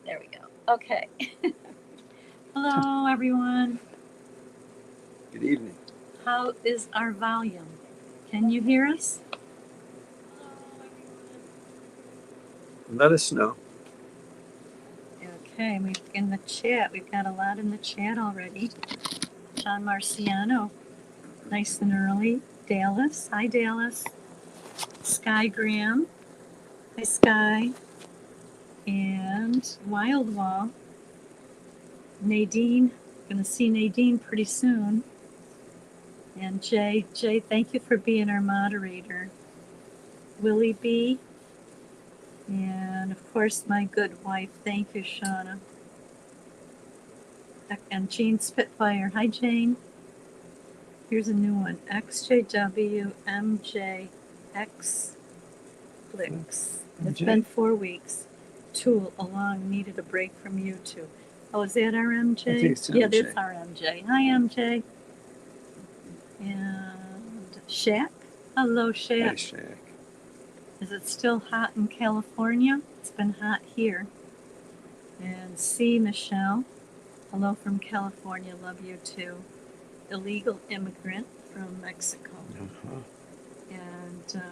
There we go. Okay. Hello, everyone. Good evening. How is our volume? Can you hear us? Let us know. Okay, in the chat, we've got a lot in the chat already. John Marciano, nice and early. Dallas, hi Dallas. Sky Graham, hi Sky. And Wildwall. Nadine, gonna see Nadine pretty soon. And Jay, thank you for being our moderator. Willie B. And of course, my good wife. Thank you, Shauna. And Jane Spitfire. Hi, Jane. Here's a new one. ExJWFriends. It's been 4 weeks. Tool along needed a break from you two. Oh, is that our MJ? I think it's yeah, MJ. that's our MJ. Hi, MJ. And Shaq. Hello, Shaq. Hi, Shaq. Is it still hot in California? It's been hot here. And C. Michelle. Hello from California. Love you too. Illegal immigrant from Mexico. Uh-huh. And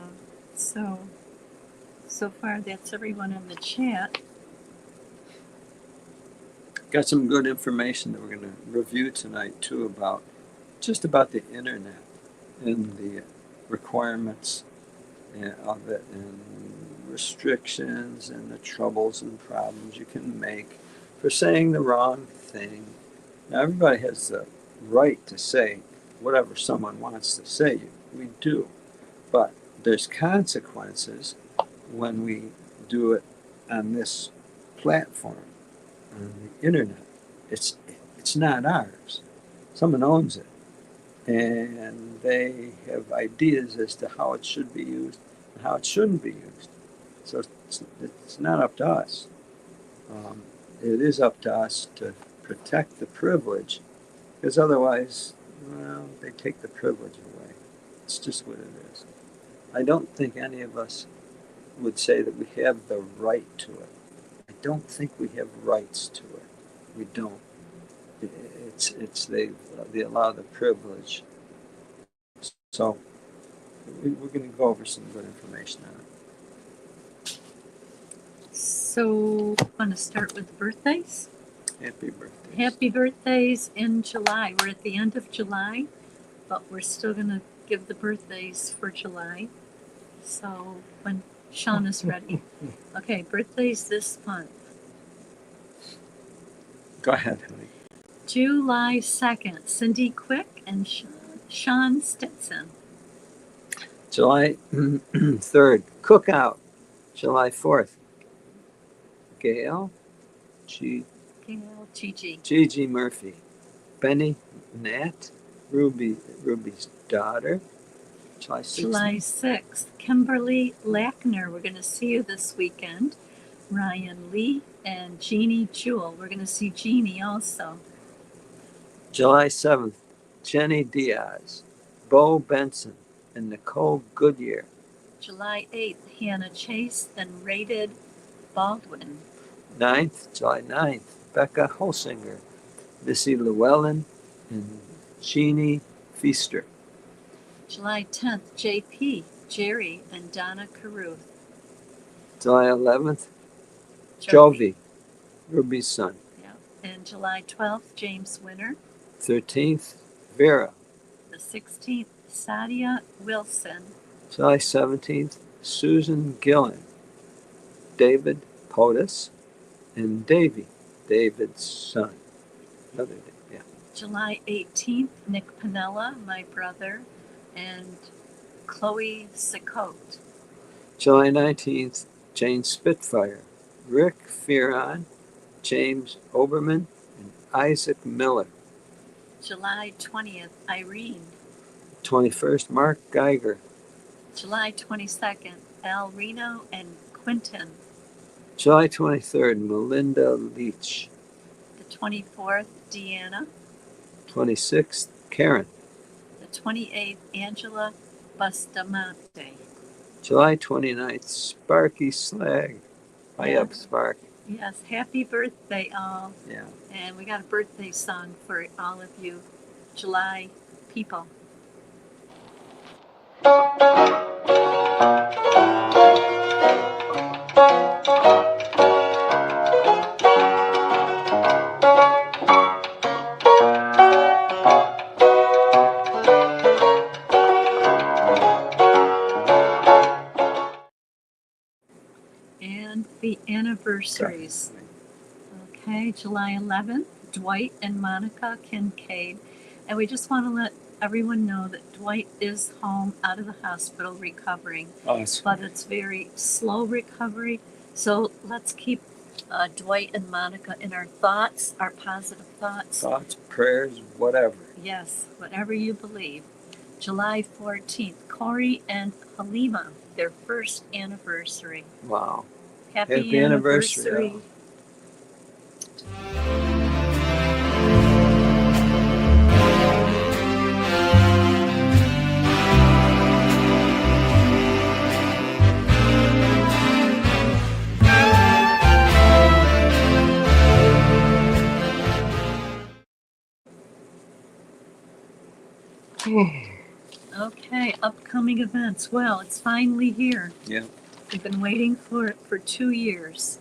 so far that's everyone in the chat. Got some good information that we're going to review tonight too about the internet and the requirements of it and restrictions and the troubles and problems you can make for saying the wrong thing. Now everybody has the right to say whatever someone wants to say. We do, but there's consequences when we do it on this platform, on the internet. It's not ours. Someone owns it, and they have ideas as to how it should be used and how it shouldn't be used. So it's not up to us. It is up to us to protect the privilege, because otherwise, well, they take the privilege away. It's just what it is. I don't think any of us would say that we have the right to it. I don't think we have rights to it. We don't. They allow the privilege. So we're going to go over some good information on it. So I want to start with birthdays. Happy birthday. Happy birthdays in July. We're at the end of July, but we're still going to give the birthdays for July. So when Sean is ready. Okay, birthdays this month. Go ahead, honey. July 2nd, Cindy Quick and Sean Stetson. July 3rd, Cookout. July 4th, Gail Gigi Murphy. Benny Nat, Ruby's daughter. July 6th. July 6th, Kimberly Lackner. We're going to see you this weekend. Ryan Lee and Jeannie Jewell. We're going to see Jeannie also. July 7th, Jenny Diaz, Bo Benson, and Nicole Goodyear. July 8th, Hannah Chase and Rated Baldwin. July 9th, Becca Holsinger, Missy Llewellyn, and Jeannie Feaster. July 10th, JP, Jerry, and Donna Caruth. July 11th, Jovi, Ruby's son. Yeah. And July 12th, James Winter. 13th, Vera. The 16th, Sadia Wilson. July 17th, Susan Gillen, David POTUS, and Davy, David's son. Another day, yeah. July 18th, Nick Pinella, my brother, and Chloe Sicote. July 19th, Jane Spitfire, Rick Fearon, James Oberman, and Isaac Miller. July 20th, Irene. 21st, Mark Geiger. July 22nd, Al Reno and Quinton. July 23rd, Melinda Leach. The 24th, Deanna. 26th, Karen. The 28th, Angela Bustamante. July 29th, Sparky Slag. Hi up, Spark. Yes, happy birthday, all. Yeah. And we got a birthday song for all of you July people. And the anniversaries. Okay, July 11th, Dwight and Monica Kincaid. And we just want to let everyone know that Dwight is home out of the hospital recovering. Awesome. But it's very slow recovery. So let's keep Dwight and Monica in our thoughts, our positive thoughts. Thoughts, prayers, whatever. Yes, whatever you believe. July 14th, Corey and Halima, their first anniversary. Wow. Happy anniversary. Okay, upcoming events. Well, it's finally here. Yeah. We've been waiting for it for 2 years.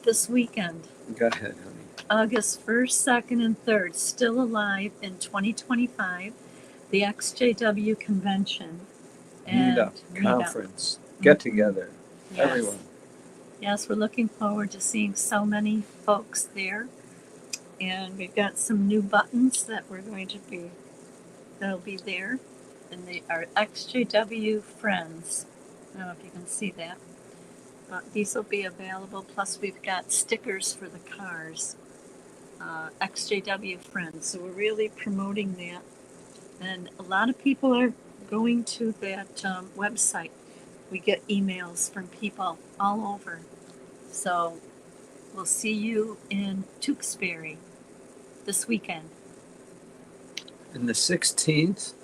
This weekend, Go ahead, honey. August 1st, 2nd, and 3rd, still alive in 2025, the ExJW convention. Meetup, Meetup. conference, get Mhm. together, Yes. everyone. Yes, we're looking forward to seeing so many folks there. And we've got some new buttons that'll be there. And they are ExJWFriends. I don't know if you can see that. But these will be available. Plus, we've got stickers for the cars. ExJWFriends. So we're really promoting that. And a lot of people are going to that website. We get emails from people all over. So we'll see you in Tewksbury this weekend. And the 16th,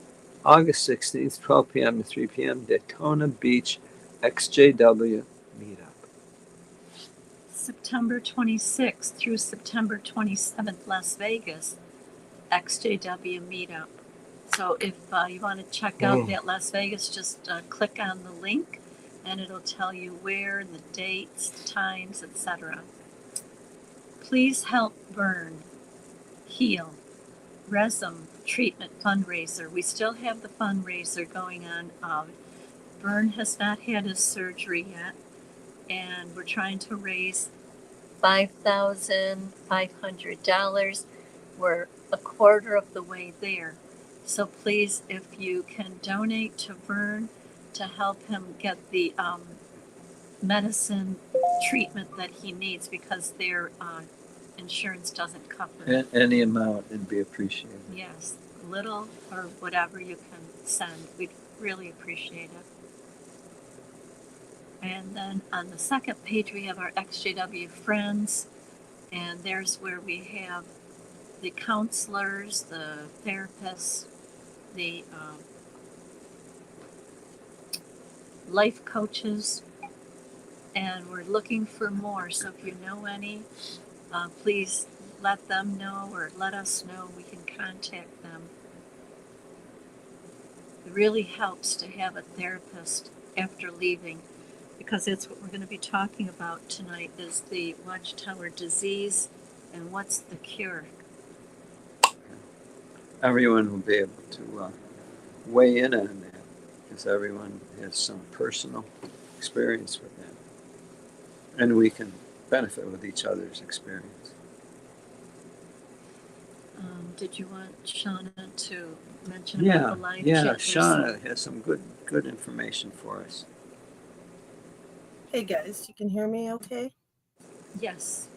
August 16th, 12 p.m. to 3 p.m., Daytona Beach ExJW Meetup. September 26th through September 27th, Las Vegas, ExJW Meetup. So if you want to check out that Las Vegas, just click on the link and it'll tell you where, the dates, times, etc. Please help Burn, Heal, Resin Treatment Fundraiser. We still have the fundraiser going on. Burn has not had his surgery yet, and we're trying to raise $5,500. We're a quarter of the way there. So please, if you can donate to Vern to help him get the medicine treatment that he needs, because their insurance doesn't cover it. Any amount would be appreciated. Yes, little or whatever you can send. We'd really appreciate it. And then on the second page, we have our ExJWFriends, and there's where we have the counselors, the therapists, the life coaches, and we're looking for more. So if you know any, please let them know or let us know. We can contact them. It really helps to have a therapist after leaving, because that's what we're going to be talking about tonight, is the Watchtower disease and what's the cure. Everyone will be able to weigh in on that, because everyone has some personal experience with that. And we can benefit with each other's experience. Did you want Shauna to mention about the live chat? Yeah, Shauna has some good information for us. Hey guys, you can hear me okay? Yes.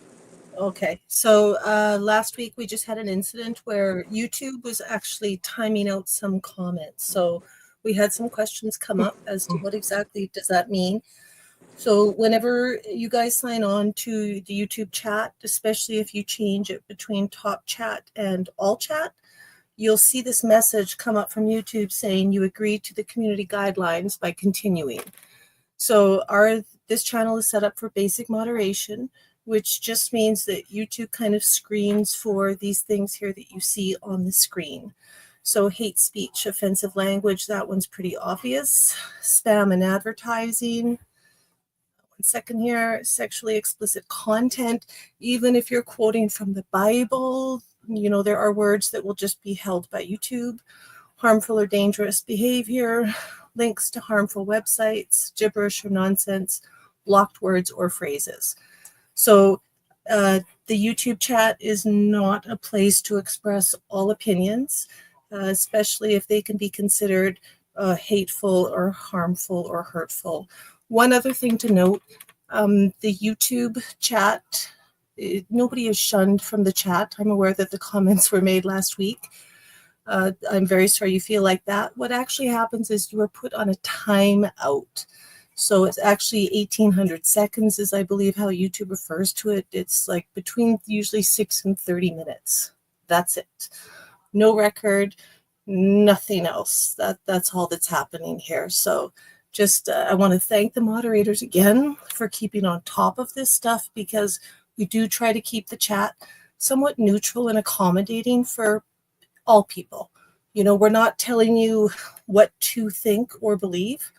Okay, so last week we just had an incident where YouTube was actually timing out some comments. So we had some questions come up as to what exactly does that mean. So whenever you guys sign on to the YouTube chat, especially if you change it between top chat and all chat, you'll see this message come up from YouTube saying you agreed to the community guidelines by continuing. So this channel is set up for basic moderation, which just means that YouTube kind of screens for these things here that you see on the screen. So hate speech, offensive language, that one's pretty obvious. Spam and advertising. 1 second here. Sexually explicit content. Even if you're quoting from the Bible, there are words that will just be held by YouTube. Harmful or dangerous behavior, links to harmful websites, gibberish or nonsense, blocked words or phrases. So the YouTube chat is not a place to express all opinions, especially if they can be considered hateful or harmful or hurtful. One other thing to note, the YouTube chat, nobody is shunned from the chat. I'm aware that the comments were made last week. I'm very sorry you feel like that. What actually happens is you are put on a timeout. So it's actually 1800 seconds is, I believe, how YouTube refers to it. It's like between usually 6 and 30 minutes. That's it. No record, nothing else. That's all that's happening here. So just I want to thank the moderators again for keeping on top of this stuff, because we do try to keep the chat somewhat neutral and accommodating for all people. We're not telling you what to think or believe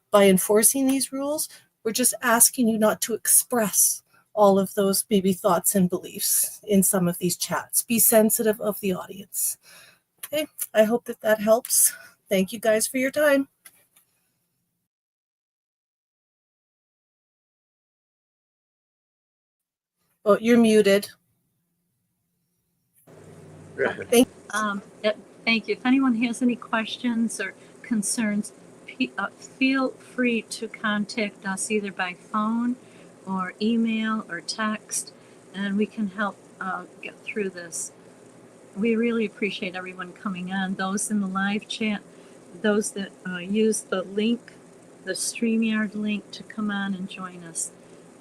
by enforcing these rules. We're just asking you not to express all of those maybe thoughts and beliefs in some of these chats. Be sensitive of the audience. Okay, I hope that helps. Thank you guys for your time. Oh, you're muted. Thank Thank you. If anyone has any questions or concerns, feel free to contact us either by phone or email or text, and we can help get through this. We really appreciate everyone coming on, those in the live chat, those that use the link, the StreamYard link to come on and join us.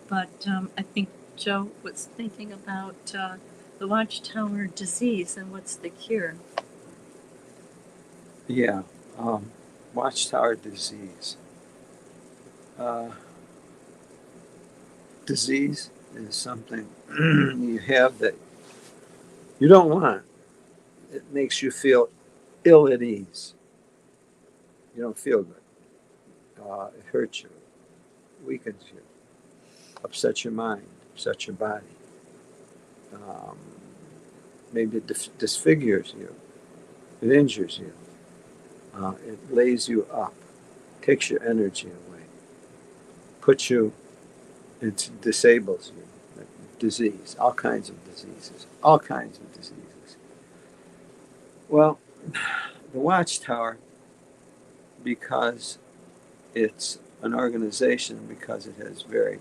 But I think Joe was thinking about the Watchtower disease and what's the cure. Yeah, Watchtower disease. Disease is something you have that you don't want. It makes you feel ill at ease. You don't feel good. It hurts you, weakens you, upsets your mind, upsets your body. Maybe it disfigures you. It injures you. It lays you up, takes your energy away, it disables you. Disease, all kinds of diseases. Well, the Watchtower, because it's an organization, because it has very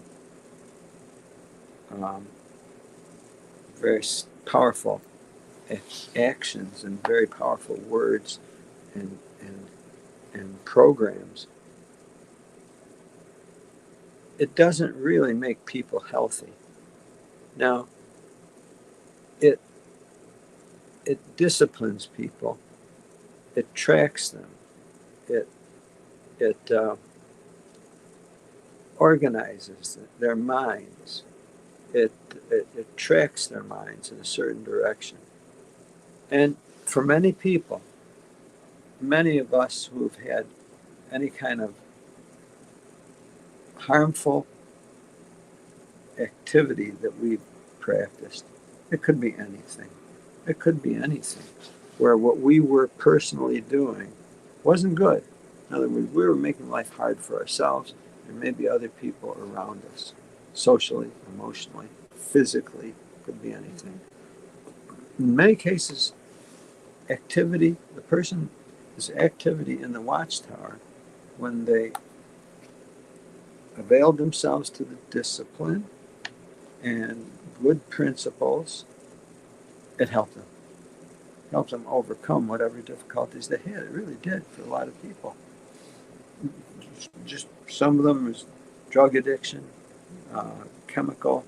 powerful actions and very powerful words and programs, it doesn't really make people healthy. Now, it disciplines people, it tracks them, it organizes their minds, it tracks their minds in a certain direction. And for many people, many of us who've had any kind of harmful activity that we've practiced, it could be anything. Where what we were personally doing wasn't good. In other words, we were making life hard for ourselves and maybe other people around us, socially, emotionally, physically, could be anything. In many cases, the person's activity in the Watchtower, when they availed themselves to the discipline and good principles, it helped them. Helped them overcome whatever difficulties they had. It really did for a lot of people. Just some of them was drug addiction, chemical,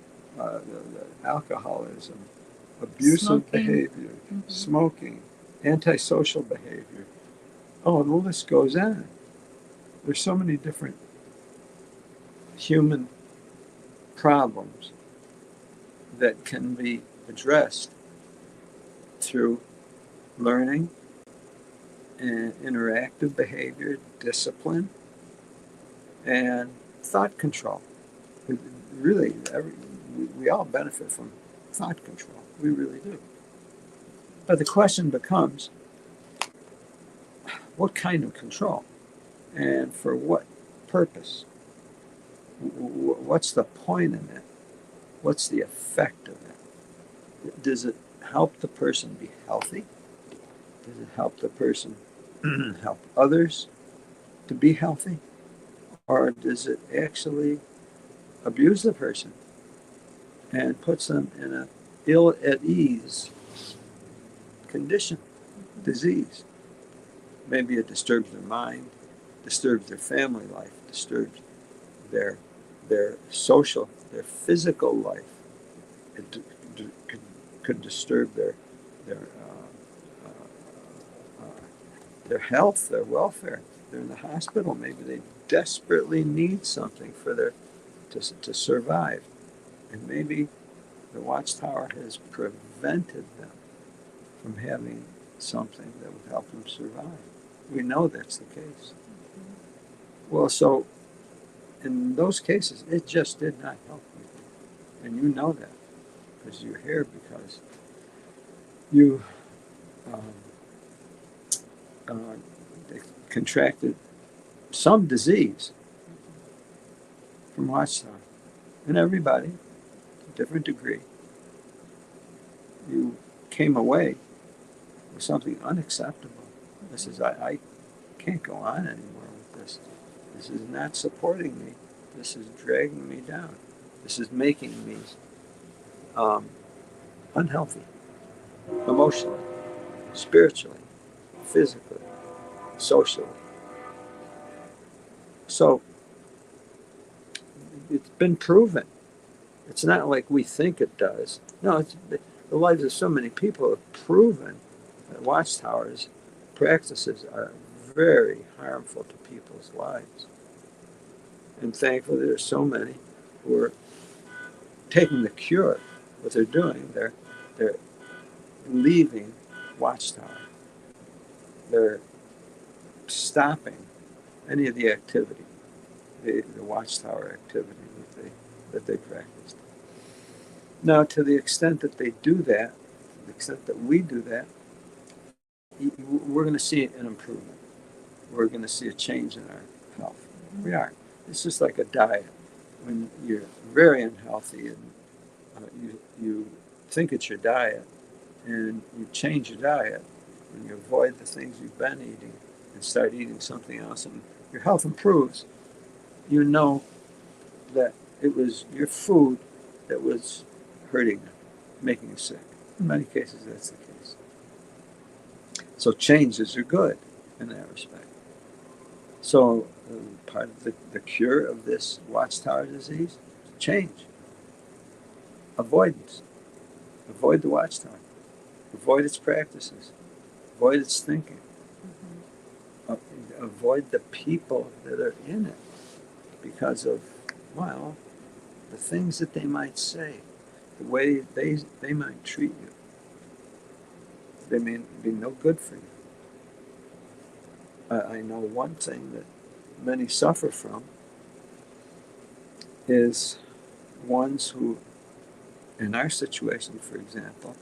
alcoholism, abusive behavior, smoking, antisocial behavior. Oh, the list goes on. There's so many different human problems that can be addressed through learning and interactive behavior, discipline, and thought control. Really, we all benefit from thought control. We really do. But the question becomes, what kind of control? And for what purpose? What's the point in it? What's the effect of it? Does it help the person be healthy? Does it help the person help others to be healthy? Or does it actually abuse the person and puts them in a ill at ease condition, disease? Maybe it disturbs their mind, disturbs their family life, disturbs their social, their physical life. It could disturb their health, their welfare. They're in the hospital. Maybe they desperately need something for to survive, and maybe the Watchtower has prevented them from having something that would help them survive. We know that's the case. Well, so in those cases, it just did not help you. And you know that because you're here, because you contracted some disease from Watchtower. And everybody, to a different degree, you came away with something unacceptable. This is, I can't go on anymore with this. This is not supporting me. This is dragging me down. This is making me unhealthy, emotionally, spiritually, physically, socially. So it's been proven. It's not like we think it does. No, the lives of so many people have proven that Watchtower's practices are very harmful to people's lives. And thankfully, there's so many who are taking the cure. What they're doing, they're leaving Watchtower. They're stopping any of the activity, the Watchtower activity that they practiced. Now, to the extent that they do that, to the extent that we do that, we're going to see an improvement. We're going to see a change in our health. We are. It's just like a diet. When you're very unhealthy and you think it's your diet, and you change your diet, and you avoid the things you've been eating and start eating something else, and your health improves, you know that it was your food that was hurting you, making you sick. In many cases, that's the case. So changes are good in that respect. So part of the cure of this Watchtower disease, change. Avoidance. Avoid the Watchtower. Avoid its practices. Avoid its thinking. Avoid the people that are in it because of, well, the things that they might say, the way they might treat you. They may be no good for you. I know one thing that many suffer from is ones who, in our situation, for example,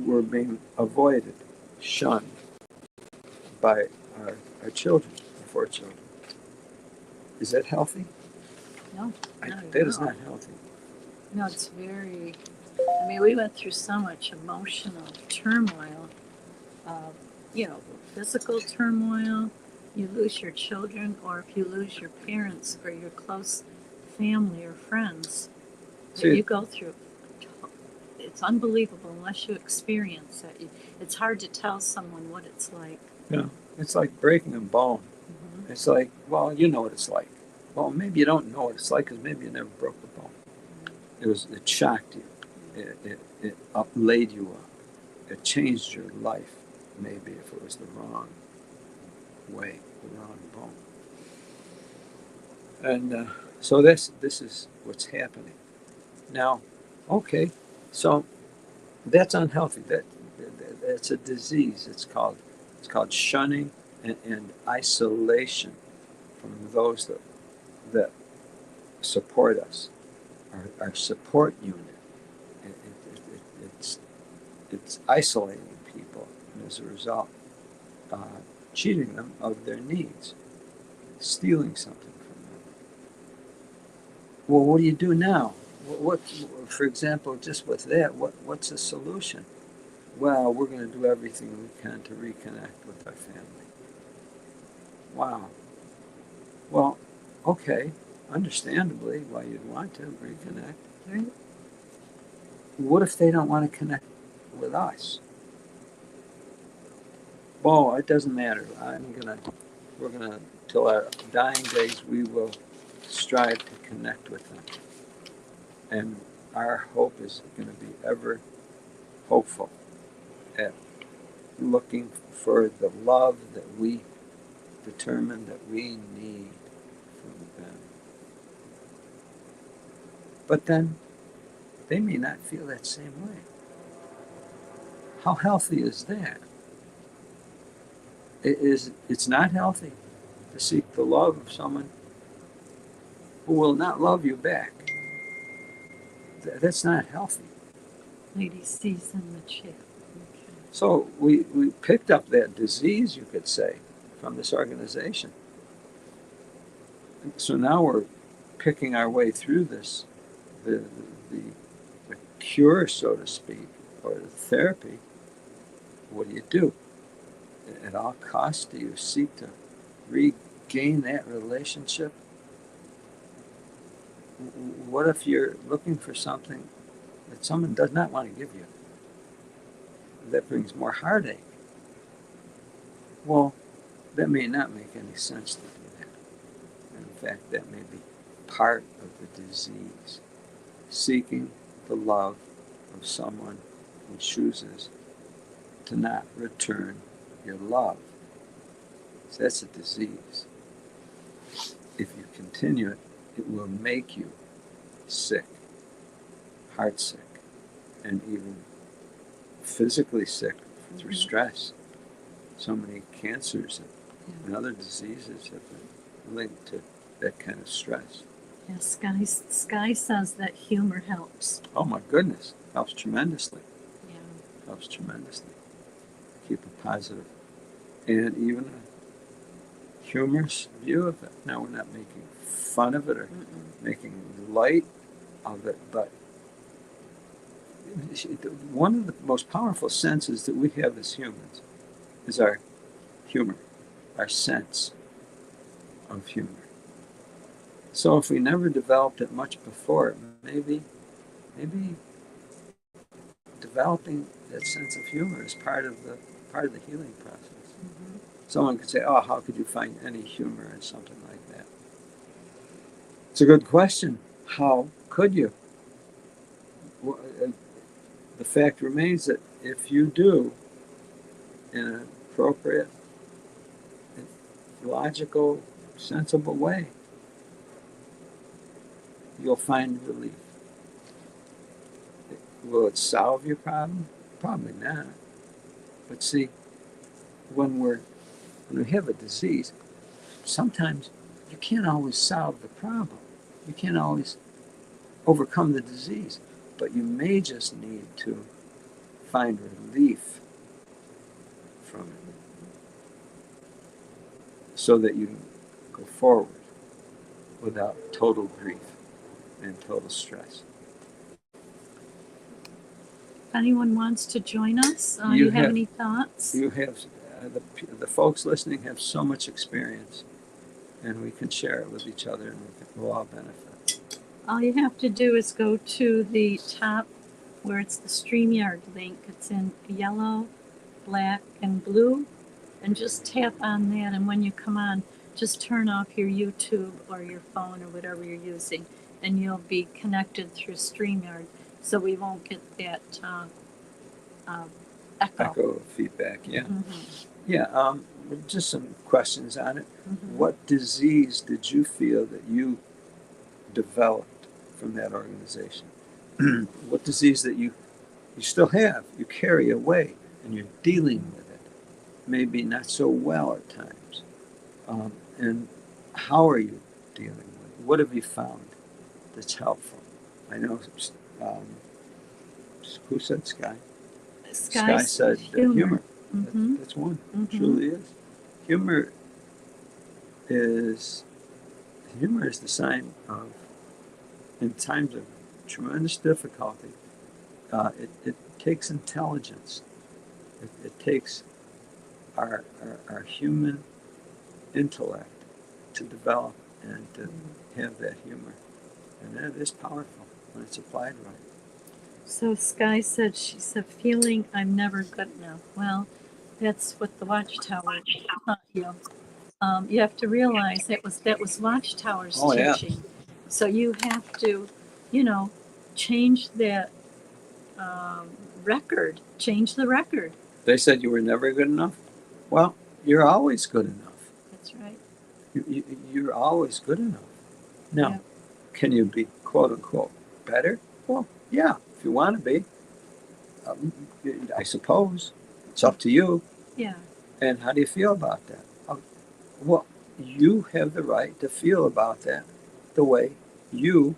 were being avoided, shunned by our children, our 4 children. Is that healthy? No, not that at is all. not healthy. No, it's very, I mean, we went through so much emotional turmoil, physical turmoil. You lose your children, or if you lose your parents or your close family or friends that See, you go through. It's unbelievable unless you experience it. It's hard to tell someone what it's like. yeah, it's like breaking a bone. Mm-hmm. It's like, well, you know what it's like. Well, maybe you don't know what it's like because maybe you never broke the bone. It shocked you. It laid you up. It changed your life, maybe if it was the wrong way, the wrong bone. And so this is what's happening now. Okay, so that's unhealthy. That's a disease. It's called shunning and isolation from those that support us. Our support unit. It's isolating people, and as a result, uh, cheating them of their needs, stealing something from them. Well, what do you do now? For example, just with that, what's the solution? Well, we're going to do everything we can to reconnect with our family. Wow. Well, okay, understandably, why you'd want to reconnect. Right. What if they don't want to connect with us? Well, it doesn't matter. We're gonna, till our dying days, we will strive to connect with them. And our hope is going to be ever hopeful at looking for the love that we determine that we need from them. But then they may not feel that same way. How healthy is that? It's not healthy to seek the love of someone who will not love you back. That's not healthy. Lady sees in the chat. Okay. So we picked up that disease, you could say, from this organization. So now we're picking our way through this, the cure, so to speak, or the therapy. What do? At all costs, do you seek to regain that relationship? What if you're looking for something that someone does not want to give you? That brings more heartache. Well, that may not make any sense to do that. In fact, that may be part of the disease. Seeking the love of someone who chooses to not return your love. So that's a disease. If you continue it, it will make you sick, heart sick, and even physically sick through stress. So many cancers and other diseases have been linked to that kind of stress. Yeah, Sky says that humor helps. Oh my goodness, helps tremendously. Yeah. Helps tremendously. Keep a positive and even a humorous view of it. Now, we're not making fun of it or making light of it, but one of the most powerful senses that we have as humans is our humor, our sense of humor. So if we never developed it much before, maybe developing that sense of humor is part of the healing process. Mm-hmm. Someone could say, "Oh, how could you find any humor in something like that?" It's a good question. How could you? Well, the fact remains that if you do, in an appropriate, logical, sensible way, you'll find relief. Will it solve your problem? Probably not. But see, when we have a disease, sometimes you can't always solve the problem. You can't always overcome the disease, but you may just need to find relief from it so that you can go forward without total grief and total stress. If anyone wants to join us, you have any thoughts? You have, the folks listening have so much experience, and we can share it with each other, and we'll all benefit. All you have to do is go to the top where it's the StreamYard link. It's in yellow, black, and blue, and just tap on that, and when you come on, just turn off your YouTube or your phone or whatever you're using, and you'll be connected through StreamYard, so we won't get that echo Feedback, yeah. Mm-hmm. Yeah, just some questions on it. Mhm. What disease did you feel that you developed from that organization? What disease that you still have, you carry away, and you're dealing with it, maybe not so well at times. And how are you dealing with it? What have you found that's helpful? I know, um, who said Sky? Sky Sky's said humor. humor. Mm-hmm. That's one. Mm-hmm. Truly is. Humor is humor is the sign of, in times of tremendous difficulty, it takes intelligence. It takes our human intellect to develop and to have that humor. And that is powerful when it's applied right. So Sky said, she said, feeling I'm never good enough. Well, that's what the Watchtower taught you. You have to realize that was Watchtower's Oh, yeah. teaching. So you have to, you know, change that record. Change the record. They said you were never good enough. Well, you're always good enough. That's right. You're always good enough. Now, Yeah. can you be quote unquote better? Well, yeah, if you want to be. Um, I suppose it's up to you. Yeah. And how do you feel about that? Well, you have the right to feel about that the way you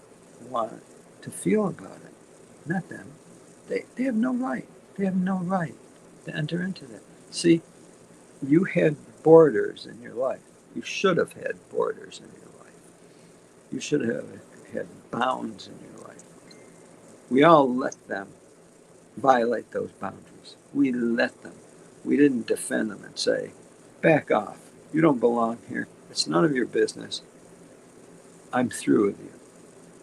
want to feel about it, not them. They have no right. They have no right to enter into that. See, you had borders in your life. You should have had borders in your life. You should have had bounds in your life. We all let them violate those boundaries. We let them. We didn't defend them and say, back off. You don't belong here. It's none of your business. I'm through with you.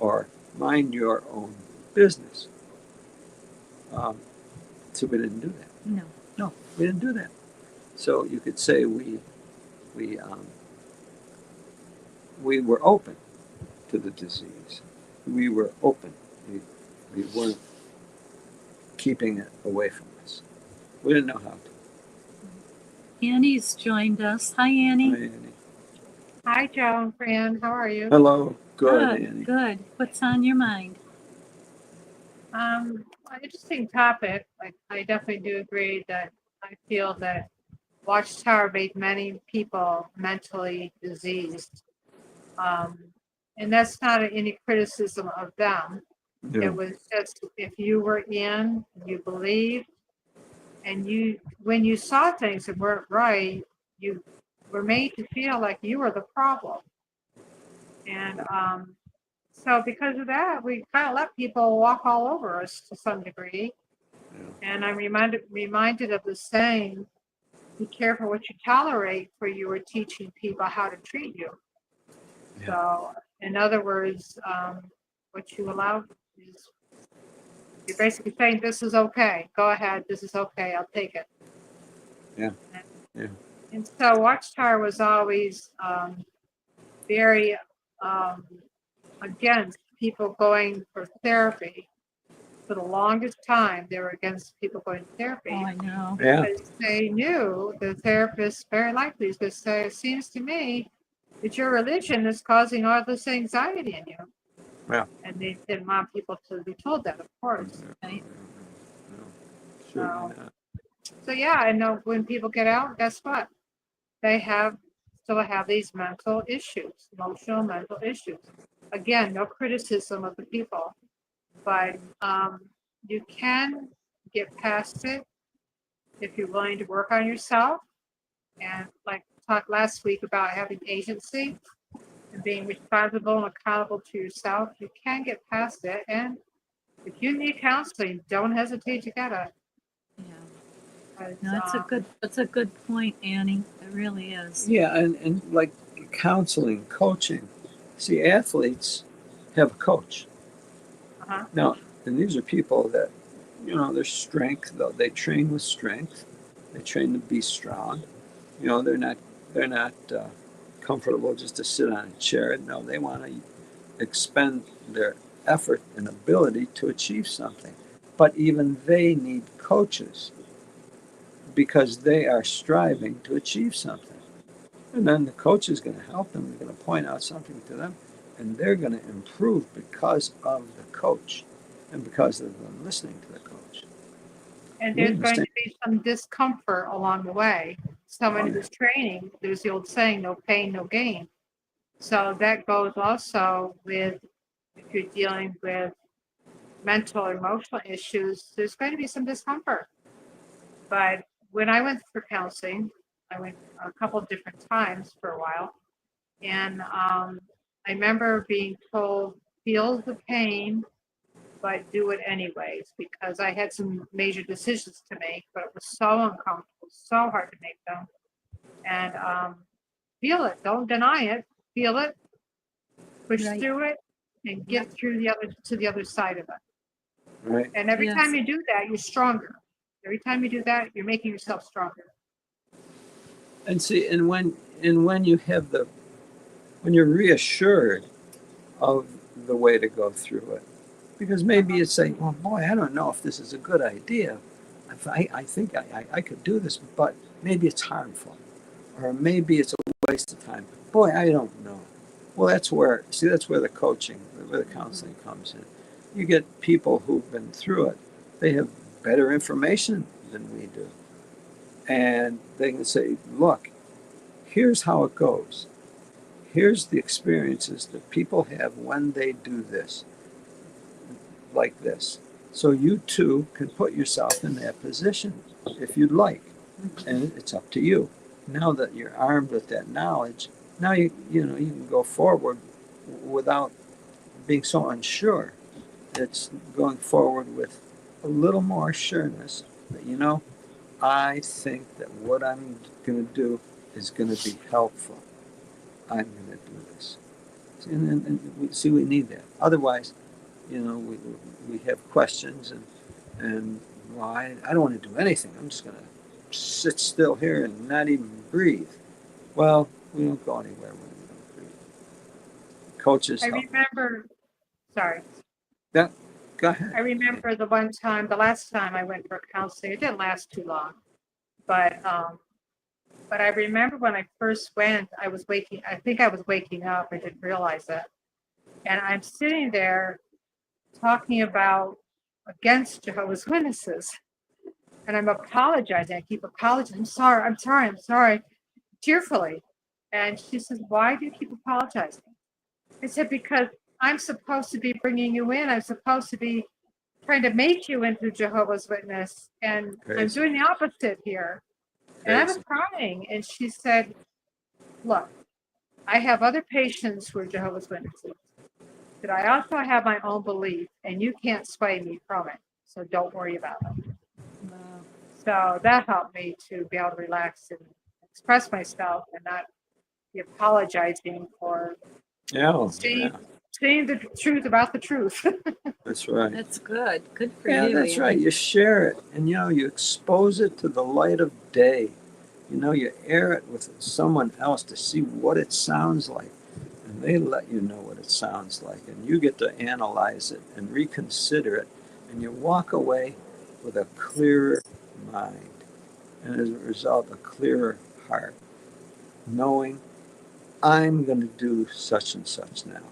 Or mind your own business. So we didn't do that. No. No, we didn't do that. So you could say we we were open to the disease. We were open. We weren't keeping it away from us. We didn't know how to. Annie's joined us. Hi, Annie. Hi, Annie. Hi, Joe and Fran. How are you? Hello. Good, Annie. Good. What's on your mind? Interesting topic. I definitely do agree that I feel that Watchtower made many people mentally diseased. And that's not any criticism of them. It Yeah. was just if you were in, you believed, and when you saw things that weren't right, you were made to feel like you were the problem. And so because of that, we kind of let people walk all over us to some degree. Yeah. And I'm reminded of the saying, be careful what you tolerate, for you are teaching people how to treat you. Yeah. So in other words, what you allow is, you're basically saying, this is okay. Go ahead. This is okay. I'll take it. Yeah. Yeah. And so Watchtower was always very against people going for therapy. For the longest time, they were against people going to therapy. Oh, I know. Yeah. Because they knew the therapist very likely is going to say, it seems to me that your religion is causing all this anxiety in you. Yeah. And they didn't want people to be told that, of course. Right. No, certainly not. So yeah, I know when people get out, guess what? They still have these mental issues, emotional mental issues. Again, no criticism of the people, but you can get past it if you're willing to work on yourself. And like talked last week about having agency and being responsible and accountable to yourself, you can get past it. And if you need counseling, don't hesitate to get it. Yeah. 'Cause, No, that's a good point, Annie. It really is. Yeah, and like counseling, coaching. See, athletes have a coach. uh-huh. Now, and these are people that, their strength, though, they train with strength. They train to be strong. They're not comfortable just to sit on a chair. No, they want to expend their effort and ability to achieve something. But even they need coaches. because they are striving to achieve something. And then the coach is going to help them. They're going to point out something to them, and they're going to improve because of the coach and because of them listening to the coach. And You there's going to understand? be some discomfort along the way. Someone Oh, yeah. who's training, there's the old saying, no pain, no gain. So that goes also with if you're dealing with mental or emotional issues, there's going to be some discomfort. But when I went for counseling, I went a couple of different times for a while. And I remember being told, feel the pain, but do it anyways, because I had some major decisions to make, but it was so uncomfortable, so hard to make them. And feel it, don't deny it, feel it, push Right. through it, and get through the other side of it. Right. And every Yes. time you do that, you're stronger. Every time you do that, you're making yourself stronger. And see, and when you have when you're reassured of the way to go through it, because maybe it's saying, well, boy, I don't know if this is a good idea. If I think I could do this, but maybe it's harmful, or maybe it's a waste of time. Boy, I don't know. Well, that's where the coaching, where the counseling comes in. You get people who've been through it. They have better information than we do, and they can say, look, here's how it goes. Here's the experiences that people have when they do this, like this. So you too can put yourself in that position if you'd like, and it's up to you. Now that you're armed with that knowledge, now you can go forward without being so unsure. It's going forward with a little more sureness that I think that what I'm going to do is going to be helpful. I'm going to do this. And we need that. Otherwise, we have questions and well, I don't want to do anything. I'm just going to sit still here and not even breathe. Well, we don't go anywhere when we don't breathe. Coaches I help. remember, sorry, Yeah, go ahead. I remember the last time I went for counseling, it didn't last too long, but I remember when I first went, I think I was waking up, I didn't realize it. And I'm sitting there talking about against Jehovah's Witnesses. And I'm apologizing. I keep apologizing. I'm sorry, tearfully. And she says, why do you keep apologizing? I said, because I'm supposed to be bringing you in. I'm supposed to be trying to make you into Jehovah's Witness. And I'm Crazy. doing the opposite here. And I was Crazy. crying. And she said, look, I have other patients who are Jehovah's Witnesses, but I also have my own belief, and you can't sway me from it. So don't worry about it. Wow. So that helped me to be able to relax and express myself and not be apologizing for Yeah, saying the truth about the truth. that's right. That's good. Good for Yeah, you. that's right. You share it, and you expose it to the light of day. You air it with someone else to see what it sounds like, and they let you know what it sounds like, and you get to analyze it and reconsider it, and you walk away with a clearer mind, and as a result, a clearer heart, knowing I'm going to do such and such now.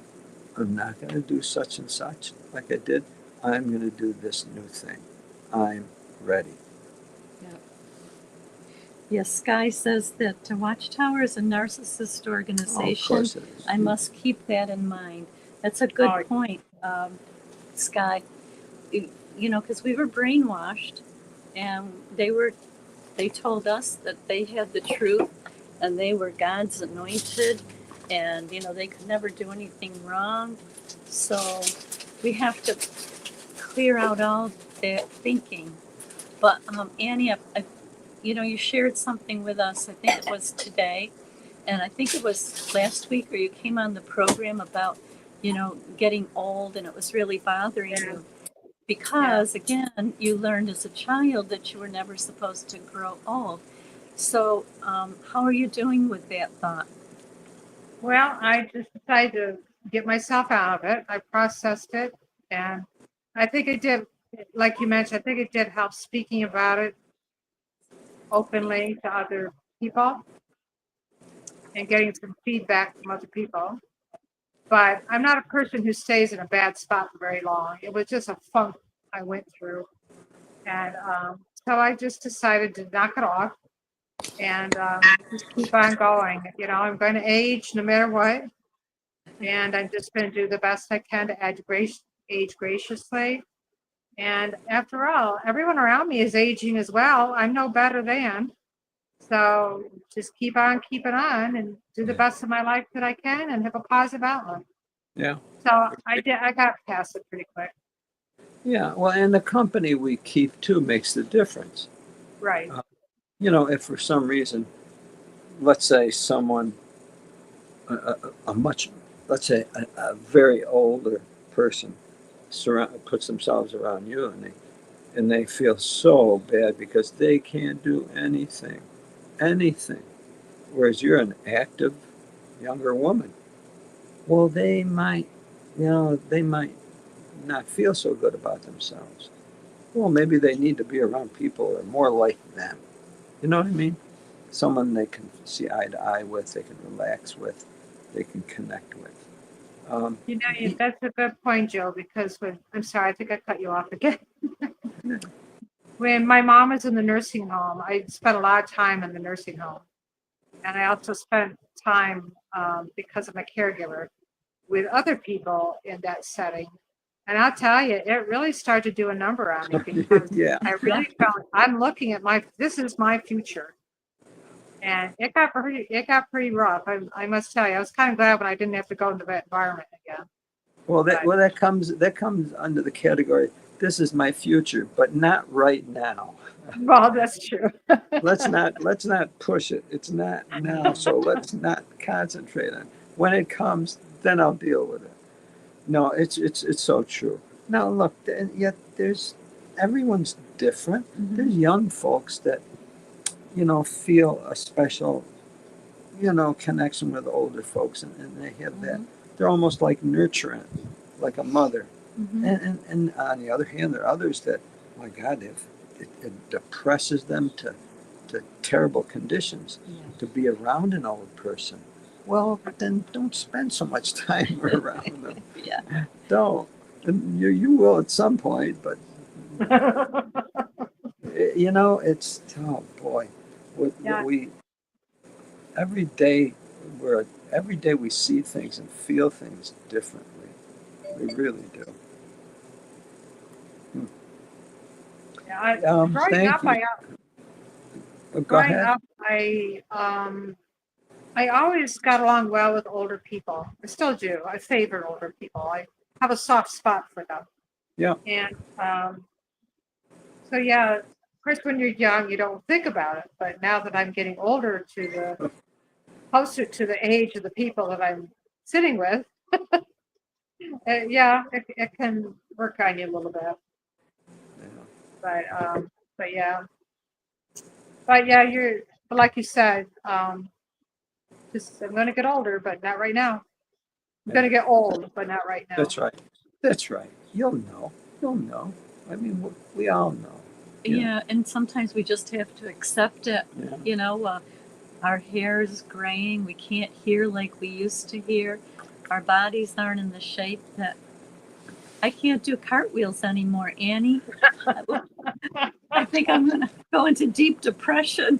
I'm not going to do such and such like I did. I'm going to do this new thing. I'm ready. Yes, Sky says that Watchtower is a narcissist Oh, of organization. course it is. I must keep that in mind. That's a good Oh, point, Sky. Because we were brainwashed, and they told us that they had the truth, and they were God's anointed, and they could never do anything wrong. So we have to clear out all that thinking. But Annie, you shared something with us. I think it was today, and I think it was last week, or you came on the program about, getting old, and it was really bothering you because, again, you learned as a child that you were never supposed to grow old. So, how are you doing with that thought? well, I just decided to get myself out of it. I processed it, and I think it did, like you mentioned, I think it did help speaking about it openly to other people and getting some feedback from other people. But I'm not a person who stays in a bad spot for very long. It was just a funk I went through. And so I just decided to knock it off and just keep on going. You know, I'm going to age no matter what. And I'm just going to do the best I can to age graciously. And after all, everyone around me is aging as well. I'm no better than. So just keep on keeping on and do the best of my life that I can and have a positive outlook. Yeah. So I got past it pretty quick. Yeah. Well, and the company we keep too makes the difference. Right. You know, if for some reason, let's say someone, let's say a very older person puts themselves around you and they feel so bad because they can't do anything. Whereas you're an active younger woman. Well, they might not feel so good about themselves. Well, maybe they need to be around people that are more like them. You know what I mean? Someone they can see eye to eye with, they can relax with, they can connect with. You know, that's a good point, Joe, because I'm sorry, I think I cut you off again. When my mom was in the nursing home, I spent a lot of time in the nursing home. And I also spent time, because of my caregiver, with other people in that setting. And I'll tell you, it really started to do a number on me because Yeah. I really felt I'm looking at this is my future. And it got pretty rough. I must tell you, I was kind of glad when I didn't have to go into that environment again. Well, that comes under the category. This is my future, but not right now. Well, that's true. let's not push it. It's not now, so let's not concentrate on it. When it comes, then I'll deal with it. No, it's so true. Now look, and yet everyone's different. Mhm. There's young folks that feel a special connection with older folks, and they have that. They're almost like nurturing, like a mother. And on the other hand, there are others that, my God, it depresses them to terrible conditions to be around an old person. Well, then don't spend so much time around them. Yeah. Don't. And you will at some point, but it's, oh boy, Yeah. every day we see things and feel things differently. We really do. Yeah, growing Thank up, you. Go growing ahead. up, I always got along well with older people. I still do. I favor older people. I have a soft spot for them. Yeah. And so yeah, of course, when you're young, you don't think about it. But now that I'm getting older, closer to the age of the people that I'm sitting with, yeah, it can work on you a little bit. But yeah, but like you said, I'm going to get older, but not right now. I'm going to get old, but not right now. That's right. You'll know. I mean, we all know. Yeah, and sometimes we just have to accept it. Yeah. Our hair is graying. We can't hear like we used to hear. Our bodies aren't in the shape that I can't do cartwheels anymore, Annie. I think I'm going to go into deep depression.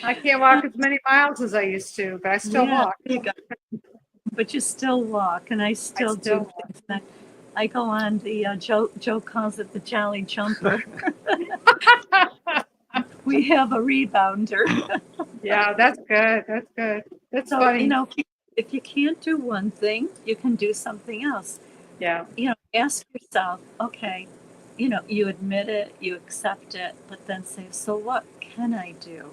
I can't walk as many miles as I used to, but I still walk. But you still walk, and I still do things that I go on the Joe calls it the Jolly Jumper. We have a rebounder. Yeah, that's good. That's So, funny. if you can't do one thing, you can do something else. Yeah. ask yourself, okay, you admit it, you accept it, but then say, so what can I do?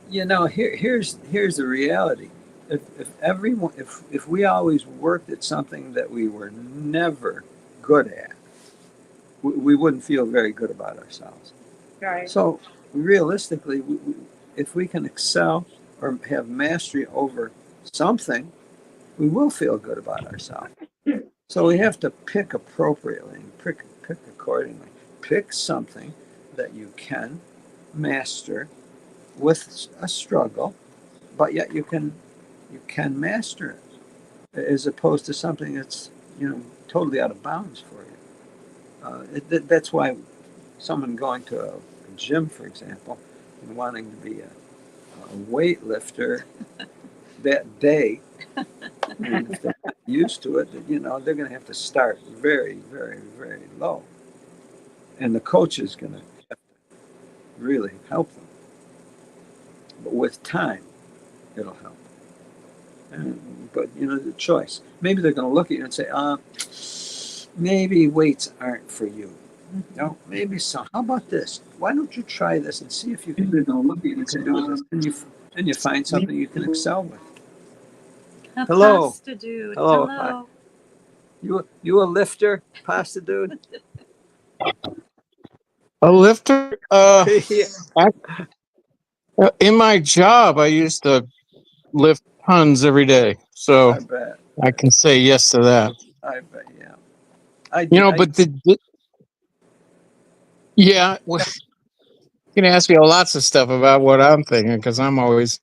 Here's the reality. If we always worked at something that we were never good at, we wouldn't feel very good about ourselves. Right. So realistically, if we can excel or have mastery over something, we will feel good about ourselves. So we have to pick appropriately, pick accordingly. Pick something that you can master with a struggle, but yet you can master it, as opposed to something that's totally out of bounds for you. That's why someone going to a gym, for example, and wanting to be a weightlifter that day, and if they're not used to it, they're going to have to start very, very, very low, and the coach is going to have to really help them. But with time, it'll help. But the choice. Maybe they're going to look at you and say, maybe weights aren't for you. No, maybe so. How about this? Why don't you try this and see if you can do this? And you find something you can excel with. A Hello. pasta dude. Hello. Hello. You a lifter, pasta dude? A lifter? Yeah. In my job, I used to lift tons every day, so I bet. I can say yes to that. I bet. Yeah. But yeah, well, you can ask me lots of stuff about what I'm thinking because I'm always.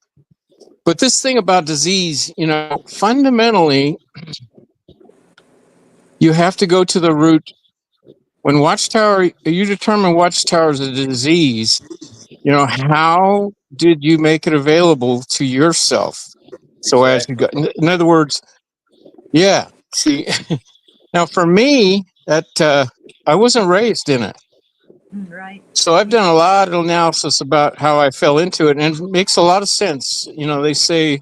But this thing about disease, fundamentally, you have to go to the root. When Watchtower, you determine Watchtower is a disease. How did you make it available to yourself? So as you Exactly. go, in other words, yeah. See, now for me, that I wasn't raised in it, Right. so I've done a lot of analysis about how I fell into it, and it makes a lot of sense. They say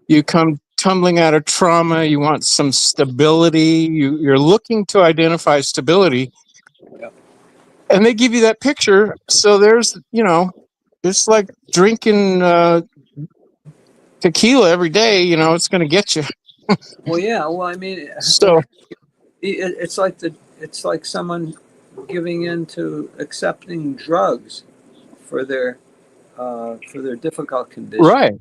you come tumbling out of trauma, you want some stability, you're looking to identify stability, Yep. and they give you that picture. So there's, it's like drinking tequila every day. It's going to get you. Well, yeah. Well, I mean, So it's like someone giving in to accepting drugs for their difficult condition. right,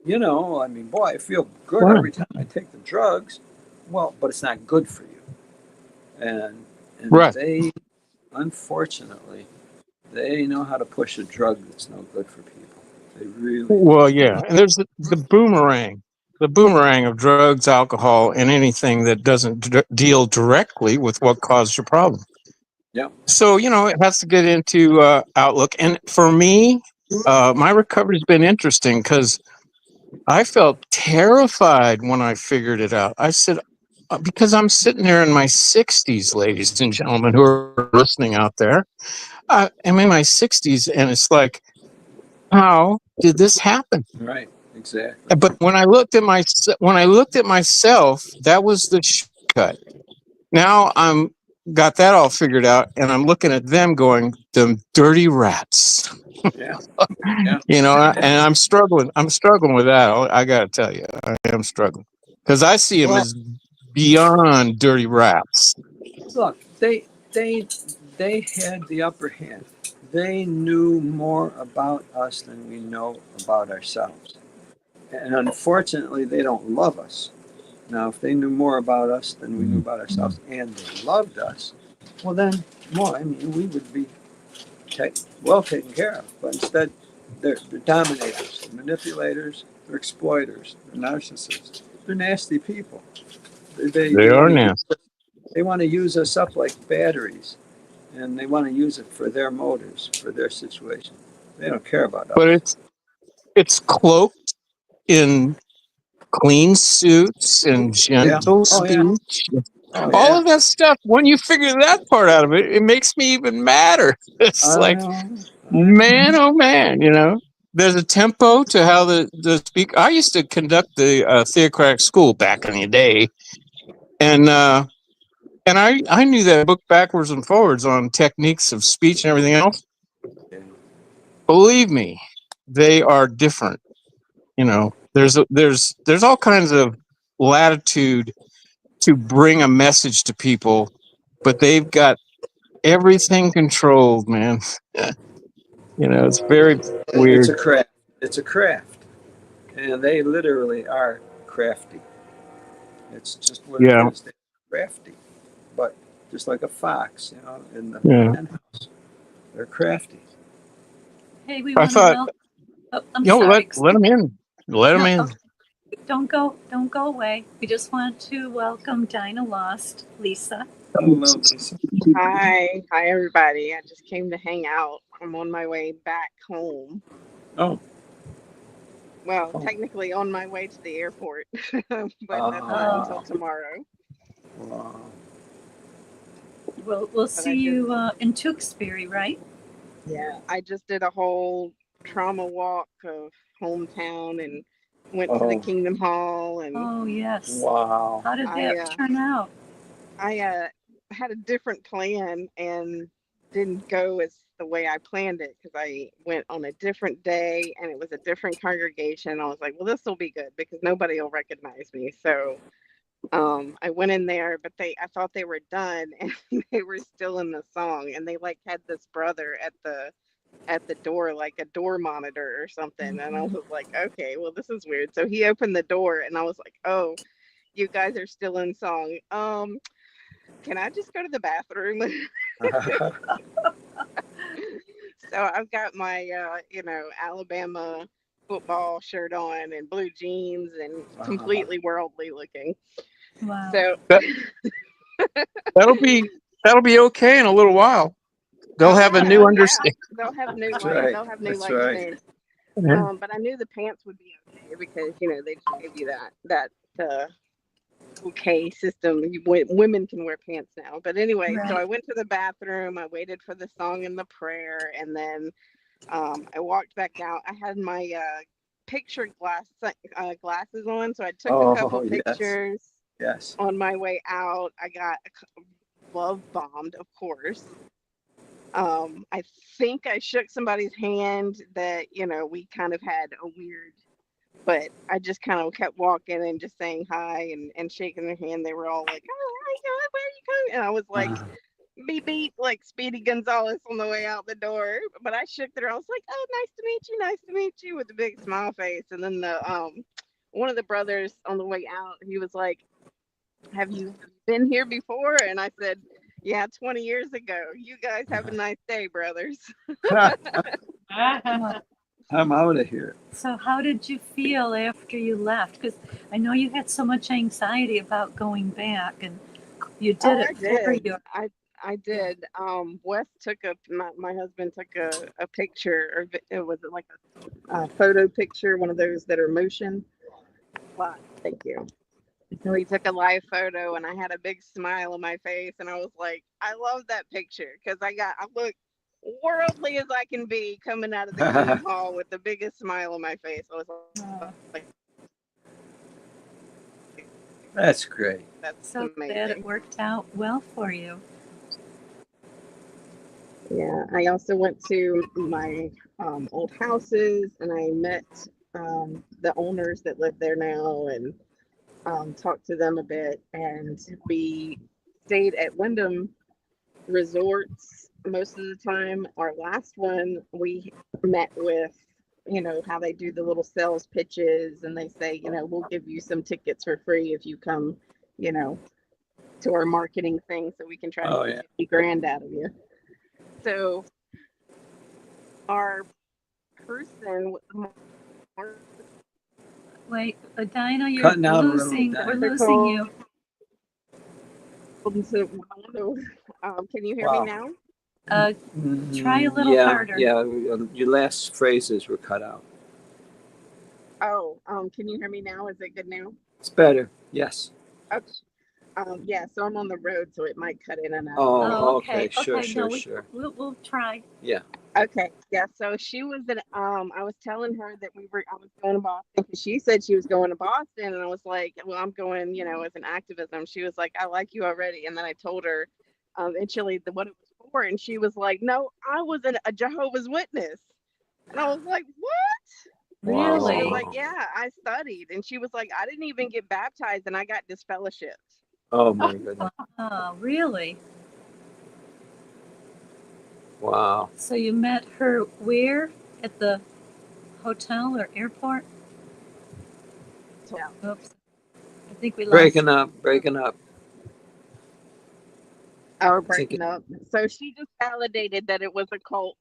I mean, boy, I feel good right, every time I take the drugs. Well, but it's not good for you, and right. they, unfortunately, they know how to push a drug that's no good for people. They really do. Well, yeah, and there's the boomerang of drugs, alcohol, and anything that doesn't deal directly with what caused your problem. Yeah. So it has to get into outlook. And for me, my recovery's been interesting because I felt terrified when I figured it out. I said, because I'm sitting there in my 60s, ladies and gentlemen who are listening out there. I'm in my 60s, and it's like, how did this happen? Right. Exactly. But when I looked at myself, that was the shortcut. Now I'm got that all figured out, and I'm looking at them going, them dirty rats. Yeah. Yeah. And I'm struggling. I'm struggling with that. I got to tell you, I am struggling because I see them Well, as beyond dirty rats. look, they had the upper hand. They knew more about us than we know about ourselves. And unfortunately, they don't love us. Now, if they knew more about us than we knew about ourselves and they loved us, well, then, I mean, we would be well taken care of. But instead, they're dominators, they're manipulators, they're exploiters, they're narcissists, they're nasty people. They are nasty. They want to use us up like batteries, and they want to use it for their motives, for their situation. They don't care about us. But it's cloaked in clean suits and gentle speech. All of that stuff. When you figure that part out of it, it makes me even madder. It's like, man, oh man, there's a tempo to how the speak. I used to conduct the theocratic school back in the day, and I knew that book backwards and forwards on techniques of speech and everything else. Believe me, they are different. There's all kinds of latitude to bring a message to people, but they've got everything controlled, man. It's very weird. It's a craft. It's a craft, and they literally are crafty. It's just what Yeah. it is. They're crafty, but just like a fox, in the Yeah. hen house. They're crafty. Hey, we I want to thought, welcome. Oh, I'm let sorry. them in. Let them No, in. okay. Don't go away. We just want to welcome Dinah Lost, Lisa. Hello, Lisa. Hi everybody. I just came to hang out. I'm on my way back home. Oh, Well, Oh. technically on my way to the airport, but that's not until tomorrow. wow. We'll see you in Tewksbury, right? Yeah, I just did a whole trauma walk of hometown and went to the Oh. Kingdom Hall, and Oh, yes. Wow. How did that turn out? I had a different plan and didn't go as the way I planned it, because I went on a different day and it was a different congregation. I was like, well, this will be good because nobody will recognize me. So I went in there, but I thought they were done and they were still in the song, and they like had this brother at the door, like a door monitor or something. And I was like, okay, well, this is weird. So he opened the door and I was like, oh, you guys are still in song. Can I just go to the bathroom? So I've got my Alabama football shirt on and blue jeans and completely worldly looking. Wow. So That'll be okay in a little while. They'll have a new understanding. They'll have new That's light. right. They'll have new That's light right. change. Yeah. But I knew the pants would be okay because they just gave you that okay system. Women can wear pants now. But anyway, so I went to the bathroom. I waited for the song and the prayer, and then I walked back out. I had my picture glasses on, so I took a couple pictures. Yes. On my way out, I got love bombed, of course. I think I shook somebody's hand that, we kind of had a weird, but I just kind of kept walking and just saying hi and shaking their hand. They were all like, oh, hi, where are you going? And I was like, beep, beep, like Speedy Gonzalez on the way out the door. But I shook their, I was like, oh, nice to meet you, with a big smile face. And then one of the brothers on the way out, he was like, have you been here before? And I said, yeah, 20 years ago. You guys have a nice day, brothers. I'm out of here. So how did you feel after you left? Because I know you had so much anxiety about going back, and you did it for you. I did. Wes took my husband took a picture, or it was like a photo picture, one of those that are motion. Wow, thank you. So he took a live photo, and I had a big smile on my face, and I was like, I love that picture because I look worldly as I can be coming out of the Kingdom Hall with the biggest smile on my face. I was like, that's great. That's so amazing. glad it worked out well for you. Yeah, I also went to my old houses, and I met the owners that live there now, and talked to them a bit. And we stayed at Wyndham Resorts most of the time. Our last one, we met with, how they do the little sales pitches, and they say, we'll give you some tickets for free if you come, to our marketing thing, so we can try to get $50,000 out of you. So our person, Wait, Dinah, you're Cutting out losing. We're losing you. Can you hear me now? Try a little harder. Yeah, your last phrases were cut out. Oh, can you hear me now? Is it good now? It's better. Yes. Okay. Yeah, so I'm on the road, so it might cut in and out. Oh, okay. Sure. We'll try. Yeah. Okay. Yeah. So she was I was telling her that I was going to Boston, because she said she was going to Boston, and I was like, well, I'm going, as an activism. She was like, I like you already. And then I told her eventually what it was for, and she was like, no, I was a Jehovah's Witness. And I was like, what? Really? I was like, yeah, I studied. And she was like, I didn't even get baptized, and I got disfellowshipped. Oh my goodness. Oh, really? Wow. So you met her where? At the hotel or airport? Yeah. Oops. I think we lost. Breaking up. Or I think breaking up. So she just validated that it was a cult.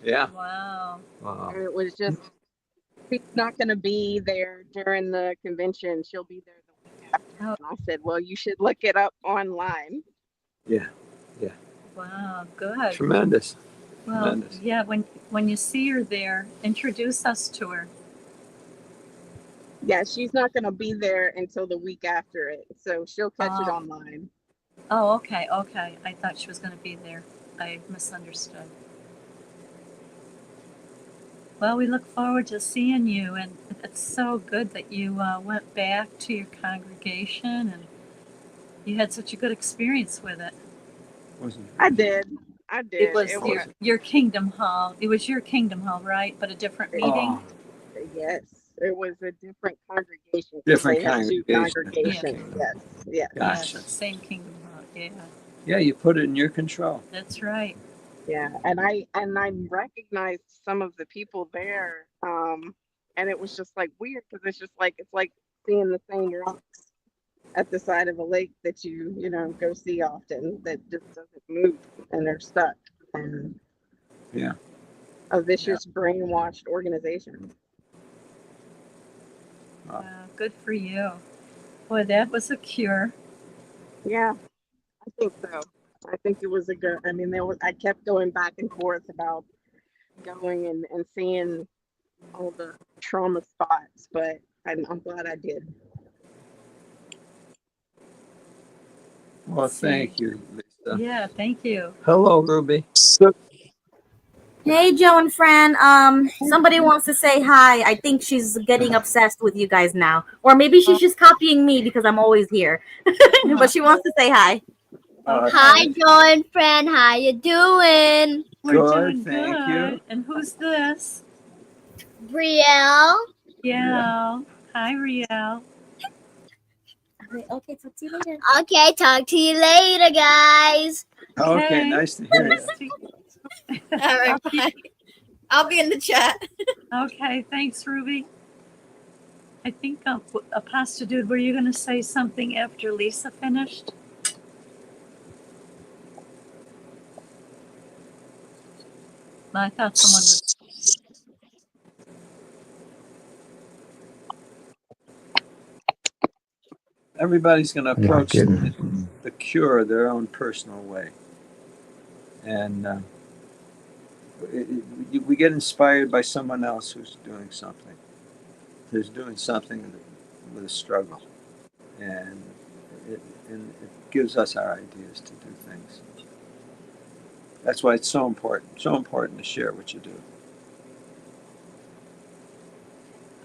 yeah. Wow. Wow. And it was just, she's not going to be there during the convention. She'll be there the week after. Oh. And I said, well, you should look it up online. Yeah. Wow. Good. Tremendous. Well, Tremendous. yeah. When you see her there, introduce us to her. Yeah, she's not going to be there until the week after it. So she'll catch it Oh. online. Oh, okay. Okay. I thought she was going to be there. I misunderstood. Well, we look forward to seeing you, and it's so good that you went back to your congregation and you had such a good experience with it. Wasn't I did. It was It your Kingdom Hall. It was your Kingdom Hall, right? But a different meeting. Yes, it was a different congregation. 'Cause Different they have two congregation. congregations. Yes, yes, Gotcha. Yes, same Kingdom Hall. Yeah, Yeah, you put it in your control. that's right. yeah. And I recognized some of the people there. And it was just like weird because it's like seeing the same rocks at the side of a lake that you know go see often that just doesn't move and they're stuck. And Yeah. a vicious brainwashed organization. Good for you. Boy, that was a cure. Yeah, I think so. I think it was a good. I mean, I kept going back and forth about going and seeing all the trauma spots, but I'm glad I did. Well, thank you, Lisa. Yeah, thank you. Hello, Ruby. So, Hey, Joe and Fran. Somebody wants to say hi. I think she's getting obsessed with you guys now, or maybe she's just copying me because I'm always here. But she wants to say hi. Hi, Joe and Fran. How you doing? We're doing Thank good. you. And who's this? Brielle. Yeah. Hi, Riel. Okay, talk to you later. Okay, talk to you later, guys. Okay, nice to hear Nice you. All right, bye. I'll be in the chat. Okay, thanks, Ruby. I think Pasta Dude, were you going to say something after Lisa finished? I thought someone was. Everybody's going to approach the cure their own personal way. And we get inspired by someone else who's doing something with a struggle. And it gives us our ideas to do things. That's why it's so important to share what you do.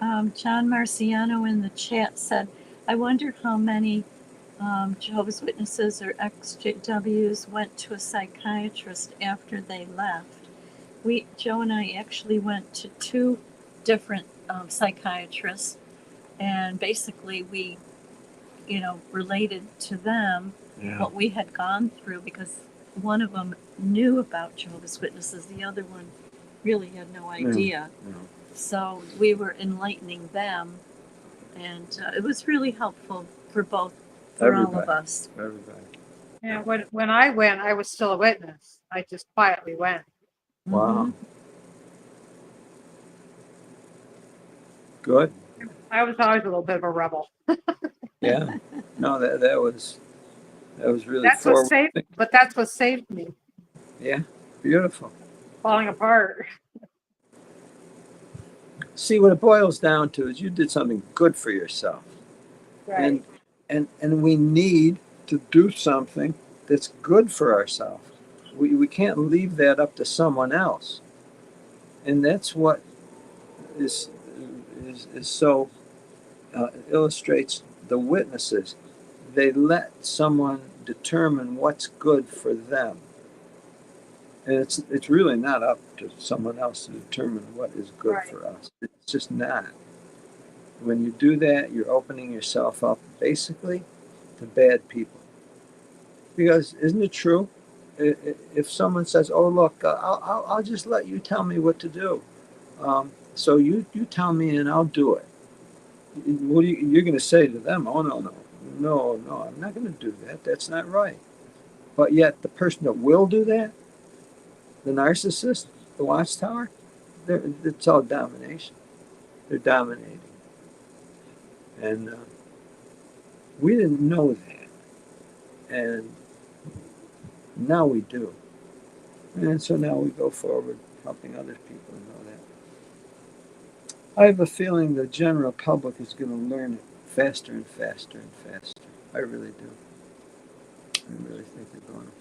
John Marciano in the chat said, I wonder how many Jehovah's Witnesses or ExJWs went to a psychiatrist after they left. Joe and I actually went to 2 different psychiatrists, and basically we, related to them what we had gone through, because one of them knew about Jehovah's Witnesses, the other one really had no idea. Yeah. So we were enlightening them, and it was really helpful for all of us. Everybody. Yeah, when I went, I was still a witness. I just quietly went. Wow. Good. I was always a little bit of a rebel. Yeah. No, that was really That's what forward. saved, but that's what saved me. Yeah. Beautiful. Falling apart. See, what it boils down to is you did something good for yourself. Right. And we need to do something that's good for ourselves. We can't leave that up to someone else. And that's what is so illustrates the witnesses. They let someone determine what's good for them. And it's really not up to someone else to determine what is good for us. It's just not. When you do that, you're opening yourself up basically to bad people. Because isn't it true? If someone says, "Oh, look, I'll just let you tell me what to do," so you tell me and I'll do it. What you're going to say to them? Oh, no, I'm not going to do that. That's not right. But yet the person that will do that, the narcissist, the Watchtower, it's all domination. They're dominating. And we didn't know that. And now we do. And so now we go forward helping other people know that. I have a feeling the general public is going to learn it faster and faster and faster. I really do. I really think they're going to.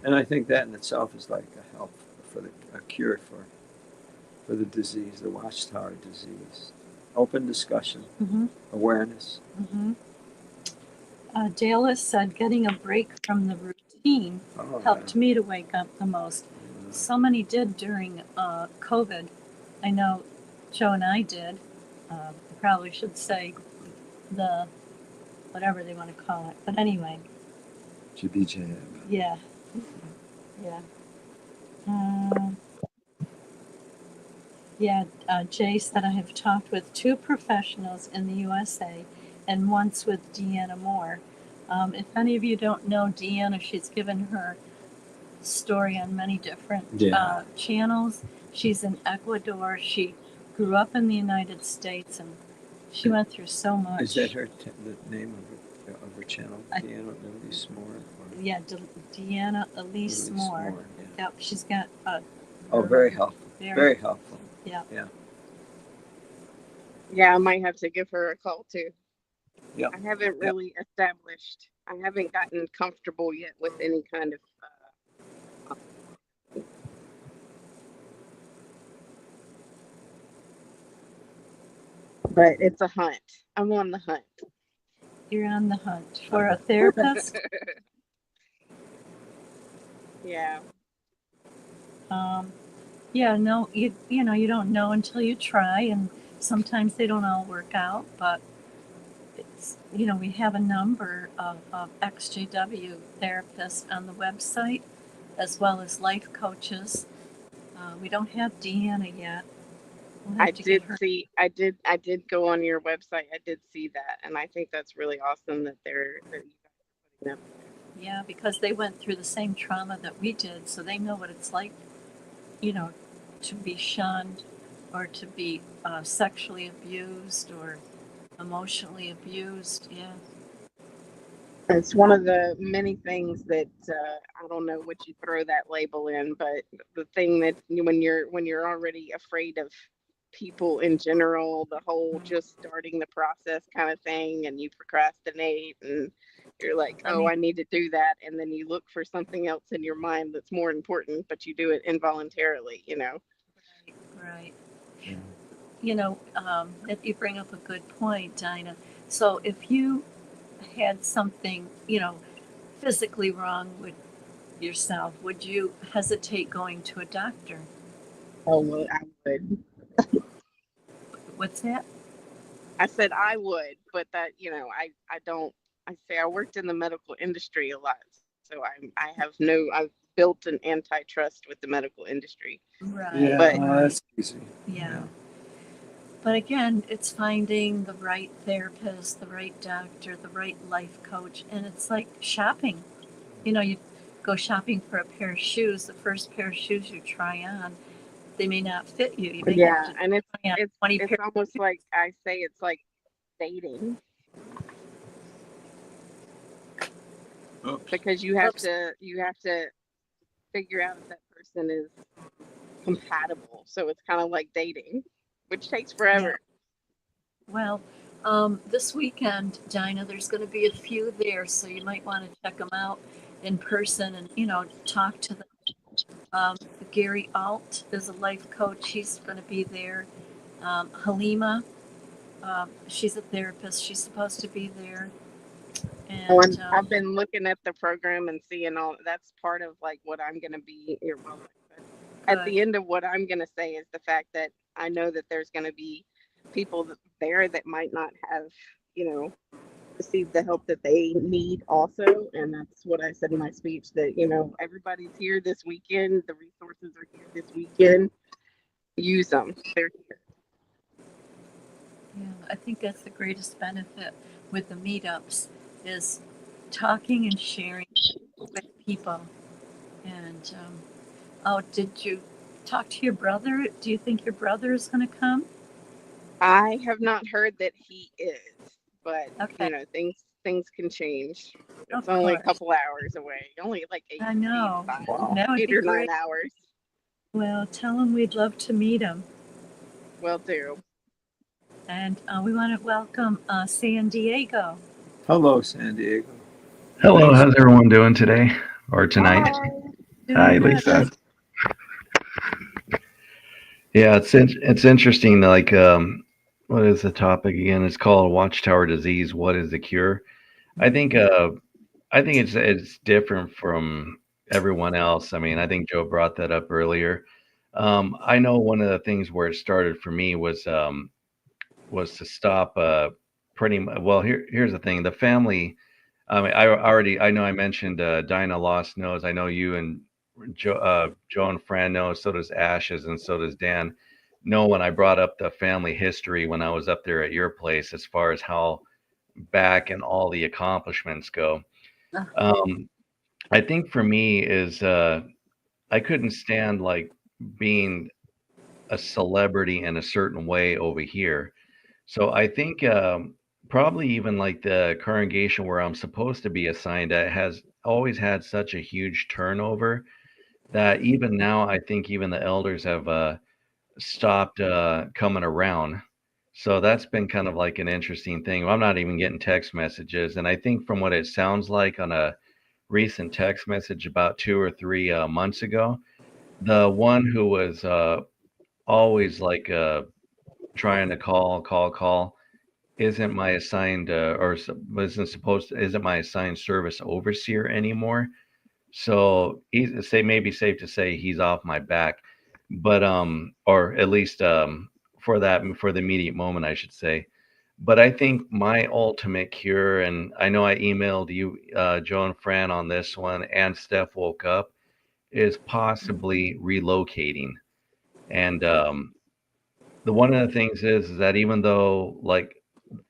And I think that in itself is like a help for a cure for the disease, the Watchtower disease. Open discussion, awareness. Dallas said getting a break from the routine helped me to wake up the most. So many did during COVID. I know Joe and I did. I probably should say the, whatever they want to call it. But anyway. GBJ. Yeah. Yeah. Jay said I have talked with 2 professionals in the USA and once with Deanna Moore. If any of you don't know Deanna, she's given her story on many different channels. She's in Ecuador. She grew up in the United States and she went through so much. Is that the name of her channel? Deanna Elise Moore? Yeah, Deanna Elise Moore. Yeah. Yep, she's got very helpful. Very helpful. Yeah. Yeah. Yeah, I might have to give her a call too. Yeah. I haven't really established. I haven't gotten comfortable yet with any kind of. But it's a hunt. I'm on the hunt. You're on the hunt for a therapist? Yeah. Yeah, no, you know, you don't know until you try, and sometimes they don't all work out, but it's, you know, we have a number of ExJW therapists on the website, as well as life coaches. We don't have Deanna yet. I did go on your website. I did see that, and I think that's really awesome that you guys are putting up. Yeah, because they went through the same trauma that we did, so they know what it's like, you know, to be shunned or to be sexually abused or emotionally abused. Yeah. It's one of the many things that I don't know what you throw that label in, but the thing that when you're already afraid of people in general, the whole just starting the process kind of thing, and you procrastinate and you're like, I need to do that, and then you look for something else in your mind that's more important, but you do it involuntarily, you know. Right. You know, you bring up a good point, Dinah. So if you had something, you know, physically wrong with yourself, would you hesitate going to a doctor? Oh, well, I would. What's that? I said I would, but that, you know, I don't. I say I worked in the medical industry a lot, so I've built an antitrust with the medical industry. Right. Yeah, but that's easy. Yeah. But again, it's finding the right therapist, the right doctor, the right life coach, and it's like shopping. You know, you go shopping for a pair of shoes. The first pair of shoes you try on, they may not fit you. You may have to and it's try on 20 pairs. almost like I say it's like dating. Oops. Because you have to figure out if that person is compatible. So it's kind of like dating, which takes forever. Yeah. Well, this weekend, Dinah, there's going to be a few there, so you might want to check them out in person and, you know, talk to them. Gary Alt is a life coach. He's going to be there. Halima, she's a therapist. She's supposed to be there. And I've been looking at the program and seeing all that's part of like what I'm going to be here. At the end of what I'm going to say is the fact that I know that there's going to be people there that might not have, you know, received the help that they need also. And that's what I said in my speech, that, you know, everybody's here this weekend. The resources are here this weekend. Use them. They're here. Yeah, I think that's the greatest benefit with the meetups is talking and sharing with people. And oh, did you talk to your brother? Do you think your brother is going to come? I have not heard that he is, but Okay, you know, things can change. It's of only a course. couple hours away, only like I know. Wow. That would eight be or 9 great. hours. Well, tell him we'd love to meet him. Will do. And we want to welcome San Diego. Hello, San Diego. Hello, Thanks. how's everyone doing today or tonight? Hi. Doing Hi, good. Lisa. Yeah, it's interesting. Like, what is the topic again? It's called Watchtower disease. What is the cure? I think, I think it's different from everyone else. I mean, I think Joe brought that up earlier. I know one of the things where it started for me was to stop. Pretty much. Well, here's the thing. The family. I mean, I know I mentioned Dinah Lost knows. I know you and Joe and Fran know. So does Ashes, and so does Dan. Know when I brought up the family history when I was up there at your place, as far as how back and all the accomplishments go. Uh, Um, I think for me is I couldn't stand like being a celebrity in a certain way over here. So I think probably even like the congregation where I'm supposed to be assigned at has always had such a huge turnover that even now I think even the elders have stopped coming around. So that's been kind of like an interesting thing. I'm not even getting text messages, and I think from what it sounds like on a recent text message about 2 or 3 months ago, the one who was always like trying to call isn't my assigned isn't my assigned service overseer anymore. So he's say maybe safe to say he's off my back, but or at least for the immediate moment I should say. But I think my ultimate cure, and I know I emailed you, Joe and Fran, on this one, and Steph woke up, is possibly relocating. And the one of the things is that even though like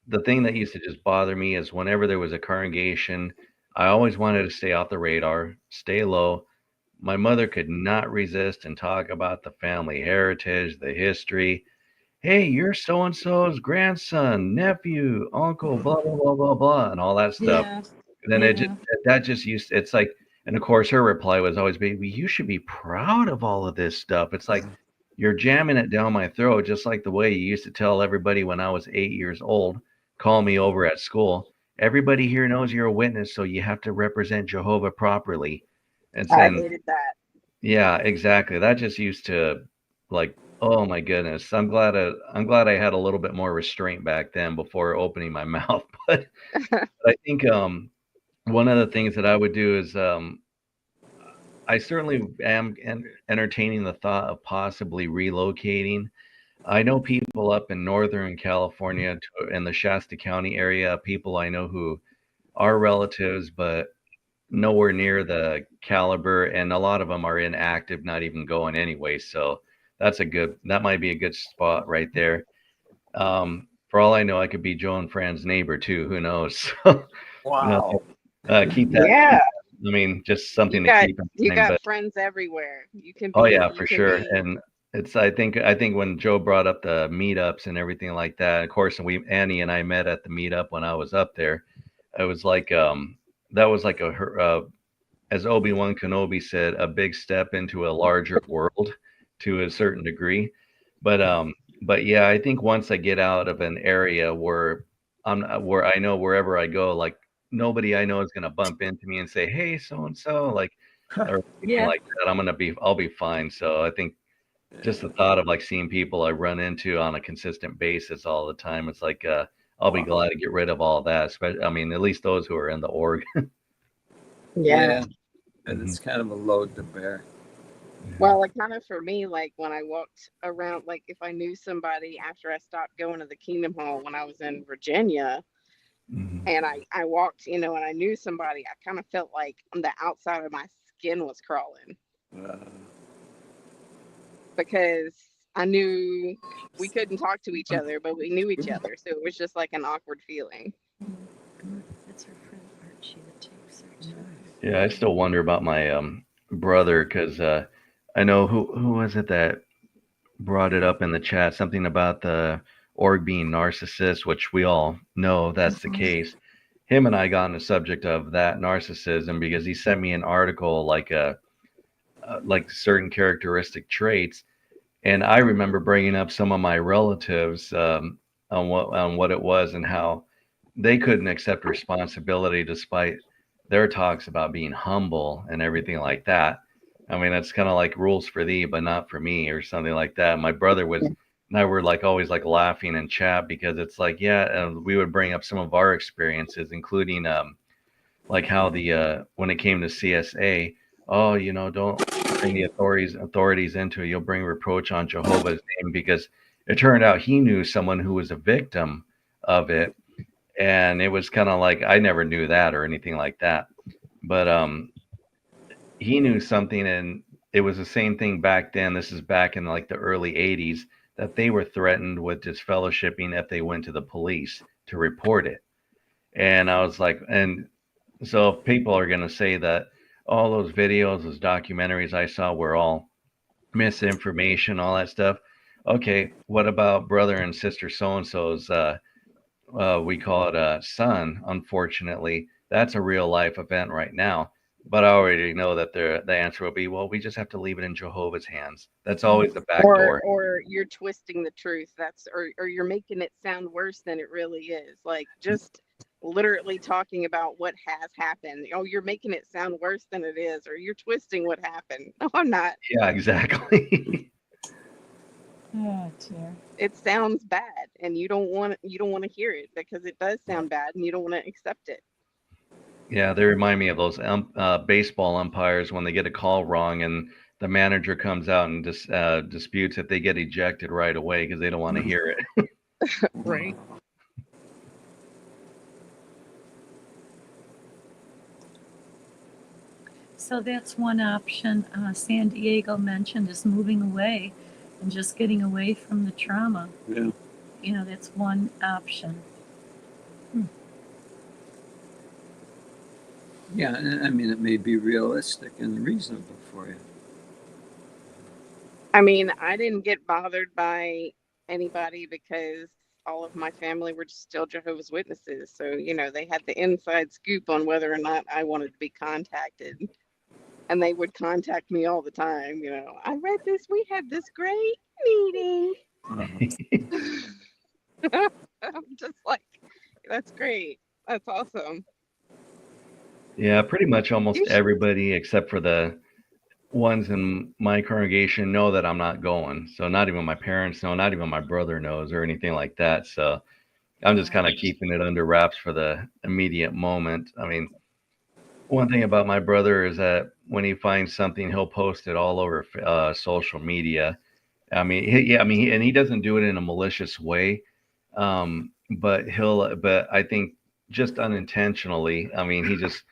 the thing that used to just bother me is whenever there was a congregation, I always wanted to stay off the radar, stay low. My mother could not resist and talk about the family heritage, the history. Hey, you're so and so's grandson, nephew, uncle, blah blah blah blah blah, and all that stuff. yeah, And then yeah, that just used. It's like, and of course, her reply was always, "Baby, you should be proud of all of this stuff." It's like you're jamming it down my throat, just like the way you used to tell everybody when I was 8 years old, call me over at school. Everybody here knows you're a witness, so you have to represent Jehovah properly. And I saying, hated that. yeah, exactly. That just used to like, oh my goodness. I'm glad I had a little bit more restraint back then before opening my mouth. But I think one of the things that I would do is I certainly am entertaining the thought of possibly relocating. I know people up in Northern California in the Shasta County area, people I know who are relatives, but nowhere near the caliber, and a lot of them are inactive, not even going anyway. So that might be a good spot right there. For all I know, I could be Joe and Fran's neighbor too. Who knows? You know, Wow. keep that. Yeah, I mean, just you something to got keep in you mind. got But friends everywhere. oh yeah, You for can sure. be And it's I think when Joe brought up the meetups and everything like that, of course, and Annie and I met at the meetup when I was up there. It was like that was like as Obi-Wan Kenobi said, a big step into a larger world to a certain degree. But yeah, I think once I get out of an area where I know wherever I go, like nobody I know is gonna bump into me and say, "Hey, so and so," like or anything yeah. like that. I'll be fine. So I think just the thought of like seeing people I run into on a consistent basis all the time, it's like I'll be Wow. glad to get rid of all that. Especially, I mean, at least those who are in the org. yeah. Yeah. And Mhm. it's kind of a load to bear. Yeah. Well, like kind of for me, like when I walked around, like if I knew somebody after I stopped going to the Kingdom Hall when I was in Virginia, Mhm. and I walked, you know, and I knew somebody, I kind of felt like the outside of my skin was crawling Uh, because I knew we couldn't talk to each other, but we knew each other. So it was just like an awkward feeling. That's her friend Archie that takes her to. Yeah, I still wonder about my brother because I know who was it that brought it up in the chat, something about the org being narcissist, which we all know that's the case. Him and I got on the subject of that narcissism because he sent me an article like certain characteristic traits, and I remember bringing up some of my relatives on what it was and how they couldn't accept responsibility despite their talks about being humble and everything like that. I mean, that's kind of like rules for thee, but not for me, or something like that. My brother was, and I were like always like laughing in chat because it's like, yeah, we would bring up some of our experiences, including like how the when it came to CSA, oh, don't bring the authorities into it. You'll bring reproach on Jehovah's name, because it turned out he knew someone who was a victim of it, and it was kind of like I never knew that or anything like that, but he knew something, and it was the same thing back then. This is back in like the early 80s, that they were threatened with disfellowshipping if they went to the police to report it. And I was like, and so if people are going to say that all those videos, those documentaries I saw were all misinformation, all that stuff. Okay, what about brother and sister so-and-so's, we call it a son, unfortunately. That's a real life event right now. But I already know that the answer will be, well, we just have to leave it in Jehovah's hands. That's always the back door. Or you're twisting the truth. Or you're making it sound worse than it really is. Like, just literally talking about what has happened. Oh, you're making it sound worse than it is, or you're twisting what happened. No, I'm not. Yeah, exactly. Oh dear. It sounds bad, and you don't want to hear it because it does sound bad, and you don't want to accept it. Yeah, they remind me of those baseball umpires when they get a call wrong and the manager comes out and disputes it. They get ejected right away because they don't want to hear it. Right. So that's one option San Diego mentioned, is moving away and just getting away from the trauma. Yeah. That's one option. Yeah, and I mean, it may be realistic and reasonable for you. I mean, I didn't get bothered by anybody because all of my family were still Jehovah's Witnesses. So, they had the inside scoop on whether or not I wanted to be contacted. And they would contact me all the time. I read this. We had this great meeting. I'm just like, that's great. That's awesome. Yeah, pretty much almost everybody except for the ones in my congregation know that I'm not going. So not even my parents know, not even my brother knows or anything like that. So I'm just kind of keeping it under wraps for the immediate moment. I mean, one thing about my brother is that when he finds something, he'll post it all over social media. I mean, and he doesn't do it in a malicious way, but I think just unintentionally. I mean, he just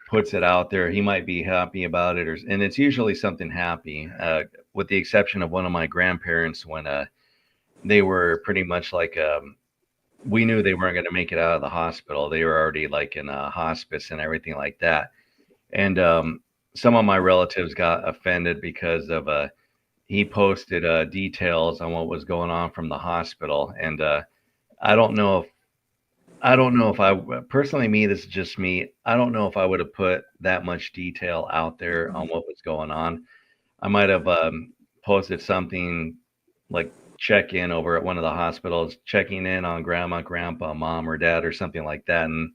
puts it out there. He might be happy about it, and it's usually something happy, with the exception of one of my grandparents when they were pretty much like we knew they weren't going to make it out of the hospital. They were already like in a hospice and everything like that. And some of my relatives got offended because of he posted details on what was going on from the hospital. And I don't know if I personally, this is just me. I don't know if I would have put that much detail out there on what was going on. I might have posted something like check in over at one of the hospitals, checking in on grandma, grandpa, mom, or dad, or something like that. And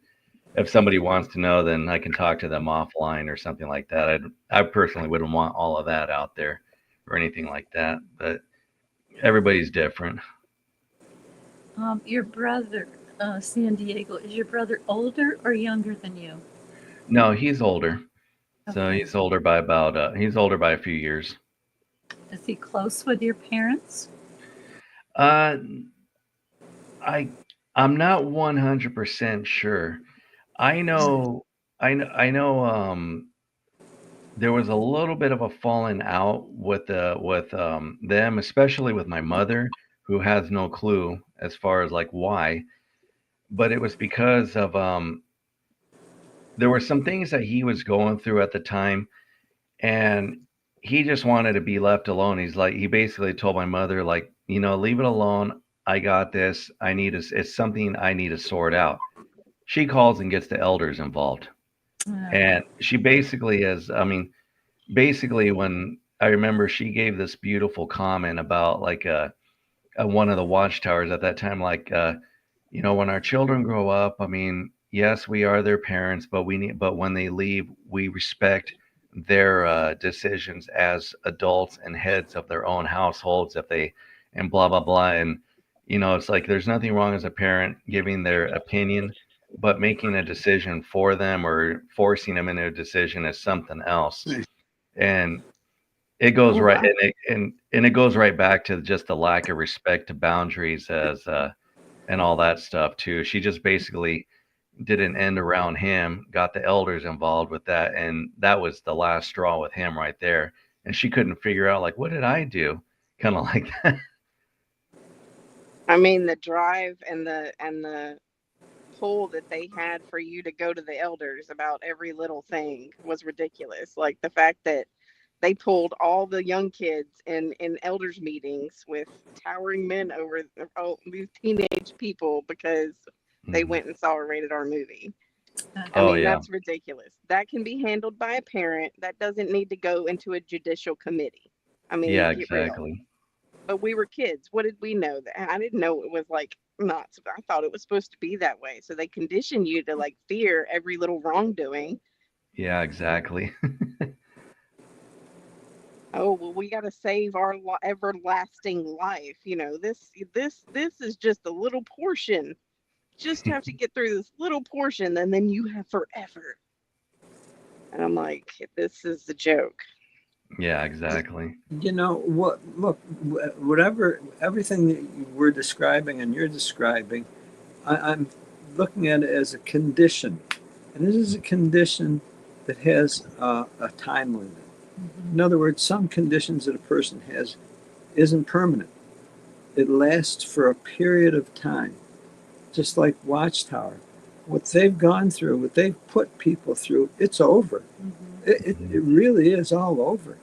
if somebody wants to know, then I can talk to them offline or something like that. I personally wouldn't want all of that out there or anything like that, but everybody's different. Your brother, San Diego, is your brother older or younger than you? No, he's older. So Okay. he's older by a few years. Is he close with your parents? I'm not 100% sure. I know there was a little bit of a falling out with them, especially with my mother, who has no clue as far as like why. But it was because of there were some things that he was going through at the time, and he just wanted to be left alone. He basically told my mother, like, leave it alone. I got this. It's something I need to sort out. She calls and gets the elders involved. And she basically basically when I remember she gave this beautiful comment about like one of the watchtowers at that time, like, when our children grow up, yes, we are their parents, but when they leave, we respect their decisions as adults and heads of their own households, and blah blah blah. And it's like there's nothing wrong as a parent giving their opinion, but making a decision for them or forcing them into a decision is something else. And it goes right, and it goes right back to just the lack of respect to boundaries and all that stuff too. She just basically did an end around him, got the elders involved with that, and that was the last straw with him right there. And she couldn't figure out, like, what did I do? Kind of like that. The drive and the pull that they had for you to go to the elders about every little thing was ridiculous. Like the fact that they pulled all the young kids in elders meetings with towering men over these teenage people because they went and saw a rated R movie. That's ridiculous. That can be handled by a parent. That doesn't need to go into a judicial committee. Yeah, get exactly. real. But we were kids. What did we know? That I didn't know it was like not. I thought it was supposed to be that way. So they condition you to like fear every little wrongdoing. Yeah, exactly. Oh, well, we got to save our everlasting life. This is just a little portion. Just have to get through this little portion, and then you have forever. And I'm like, this is the joke. Yeah, exactly. What? Look, whatever, everything that we're describing and you're describing, I'm looking at it as a condition, and this is a condition that has a time limit. In other words, some conditions that a person has isn't permanent. It lasts for a period of time, just like Watchtower. What they've gone through, what they've put people through, it's over. It really is all over.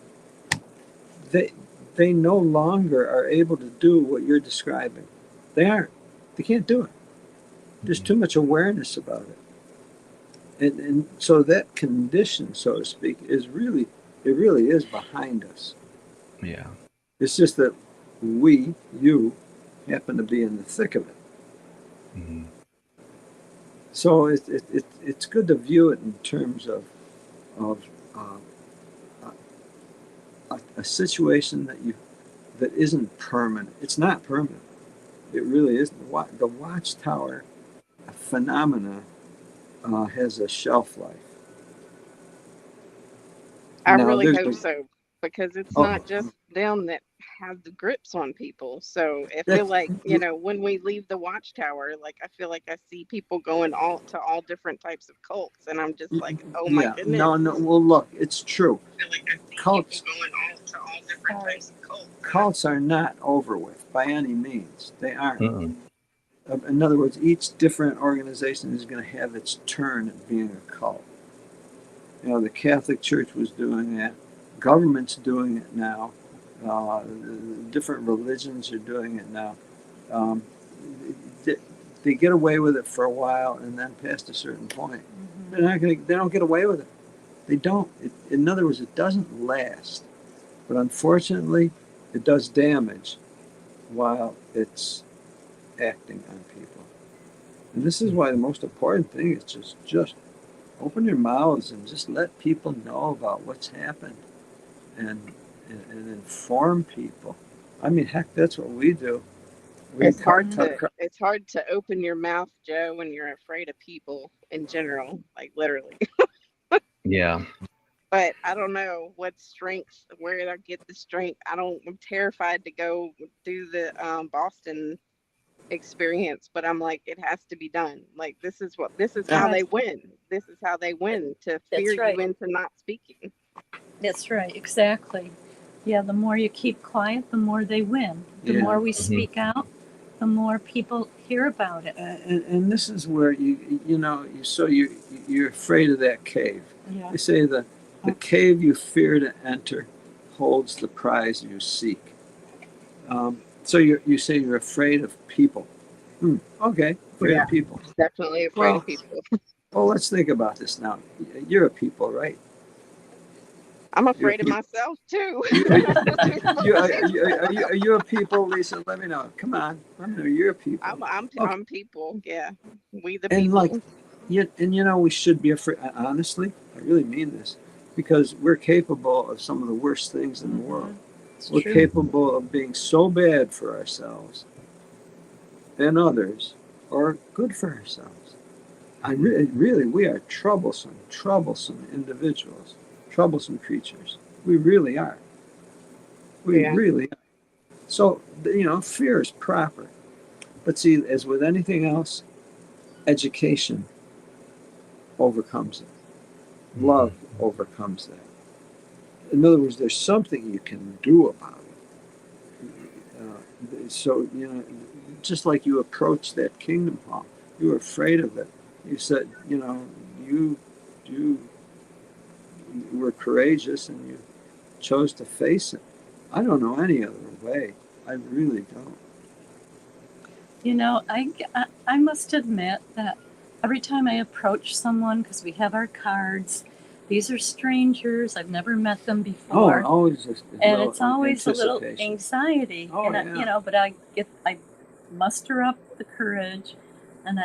They no longer are able to do what you're describing. They aren't. They can't do it. There's too much awareness about it. And so that condition, so to speak, it really is behind us. Yeah. It's just that you happen to be in the thick of it. Mm-hmm. So it's good to view it in terms of a situation that isn't permanent. It's not permanent. It really isn't. The Watchtower phenomena has a shelf life. I really hope so, because it's not just them that have the grips on people. So I feel like, when we leave the Watchtower, like I feel like I see people going to all different types of cults, and I'm just like, oh my goodness. No. Well, look, it's true. I feel like I see Cults people going to all different types of cults. Cults are not over with by any means. They aren't. Mm-mm. In other words, each different organization is going to have its turn at being a cult. The Catholic Church was doing that. Government's doing it now. Different religions are doing it now. They get away with it for a while, and then past a certain point, they don't get away with it. They don't. In other words, it doesn't last. But unfortunately, it does damage while it's acting on people. And this is why the most important thing is just open your mouths and just let people know about what's happened and inform people. Heck, that's what we do. It's hard to open your mouth, Joe, when you're afraid of people in general, like literally. Yeah. But I don't know what strength, where did I get the strength? I'm terrified to go do the Boston experience, but I'm like, it has to be done. Like, this is how they win. This is how they win, to fear you into not speaking. That's right, exactly. Yeah, the more you keep quiet, the more they win. The Yeah. more we Mhm. speak out, the more people hear about it. And this is where you're afraid of that cave. Yeah. They say the cave you fear to enter holds the prize you seek. So you say you're afraid of people. Okay, afraid Yeah, of people. definitely afraid Well, of people. well, let's think about this now. You're a people, right? I'm You're a afraid of people. myself too. Are you a people, Lisa? Let me know. Come on, let me know. You're a people. Okay. I'm people. Yeah, we the And like, people. we should be afraid. Honestly, I really mean this, because we're capable of some of the worst things in the world. It's We're true. capable of being so bad for ourselves and others, or good for ourselves. Really, we are troublesome individuals, troublesome creatures. We really are. We Yeah. really are. So, fear is proper. But see, as with anything else, education overcomes it. Love overcomes that. In other words, there's something you can do about it. So, just like you approached that kingdom hall, you were afraid of it. You said, you, you were courageous and you chose to face it. I don't know any other way. I really don't. I must admit that every time I approach someone, because we have our cards, these are strangers, I've never met them before. Always just And it's always a little anticipation. anxiety. Oh, And yeah. but I muster up the courage, and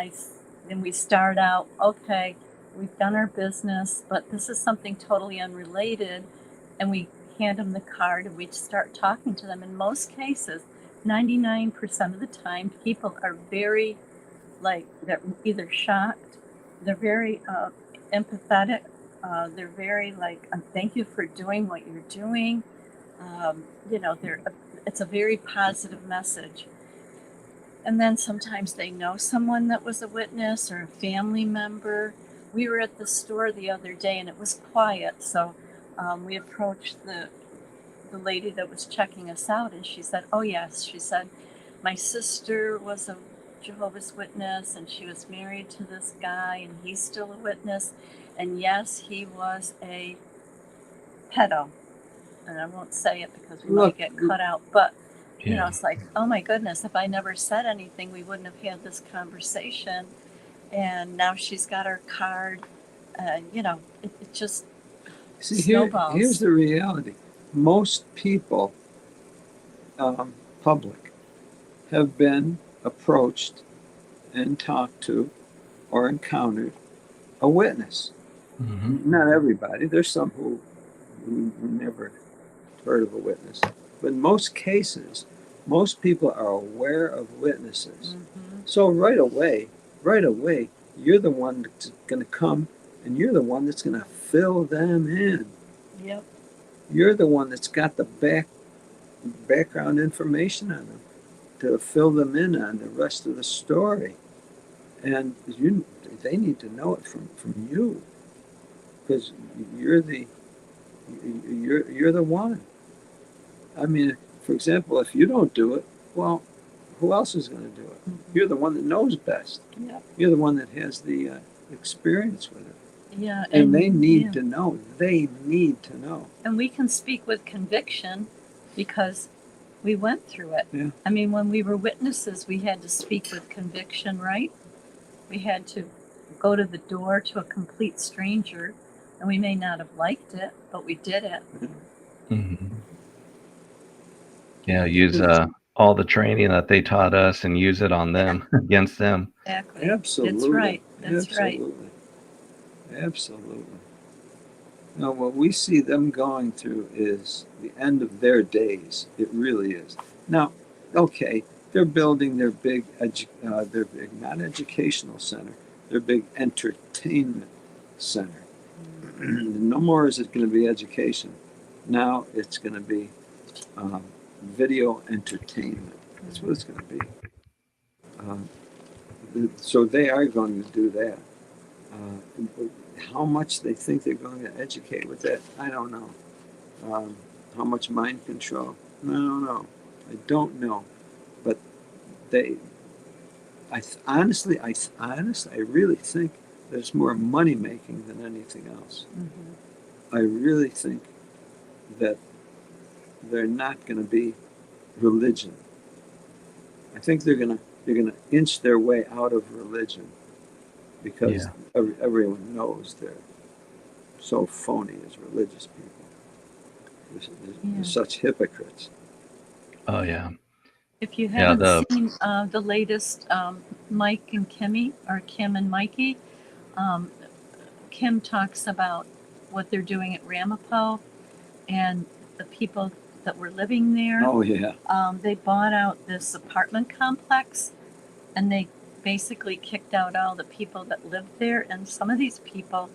then we start out, okay, we've done our business, but this is something totally unrelated, and we hand them the card and we start talking to them. In most cases, 99% of the time, people are very, they're either shocked, they're very empathetic, they're very thank you for doing what you're doing. It's a very positive message. And then sometimes they know someone that was a witness or a family member. We were at the store the other day and it was quiet, so we approached the lady that was checking us out, and she said, "Oh yes," she said, "my sister was a Jehovah's Witness, and she was married to this guy, and he's still a witness, and yes, he was a pedo." And I won't say it because we might get cut out, but it's like, oh my goodness, if I never said anything, we wouldn't have had this conversation. And now she's got her card. It just snowballs. Here's the reality. Most people, public, have been approached and talked to or encountered a witness. Not everybody. There's some who never heard of a witness. But in most cases, most people are aware of witnesses. So right away, you're the one that's going to come and you're the one that's going to fill them in. Yep. You're the one that's got the background information on them to fill them in on the rest of the story. And they need to know it from you, because you're the one. I mean, for example, if you don't do it, well, who else is going to do it? You're the one that knows best. Yep. You're the one that has the experience with it. Yeah. And they need to know. They need to know. And we can speak with conviction because we went through it. Yeah. I mean, when we were witnesses, we had to speak with conviction, right? We had to go to the door to a complete stranger, and we may not have liked it, but we did it. Yeah, use all the training that they taught us and use it on them, against them. Exactly. Absolutely. That's right. That's right. Absolutely. Now, what we see them going through is the end of their days. It really is. Now, okay, they're building their big, not educational center, their big entertainment center. No more is it going to be education. Now it's going to be video entertainment. That's what it's going to be. So they are going to do that. How much they think they're going to educate with that, I don't know. How much mind control? I don't know. I don't know. But they, honestly, I really think there's more money making than anything else. Mm-hmm. I really think that they're not going to be religion. I think they're gonna inch their way out of religion because everyone knows they're so phony as religious people. They're such hypocrites. Oh yeah. If you Yeah, haven't seen the latest Mike and Kimmy, or Kim and Mikey, Kim talks about what they're doing at Ramapo and the people that were living there. Oh yeah. They bought out this apartment complex, and they basically kicked out all the people that lived there. And some of these people,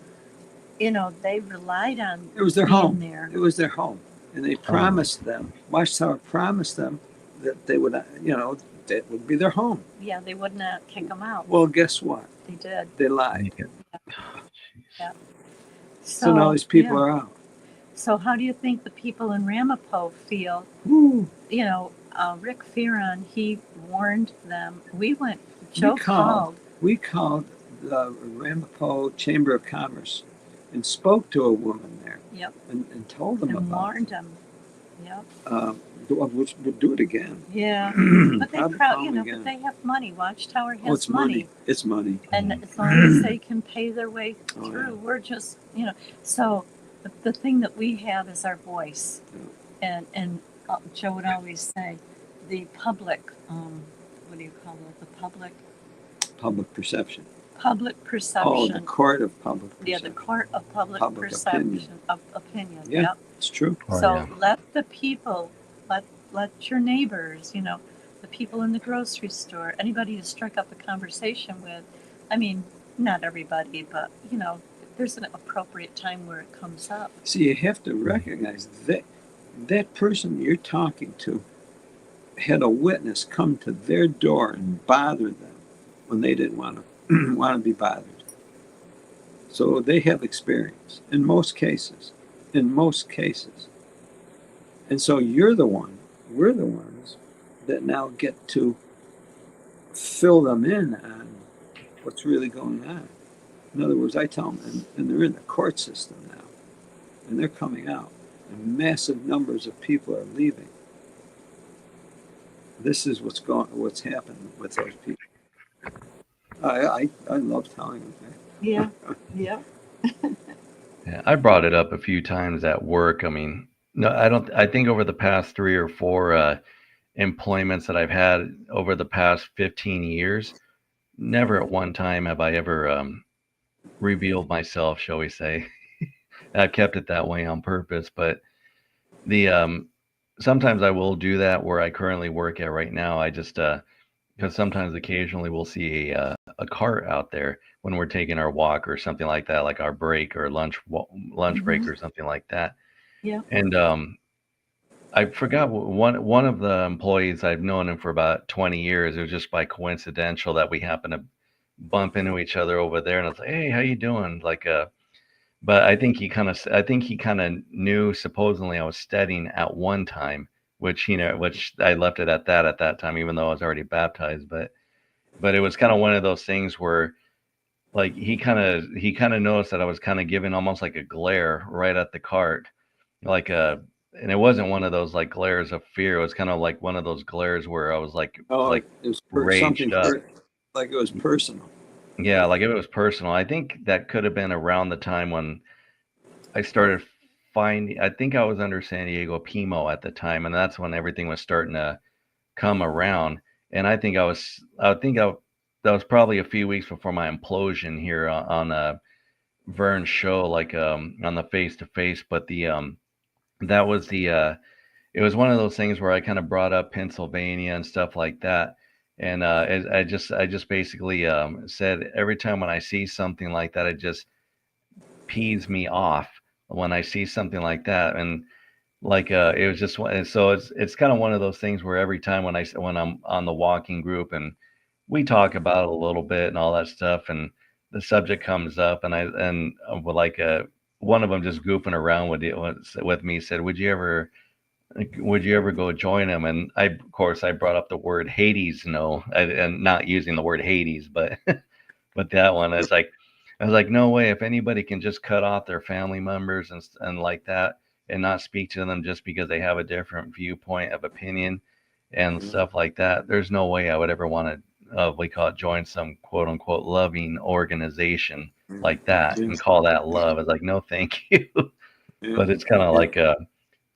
you know, they relied on It was their being home. there. It was their home, and they promised them. Watchtower promised them that they would, that would be their home. Yeah, they would not kick them out. Well, guess what? They did. They lied. Yeah. So now these people are out. So how do you think the people in Ramapo feel? Woo. You know, Rick Fearon, he warned them. We called the Ramapo Chamber of Commerce and spoke to a woman there. Yep. And told them and about warned them. Yep. We'll do it again. Yeah. But they but they have money. Watchtower has it's money. It's money. And as long as they can pay their way through, we're just, so the thing that we have is our voice. Yeah. And Joe would always say, the public, what do you call it? The public perception. Public perception. Oh, the court of public perception. Yeah, the court of public perception of opinion. Yeah, yep. It's true. So let the people, let your neighbors, the people in the grocery store, anybody you strike up a conversation with. I mean, not everybody, but there's an appropriate time where it comes up. See, you have to recognize that person you're talking to had a witness come to their door and bother them when they didn't want to be bothered. So they have experience in most cases. And so we're the ones that now get to fill them in on what's really going on. In other words, I tell them, and they're in the court system now, and they're coming out, and massive numbers of people are leaving. This is what's happened with those people. I love telling them that. Yeah, yeah. Yeah, I brought it up a few times at work. I mean, no, I don't. I think over the past 3 or 4 employments that I've had over the past 15 years, never at one time have I ever revealed myself, shall we say. I've kept it that way on purpose, but the sometimes I will do that where I currently work at right now. I just because sometimes occasionally we'll see a cart out there when we're taking our walk or something like that, like our break or lunch break or something like that. Yeah. And I forgot one of the employees, I've known him for about 20 years. It was just by coincidental that we happened to bump into each other over there, and I was like, "Hey, how you doing?" But I think he kind of knew supposedly I was studying at one time, which I left it at that time, even though I was already baptized. But it was kind of one of those things where, like, he kind of noticed that I was kind of giving almost like a glare right at the cart, and it wasn't one of those like glares of fear. It was kind of like one of those glares where I was like, it was raged up. Like it was personal. Yeah, like if it was personal. I think that could have been around the time when I started finding. I think I was under San Diego PMO at the time, and that's when everything was starting to come around. And I think that was probably a few weeks before my implosion here on Vern's show, like on the face to face. But that was it was one of those things where I kind of brought up Pennsylvania and stuff like that. And I just basically said every time when I see something like that, it just pees me off when I see something like that. And like it was just, so it's kind of one of those things where every time when I'm on the walking group and we talk about it a little bit and all that stuff, and the subject comes up, and one of them just goofing around with me said, would you ever go join them? And of course I brought up the word Hades. No, and not using the word Hades, but but that one is like, I was like, no way. If anybody can just cut off their family members and like that, and not speak to them just because they have a different viewpoint of opinion and stuff like that, there's no way I would ever want to, we call it, join some quote unquote loving organization like that and call that love. It's like, no, thank you. But it's kind of like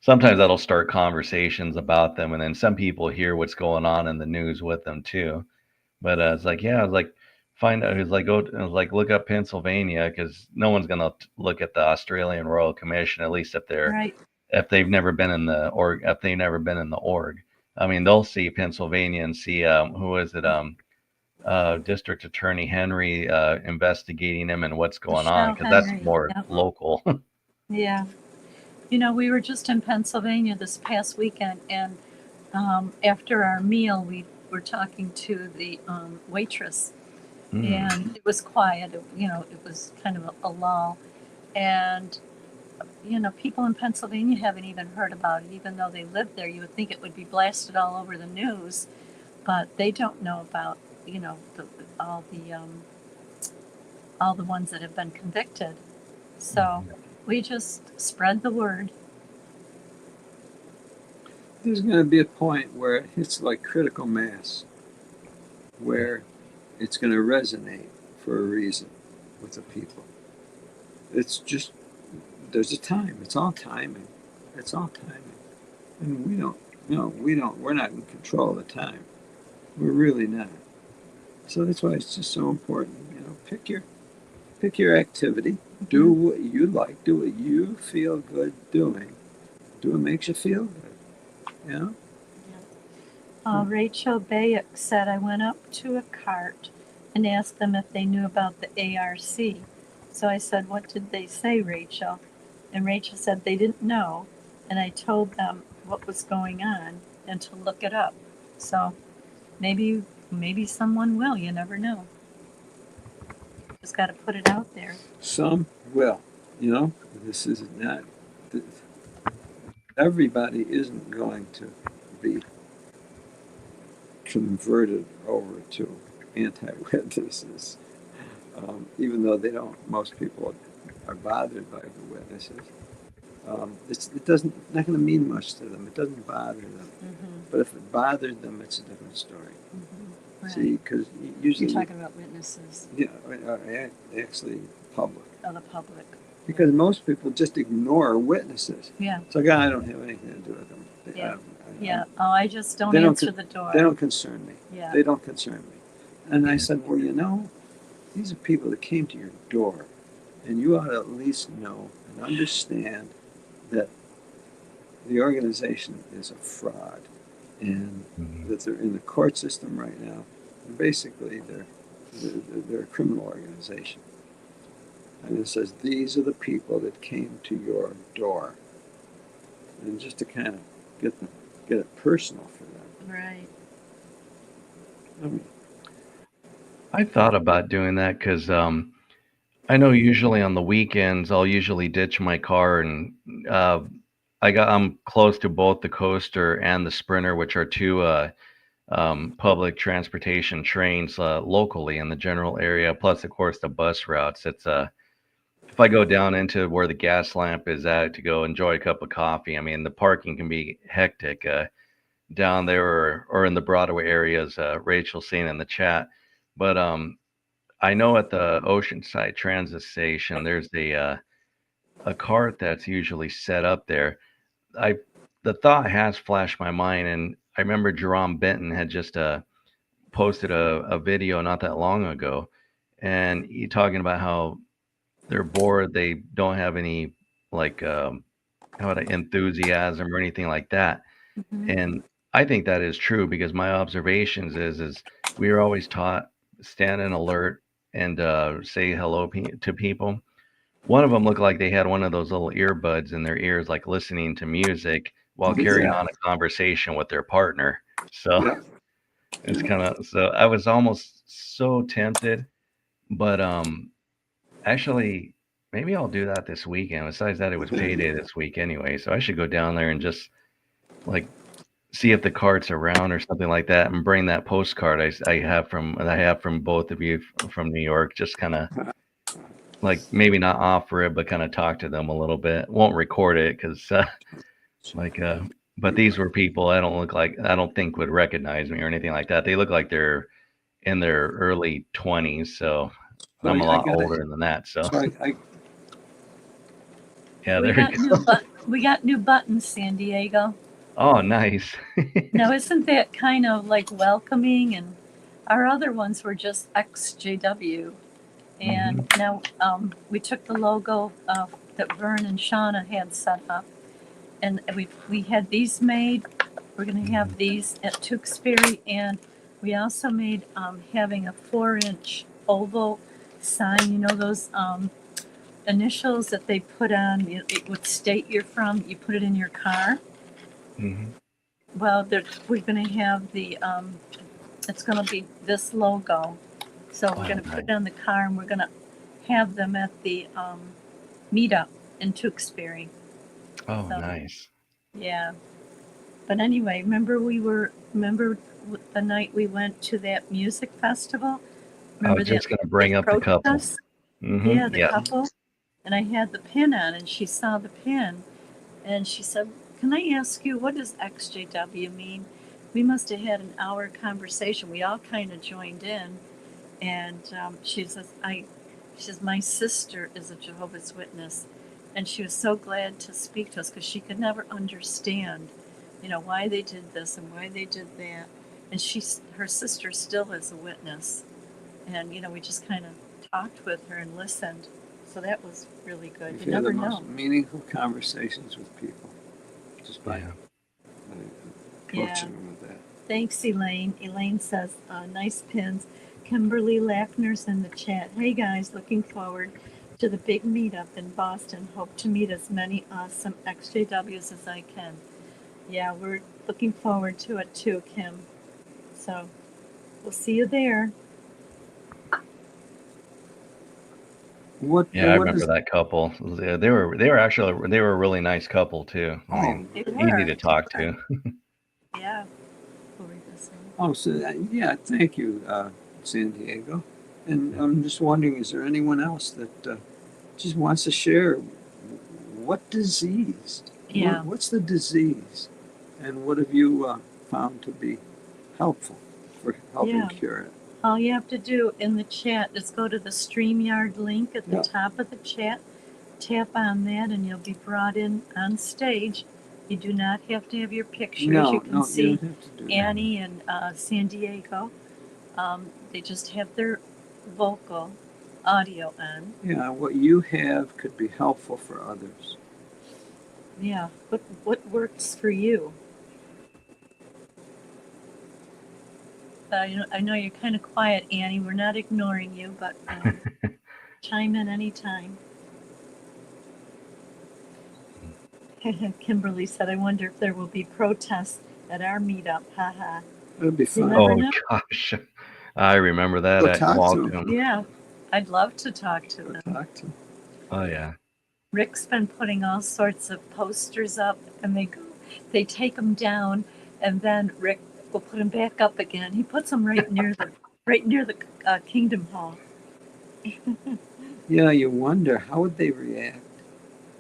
sometimes that'll start conversations about them, and then some people hear what's going on in the news with them too. But it's like, yeah, I was like, find out. It's like, go, I was like, look up Pennsylvania, because no one's gonna look at the Australian Royal Commission, at least Right. if they've never been in the org. If they've never been in the org, I mean, they'll see Pennsylvania and see who is it, District Attorney Henry investigating him and what's going on, Michelle because that's Henry. more Yep. local. Yeah. You know, we were just in Pennsylvania this past weekend, and after our meal, we were talking to the waitress, and it was quiet. It was kind of a lull. And, people in Pennsylvania haven't even heard about it, even though they live there. You would think it would be blasted all over the news, but they don't know about, all the ones that have been convicted. So we just spread the word. There's going to be a point where it hits like critical mass, where it's going to resonate for a reason with the people. It's just, there's a time. It's all timing. It's all timing. And we're not in control of the time. We're really not. So that's why it's just so important. Pick your activity. Do what you like. Do what you feel good doing. Do what makes you feel good. Rachel Bayek said, I went up to a cart and asked them if they knew about the ARC. So I said, what did they say, Rachel? And Rachel said they didn't know. And I told them what was going on and to look it up. So maybe someone will. You never know. Just got to put it out there. Some will. This is not. Everybody isn't going to be converted over to anti-witnesses, even though they don't. Most people are bothered by the witnesses. It doesn't. Not going to mean much to them. It doesn't bother them. But if it bothered them, it's a different story. Right. See, because usually you're talking about witnesses. Yeah, actually, public. Oh, the public. Because most people just ignore witnesses. Yeah. So again, I don't have anything to do with them. Yeah. I just don't answer the door. They don't concern me. Yeah. They don't concern me. And I said, well, these are people that came to your door, and you ought to at least know and understand that the organization is a fraud, and that they're in the court system right now. And basically, they're a criminal organization. And it says, these are the people that came to your door. And just to kind of get it personal for them. Right. I thought about doing that because I know usually on the weekends I'll usually ditch my car, and I'm close to both the Coaster and the Sprinter, which are two public transportation trains locally in the general area. Plus, of course, the bus routes. It's if I go down into where the gas lamp is at to go enjoy a cup of coffee, I mean, the parking can be hectic down there or in the Broadway areas. Rachel's seen in the chat, but I know at the Oceanside Transit Station, there's a cart that's usually set up there. The thought has flashed my mind, and I remember Jerome Benton had just posted a video not that long ago, and he talking about how they're bored, they don't have any enthusiasm or anything like that. And I think that is true, because my observations is we are always taught stand in alert and say hello to people. One of them looked like they had one of those little earbuds in their ears, like listening to music while carrying on a conversation with their partner. So it's kind of, so I was almost so tempted, but actually maybe I'll do that this weekend. Besides that, it was payday this week anyway, so I should go down there and just like see if the cart's around or something like that, and bring that postcard I have from both of you from New York. Just kind of like maybe not offer it, but kind of talk to them a little bit. Won't record it because like but these were people I don't think would recognize me or anything like that. They look like they're in their early 20s, so So I'm a I lot gotta. older than that. So So I yeah, We there you got go. we got new buttons, San Diego. Oh, nice. Now, isn't that kind of like welcoming? And our other ones were just XJW. And now we took the logo that Vern and Shauna had set up, and we had these made. We're going to have these at Tewksbury, and we also made having a 4-inch oval sign. You know those initials that they put on it would state you're from. You put it in your car. Mhm. Well, we're going to have it's going to be this logo. So we're Oh, going to put nice. it on the car, and we're going to have them at the meetup in Tewksbury. Oh, So, nice. yeah. But anyway, remember the night we went to that music festival? I Remember was just that gonna bring up the couple. protest? Yeah, the Yeah. couple. And I had the pin on, and she saw the pin, and she said, "Can I ask you, what does XJW mean?" We must have had an hour conversation. We all kind of joined in, and she says, my sister is a Jehovah's Witness, and she was so glad to speak to us because she could never understand, why they did this and why they did that, and her sister still is a witness, and we just kind of talked with her and listened, so that was really good. You've You had the never most know. meaningful conversations with people just by Yeah. approaching them with that. Thanks, Elaine. Elaine says, nice pins. Kimberly Lackner's in the chat. Hey guys, looking forward to the big meetup in Boston. Hope to meet as many awesome XJWs as I can. Yeah, we're looking forward to it too, Kim. So we'll see you there. What? Yeah, I What remember is? that couple. They were actually a really nice couple too. I mean, They easy were. to talk to. Yeah. What were you gonna say? Oh, so yeah. Thank you, San Diego. And I'm just wondering, is there anyone else that just wants to share what disease? Yeah. What's the disease, and what have you found to be helpful for helping Yeah. cure it? All you have to do in the chat is go to the StreamYard link at the Yeah. top of the chat, tap on that, and you'll be brought in on stage. You do not have to have your picture. As you can You see, don't have to do that. Annie and San Diego, they just have their vocal audio on. Yeah, what you have could be helpful for others. Yeah, what works for you? I know you're kind of quiet, Annie. We're not ignoring you, but chime in anytime. Kimberly said, I wonder if there will be protests at our meetup. Haha. It'd be You fun. never Oh know. gosh, I remember that Go at talk to Waltham. Yeah, I'd love to talk to Go them. talk to 'em. Oh yeah. Rick's been putting all sorts of posters up, and they take them down, and then Rick will put them back up again. He puts them right near the Kingdom Hall. Yeah, you wonder how would they react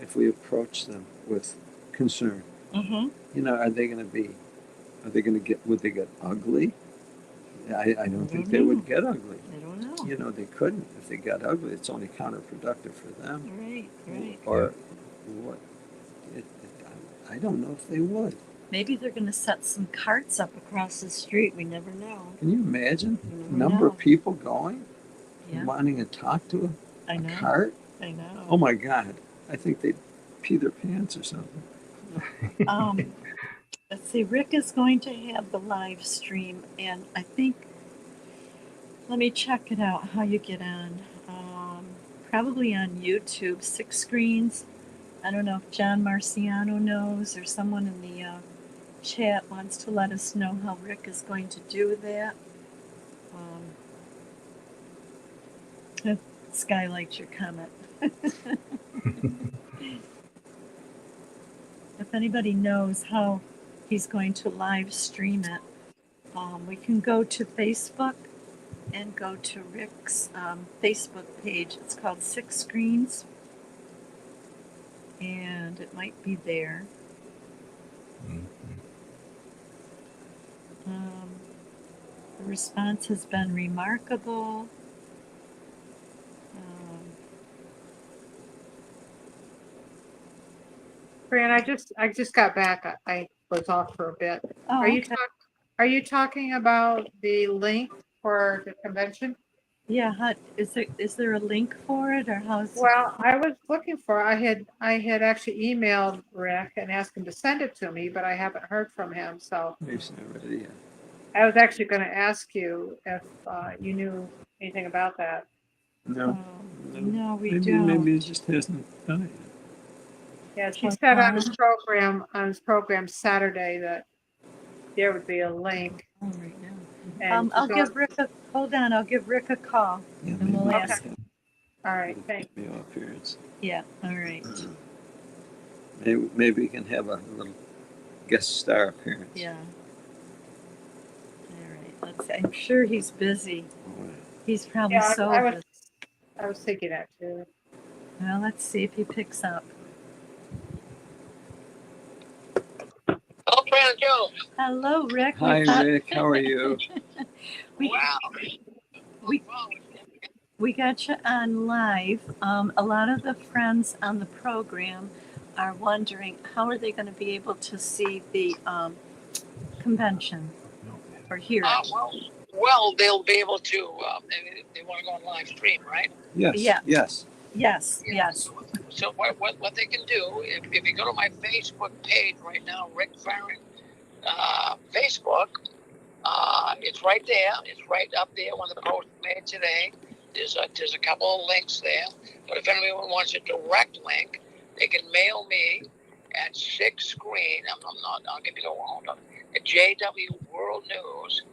if we approach them with concern. Mm-hmm. Are they going to be? Are they going to get? Would they get ugly? I don't think they know. would get ugly. I don't know. They couldn't. If they got ugly, it's only counterproductive for them. Right. Or what? I don't know if they would. Maybe they're going to set some carts up across the street. We never know. Can you imagine You the never number know. of people going, Yeah, wanting to talk to I a know. cart? I know. Oh my God! I think they'd pee their pants or something. Let's see. Rick is going to have the live stream, and I think. Let me check it out. How you get on? Probably on YouTube. 6 screens. I don't know if John Marciano knows, or someone in the chat wants to let us know how Rick is going to do that. Sky liked your comment. If anybody knows how he's going to live stream it, we can go to Facebook and go to Rick's Facebook page. It's called Six Screens, and it might be there. The response has been remarkable. Fran, I just got back. I was off for a bit. Oh, Are you okay. are you talking about the link for the convention? Yeah, is there a link for it, or how's it? Well, I was looking for, I had actually emailed Rick and asked him to send it to me, but I haven't heard from him, so He's not ready yet. I was actually gonna ask you if you knew anything about that. No. No, we maybe, don't. Maybe he just hasn't done it yet. Yeah, he said on his program Saturday that there would be a link. Oh, right now. And I'll give Rick I'll give Rick a call, Yeah, and we'll maybe ask he's him. All right, thanks. got no appearance. Yeah, all right. Maybe we can have a little guest star appearance. Yeah. All right, let's see. I'm sure he's busy. He's probably Yeah, so busy. I was thinking that too. Well, let's see if he picks up. Hello, Fran and Joe. Hello, Rick. Hi, Rick. How are you? Wow. We got you on live. A lot of the friends on the program are wondering how are they going to be able to see the convention or hear it? Well, they'll be able to. They want to go on live stream, right? Yes. Yeah. Yes. Yes. Yes. So what they can do if you go to my Facebook page right now, Rick Fran, Facebook, it's right there. It's right up there when the post made today. There's a couple of links there. But if anyone wants a direct link, they can mail me at 6 Screen. I'll give you the hold on. At JW World News.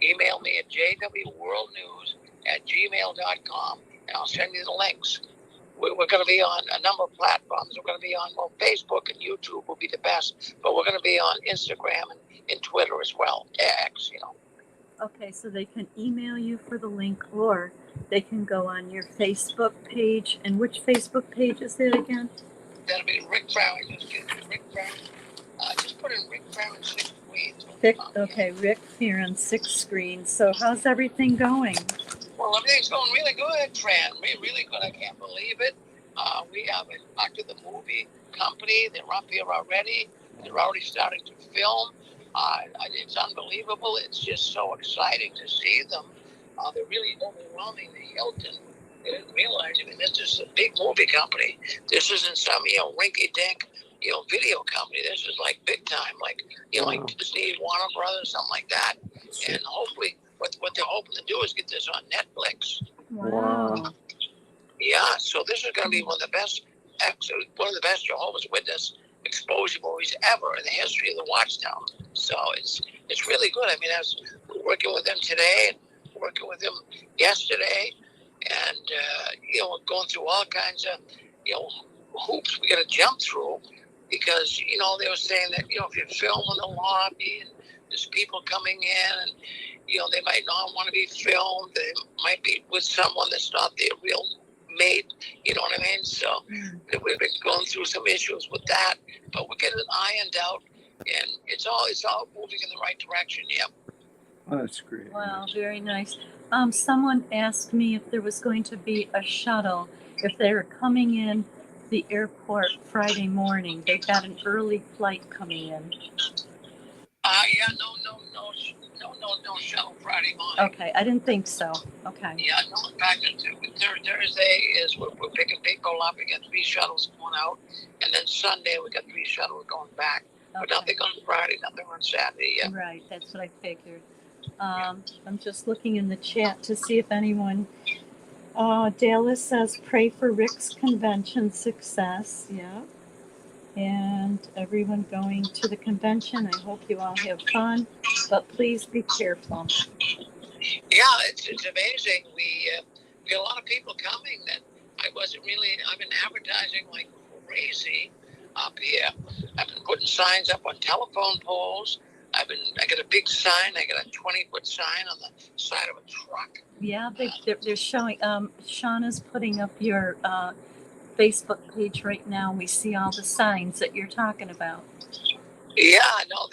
Email me at jwworldnews@gmail.com, and I'll send you the links. We're going to be on a number of platforms. We're going to be on, Facebook and YouTube will be the best, but we're going to be on Instagram and Twitter as well, X, Okay, so they can email you for the link, or they can go on your Facebook page. And which Facebook page is it again? That'll be Rick Fran. Rick Fran. Just put in Rick Fran 6 Screens. Okay, Rick Fran 6 Screens. So how's everything going? Well, everything's going really good, Fran. Really good. I can't believe it. We have talked to the movie company. They're up here already. They're already starting to film. It's unbelievable. It's just so exciting to see them. They're really overwhelming the Hilton. They didn't realize. This is a big movie company. This isn't some rinky-dink video company. This is like big time, like like Disney, Warner Brothers, something like that. And hopefully, what they're hoping to do is get this on Netflix. Wow. Yeah, so this is going to be one of the best Jehovah's Witness exposure movies ever in the history of the Watchtower. So it's really good. I was working with them today and working with them yesterday, and we're going through all kinds of hoops we got to jump through, because they were saying that if you film in the lobby and there's people coming in and they might not want to be filmed, they might be with someone that's not their real mate, you know what I mean? So we've been going through some issues with that, but we're getting it ironed out, and it's all moving in the right direction. Yep. Oh, that's great. Wow, very nice. Someone asked me if there was going to be a shuttle, if they were coming in the airport Friday morning. They got an early flight coming in. No shuttle Friday morning. Okay, I didn't think so. Okay. Yeah, no, in fact, Thursday is we're picking people up. We got 3 shuttles going out, and then Sunday we got 3 shuttles going back. Okay. But nothing on Friday, nothing on Saturday. Yeah. Right, that's what I figured. I'm just looking in the chat to see if anyone. Dallas says, pray for Rick's convention success. Yeah. And everyone going to the convention, I hope you all have fun, but please be careful. Yeah, it's amazing. We we got a lot of people coming that I've been advertising like crazy up here. I've been putting signs up on telephone poles. I got a big sign. I got a 20-foot sign on the side of a truck. Yeah, they're showing, Shauna's putting up your Facebook page right now. We see all the signs that you're talking about. Yeah, I know.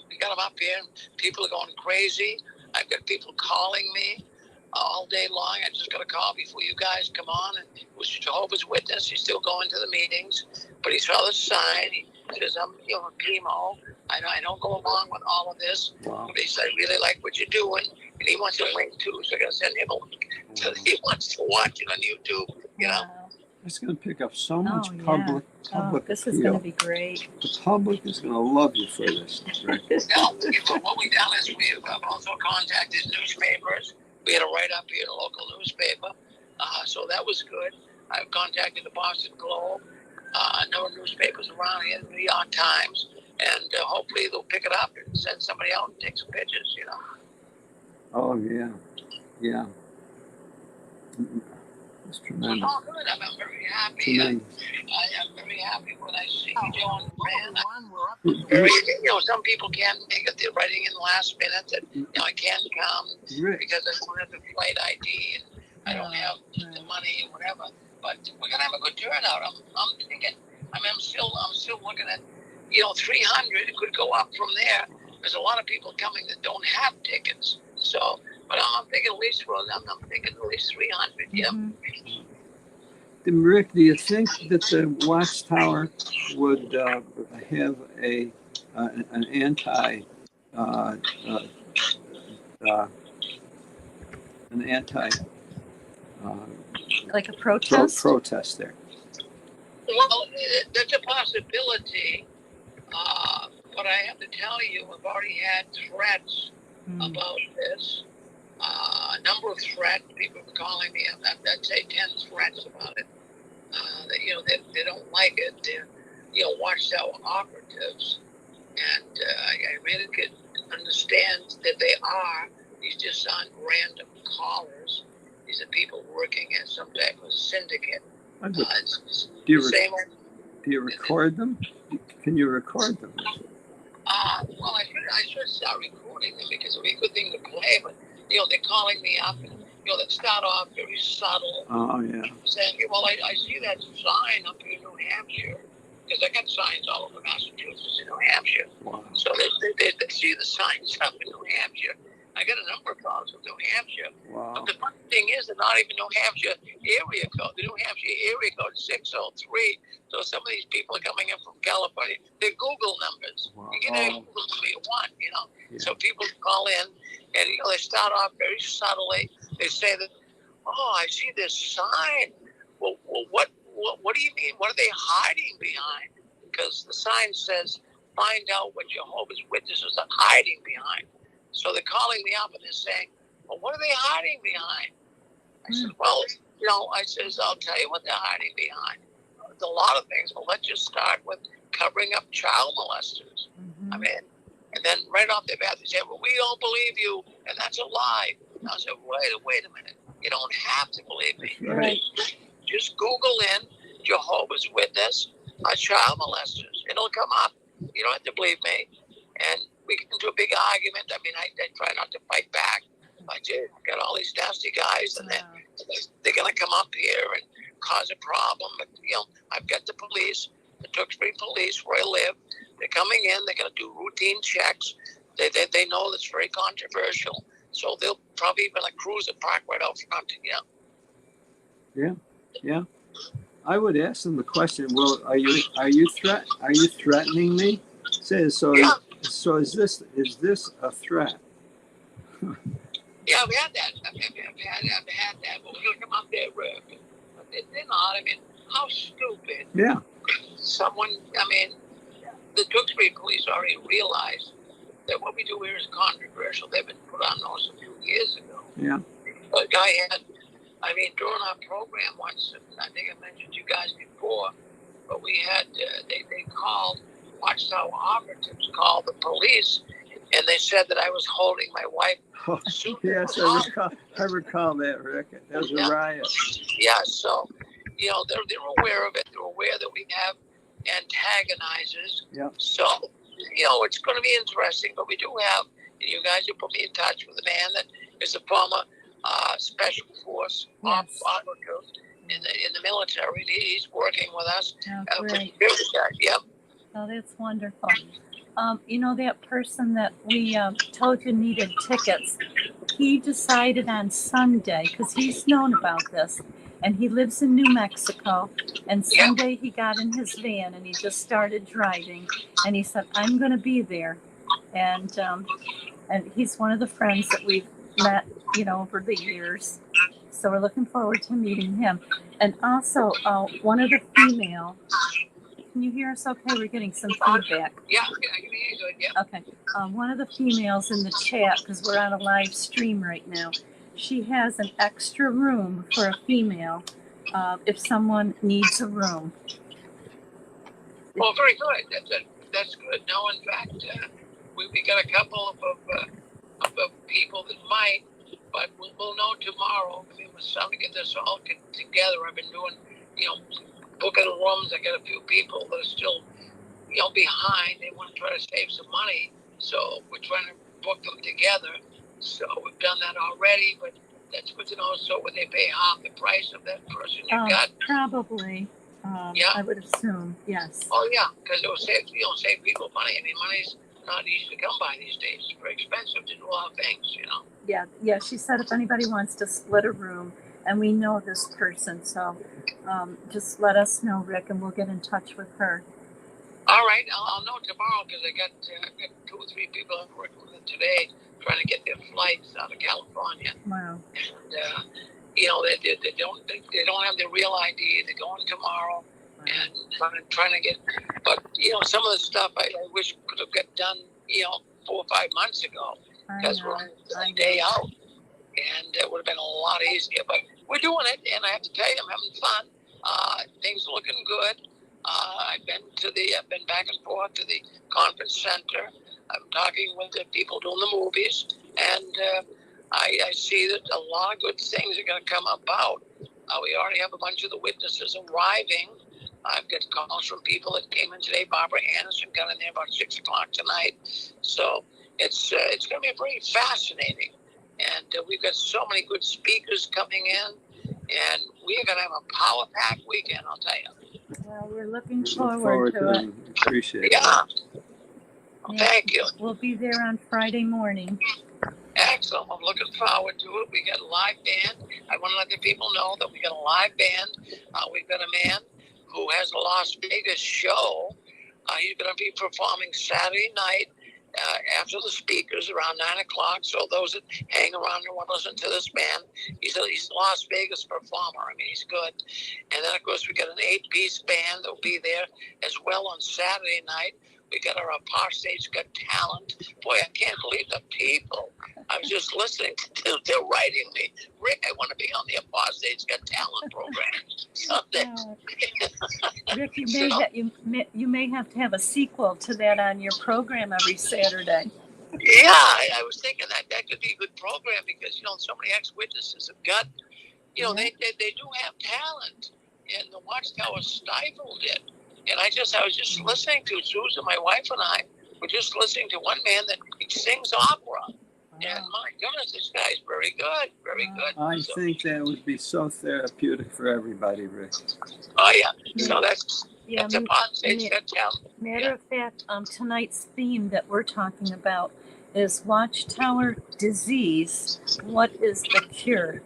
We got them up here, and people are going crazy. I've got people calling me all day long. I just got a call before you guys come on, and it was Jehovah's Witness. He's still going to the meetings, but he saw the sign. He says, I'm a chemo. I don't go along with all of this. Wow. But he said, I really like what you're doing, and he wants a link too, so I got to send him a link. So he wants to watch it on YouTube, you know? Wow. It's going to pick up so much Oh, yeah. public This appeal. is going to be great. The public is going to love you for this, Rick. Now, what we done is we've also contacted newspapers. We had a write-up here in a local newspaper, so that was good. I've contacted the Boston Globe, a number of newspapers around here, the New York Times, and hopefully they'll pick it up and send somebody out and take some pictures, you know. Oh, yeah. Yeah. It's So tremendous. it's all good. I'm very happy. Tremendous. I am very happy when I see Joe Fran. Some people can't make it. They're writing in the last minute that I can't come Rick, because I don't have the flight ID and I don't have the money and whatever. But we're gonna have a good turnout. I'm thinking. I'm still looking at 300. It could go up from there. There's a lot of people coming that don't have tickets. So, but I'm thinking at least for them. I'm thinking at least 300. Yeah. Rick, do you think that the Watchtower would have an anti Like a protest? protest there? Well, that's a possibility. But I have to tell you, I've already had threats about this. A number of threats. People are calling me. I'd say 10 threats about it. That they don't like it. They're Watchtower operatives, and I really could understand that they are. These just aren't random callers. These are people working at some type of syndicate. Do you record them? Can you record them? Well, I should start recording them because it would be a good thing to play. But they're calling me up, and they start off very subtle. Oh yeah. Saying, well, I see that sign up in New Hampshire because I got signs all over Massachusetts and New Hampshire. Wow. So they see the signs up in New Hampshire. I got a number of calls from New Hampshire. Wow. But the funny thing is, they're not even New Hampshire area code. The New Hampshire area code is 603. So some of these people are coming in from California. They're Google numbers. Wow. You can have Google number you want, Yeah. So people call in, and they start off very subtly. They say that, oh, I see this sign. Well, what do you mean? What are they hiding behind? Because the sign says, find out what Jehovah's Witnesses are hiding behind. So they're calling me up and they're saying, well, what are they hiding behind? I said, well, I'll tell you what they're hiding behind. There's a lot of things, but let's just start with covering up child molesters. I mean, and then right off the bat, they say, well, we don't believe you, and that's a lie. And I said, wait a minute. You don't have to believe me. Right. Just Google in Jehovah's Witness, child molesters. It'll come up. You don't have to believe me. And we get into a big argument. I mean, I try not to fight back. I got all these nasty guys, and then they're going to come up here and cause a problem. But, I've got the police, the Tewksbury police where I live. They're coming in. They're going to do routine checks. They know that's very controversial. So they'll probably even cruise a park right out front, Yeah. I would ask them the question. Well, are you threatening me? Says so. Yeah. So is this a threat? Yeah, we had that. I've had that. But we're going to come up there, Rick. But they're not. I mean, how stupid. Yeah. The Tewksbury police already realized that what we do here is controversial. They've been put on notice a few years ago. Yeah. But during our program once, and I think I mentioned you guys before, but we had, they called Watchtower operatives, called the police and they said that I was holding my wife. Oh, yes, I recall that, Rick. That was a riot. Yeah, so, they're aware of it. They're aware that we have antagonizers. Yeah. So, it's going to be interesting, but we do have, and you guys will put me in touch with a man that is a former special force operative in the military. He's working with us. Oh, great. Yep. Oh, that's wonderful. That person that we told you needed tickets, he decided on Sunday, because he's known about this, and he lives in New Mexico, and Sunday he got in his van and he just started driving, and he said, I'm going to be there. And he's one of the friends that we've met, over the years. So we're looking forward to meeting him. And also, one of the female, can you hear us okay? We're getting some feedback. Yeah, I can hear you good, yeah. Okay. One of the females in the chat, because we're on a live stream right now, she has an extra room for a female if someone needs a room. Well, very good. That's good. No, in fact, we got a couple of people that might, but we'll know tomorrow. I mean, we're starting to get this all together. I've been doing, booking rooms. I got a few people that are still, behind. They want to try to save some money, so we're trying to book them together. So we've done that already, but that's good to know. So would they pay half the price of that person you got? Probably. Yeah. I would assume, yes. Oh yeah, because it will save people money. I mean, money's not easy to come by these days. It's very expensive to do a lot of things, Yeah. She said if anybody wants to split a room, and we know this person, so just let us know, Rick, and we'll get in touch with her. All right, I'll know tomorrow because I got 2 or 3 people I'm working with today trying to get their flights out of California. Wow. And they don't have their real ID. They're going tomorrow, and I'm trying to get. But some of the stuff I wish could have got done 4 or 5 months ago because we're on a day out, and it would have been a lot easier. But we're doing it, and I have to tell you, I'm having fun. Things are looking good. I've been back and forth to the conference center. I'm talking with the people doing the movies, and I see that a lot of good things are going to come about. We already have a bunch of the witnesses arriving. I've got calls from people that came in today. Barbara Anderson got in there about 6 o'clock tonight. So it's going to be very fascinating. And we've got so many good speakers coming in, and we're going to have a power-packed weekend, I'll tell you. Well, we're looking forward to it. Appreciate it. Yeah. Yeah. Thank you. We'll be there on Friday morning. Excellent. I'm looking forward to it. We got a live band. I want to let the people know that we got a live band. We've got a man who has a Las Vegas show. He's going to be performing Saturday night after the speakers around 9 o'clock. So those that hang around and want to listen to this man, he's a Las Vegas performer. I mean, he's good. And then, of course, we got an 8-piece band that will be there as well on Saturday night. We got our Apostates Got Talent. Boy, I can't believe the people. I was just listening to they're writing me, Rick, I want to be on the Apostates Got Talent program. Rick, you may have to have a sequel to that on your program every Saturday. Yeah, I was thinking that could be a good program because, so many ex-witnesses have got, they do have talent, and the Watchtower stifled it. And I was just listening to Susan, my wife and I were just listening to one man that sings opera. And my goodness, this guy's very good, very good. I think that would be so therapeutic for everybody, Rick. Oh, yeah. So that's a Apostates Got Talent. Matter of fact, tonight's theme that we're talking about is Watchtower disease. What is the cure?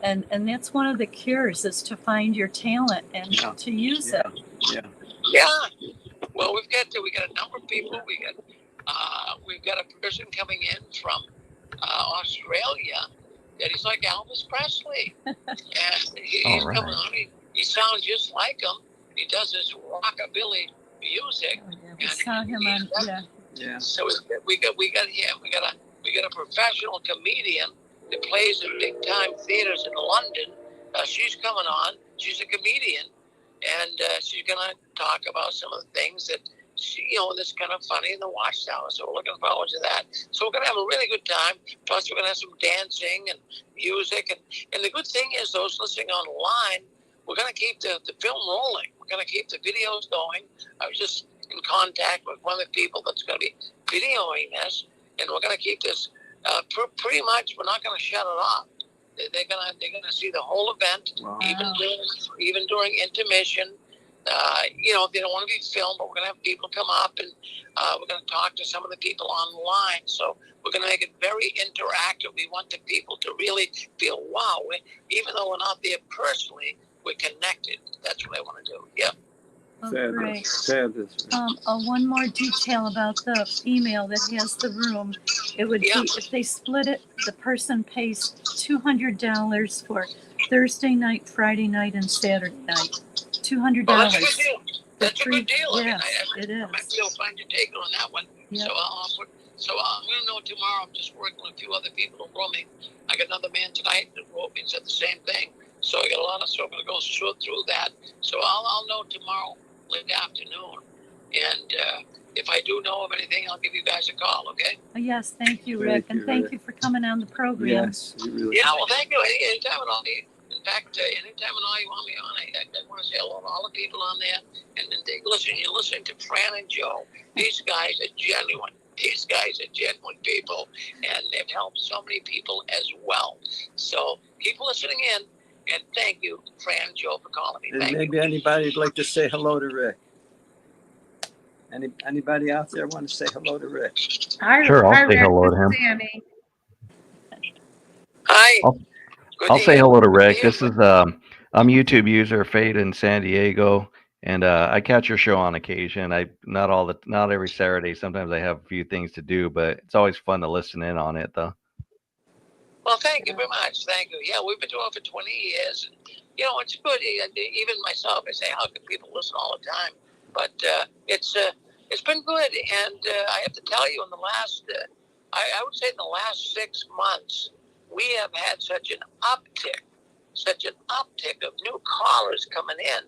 And that's one of the cures is to find your talent and to use it. Yeah. Well, we've got a number of people. We've got a person coming in from Australia that he's like Elvis Presley, and he's coming on. He sounds just like him. He does this rockabilly music. Oh, yeah. We saw him on. Yeah. So we got him. We got a professional comedian that plays in big time theaters in London. She's coming on. She's a comedian. And she's going to talk about some of the things that that's kind of funny in the Watchtower. So we're looking forward to that. So we're going to have a really good time. Plus, we're going to have some dancing and music. And the good thing is, those listening online, we're going to keep the film rolling. We're going to keep the videos going. I was just in contact with one of the people that's going to be videoing this, and we're going to keep this pretty much. We're not going to shut it off. They're gonna see the whole event, Wow. even during intermission. If they don't want to be filmed, but we're gonna have people come up, and we're gonna talk to some of the people online. So we're gonna make it very interactive. We want the people to really feel, wow, even though we're not there personally, we're connected. That's what I want to do. Yeah. Oh, great. Fabulous. One more detail about the female that has the room. It would be, if they split it, the person pays $200 for Thursday night, Friday night, and Saturday night. $200. Well, that's a good deal. That's a good deal. Yes, it is. I might be able to find your take on that one. Yep. So I'm going to know tomorrow. I'm just working with a few other people who wrote me. I got another man tonight that wrote me and said the same thing. So I got a lot of, so I'm going to go through that. So I'll know tomorrow late afternoon. And if I do know of anything, I'll give you guys a call, okay? Yes, thank you, Rick. And thank you for coming on the program. Yes, you really. Yeah, well, thank you. Anytime at all. In fact, anytime at all you want me on, I want to say hello to all the people on there. And then you're listening to Fran and Joe. These guys are genuine. These guys are genuine people, and they've helped so many people as well. So keep listening in, and thank you, Fran and Joe, for calling me. And maybe anybody would like to say hello to Rick. Anybody out there want to say hello to Rick? Sure, I'll say hello to him. Sammy. Hi. I'll say hello to Rick. This is I'm a YouTube user, Fade in San Diego, and I catch your show on occasion. Not every Saturday. Sometimes I have a few things to do, but it's always fun to listen in on it, though. Well, thank you very much. Thank you. Yeah, we've been doing it for 20 years. And, it's good. Even myself, I say, how can people listen all the time? But it's been good. And I have to tell you, in the last, I would say in the last 6 months, we have had such an uptick of new callers coming in.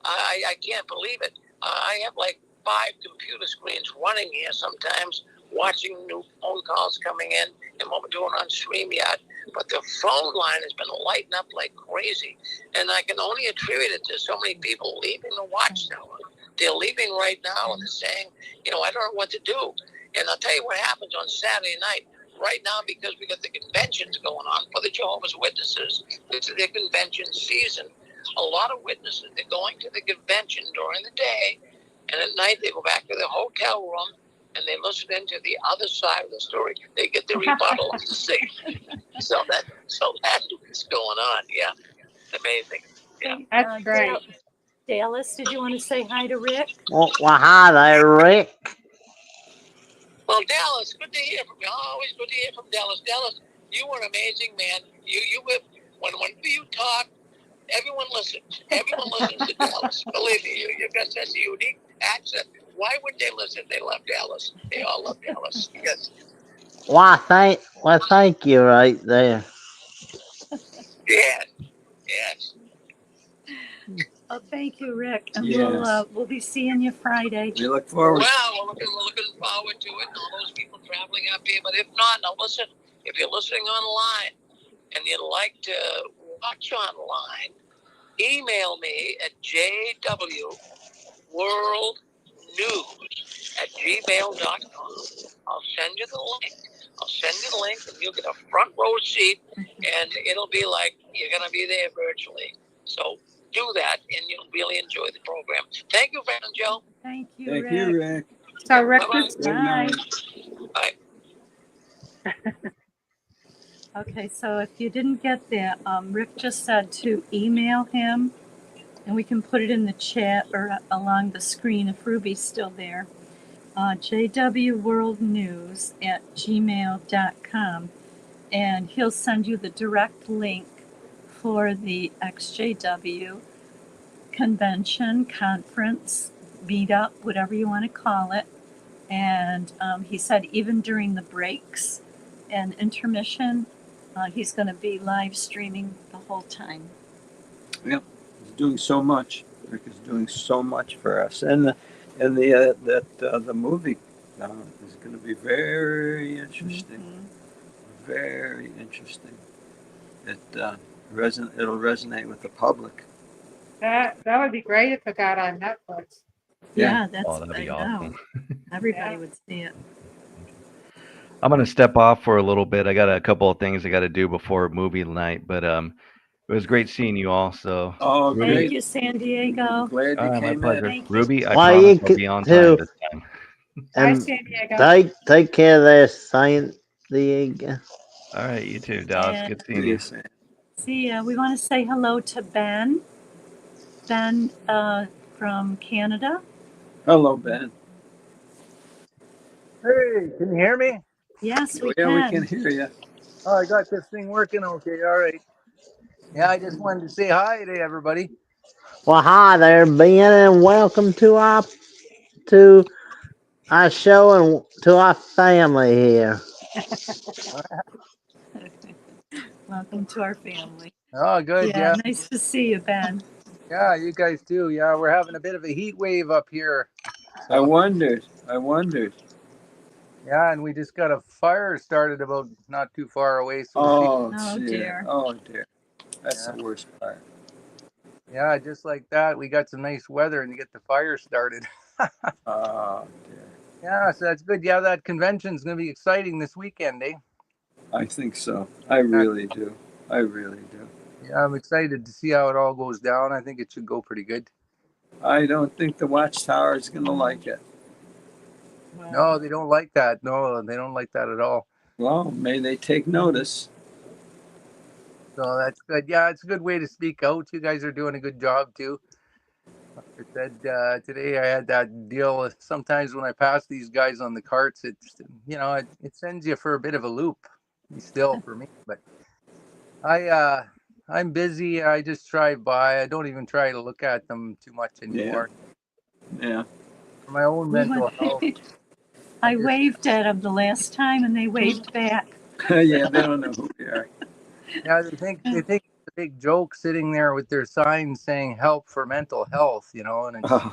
I can't believe it. I have like 5 computer screens running here sometimes, watching new phone calls coming in and what we're doing on StreamYard. But the phone line has been lighting up like crazy. And I can only attribute it to so many people leaving the Watchtower. They're leaving right now and they're saying, I don't know what to do. And I'll tell you what happens on Saturday night. Right now, because we got the conventions going on for the Jehovah's Witnesses, it's their convention season. A lot of witnesses, they're going to the convention during the day, and at night they go back to their hotel room and they listen into the other side of the story. They get the rebuttal of the scene. So that's what's going on. Yeah, amazing. Yeah, That's great. Dallas, did you want to say hi to Rick? Well, hi there, Rick. Well, Dallas, good to hear from you. Always good to hear from Dallas. Dallas, you were an amazing man. You when you talk, everyone listens. Everyone listens to Dallas. Believe me, you've got such a unique accent. Why would they listen? They love Dallas. They all love Dallas. Yes. Thank you right there. Yes. Yes. Oh, thank you, Rick. And Yes. we'll be seeing you Friday. We look forward. Well, we're looking forward to it, and all those people traveling up here. But if not, now listen, if you're listening online and you'd like to watch online, email me at jwworldnews@gmail.com. I'll send you the link. And you'll get a front row seat, and it'll be like you're going to be there virtually. So do that, and you'll really enjoy the program. Thank you, Fran and Joe. Thank you, Thank Rick. you, Rick. So Rick Bye-bye. is Good night. Bye. Okay, so if you didn't get that, Rick just said to email him, and we can put it in the chat or along the screen if Ruby's still there. jwworldnews@gmail.com, and he'll send you the direct link for the ExJW convention, conference, meetup, whatever you want to call it. And he said even during the breaks and intermission, he's going to be live streaming the whole time. Yep, he's doing so much. Rick is doing so much for us. And And the movie is going to be very interesting. Very interesting. It'll resonate with the public. That would be great if it got on Netflix. Yeah, that's Oh, that'd be awesome. Everybody would see it. I'm gonna step off for a little bit. I got a couple of things I got to do before movie night, but it was great seeing you all. So Oh, Ruby, Thank you, San Diego. Glad you my came pleasure. Thank you. Ruby, I Why promise you I'll be on time this time. Hi, and San Diego. take care of that, Saint Diego. All right, you too, Dallas. And Good seeing you. see, we want to say hello to Ben. Ben from Canada. Hello, Ben. Hey, can you hear me? Yes, we Yeah, can. we can hear you. Oh, I got this thing working okay. All right. Yeah, I just wanted to say hi to everybody. Well, hi there, Ben, and welcome to our show and to our family here. Welcome to our family. Oh, good. Yeah, Yeah. nice to see you, Ben. Yeah, you guys too. Yeah, we're having a bit of a heat wave up here. I wondered. Yeah, and we just got a fire started about not too far away. So Oh dear. Oh dear. That's the worst part. Yeah, just like that, we got some nice weather and you get the fire started. Oh dear. Yeah, so that's good. Yeah, that convention's gonna be exciting this weekend, eh? I think so. I really do. I really do. Yeah, I'm excited to see how it all goes down. I think it should go pretty good. I don't think the Watchtower is going to like it. No, they don't like that. No, they don't like that at all. Well, may they take notice. So that's good. Yeah, it's a good way to speak out. You guys are doing a good job too. Like I said, today I had that deal. Sometimes when I pass these guys on the carts, it's it sends you for a bit of a loop. Still for me, but I'm busy. I just drive by. I don't even try to look at them too much anymore. Yeah. For my own mental health. I waved at them the last time, and they waved back. Yeah, they don't know who we are. Yeah, they think it's a big joke sitting there with their signs saying "Help for mental health," and it's,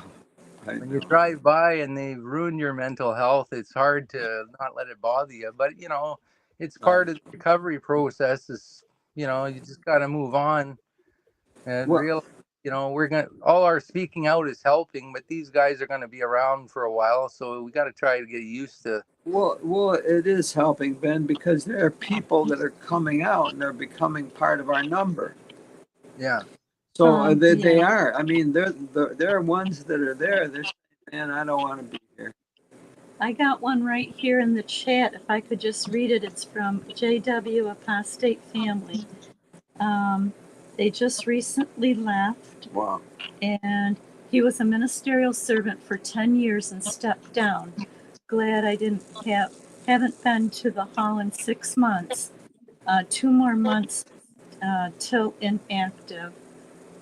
when you drive by and they ruin your mental health, it's hard to not let it bother you. But it's part of the recovery process. You just got to move on and realize, all our speaking out is helping, but these guys are gonna be around for a while, so we got to try to get used to. Well, it is helping, Ben, because there are people that are coming out and they're becoming part of our number. Yeah. So they are. I mean, they're ones that are there. They're saying, "Man, I don't want to be here." I got one right here in the chat. If I could just read it, it's from JW Apostate Family. They just recently left. Wow. And he was a ministerial servant for 10 years and stepped down. Glad I haven't been to the hall in 6 months. 2 more months till inactive.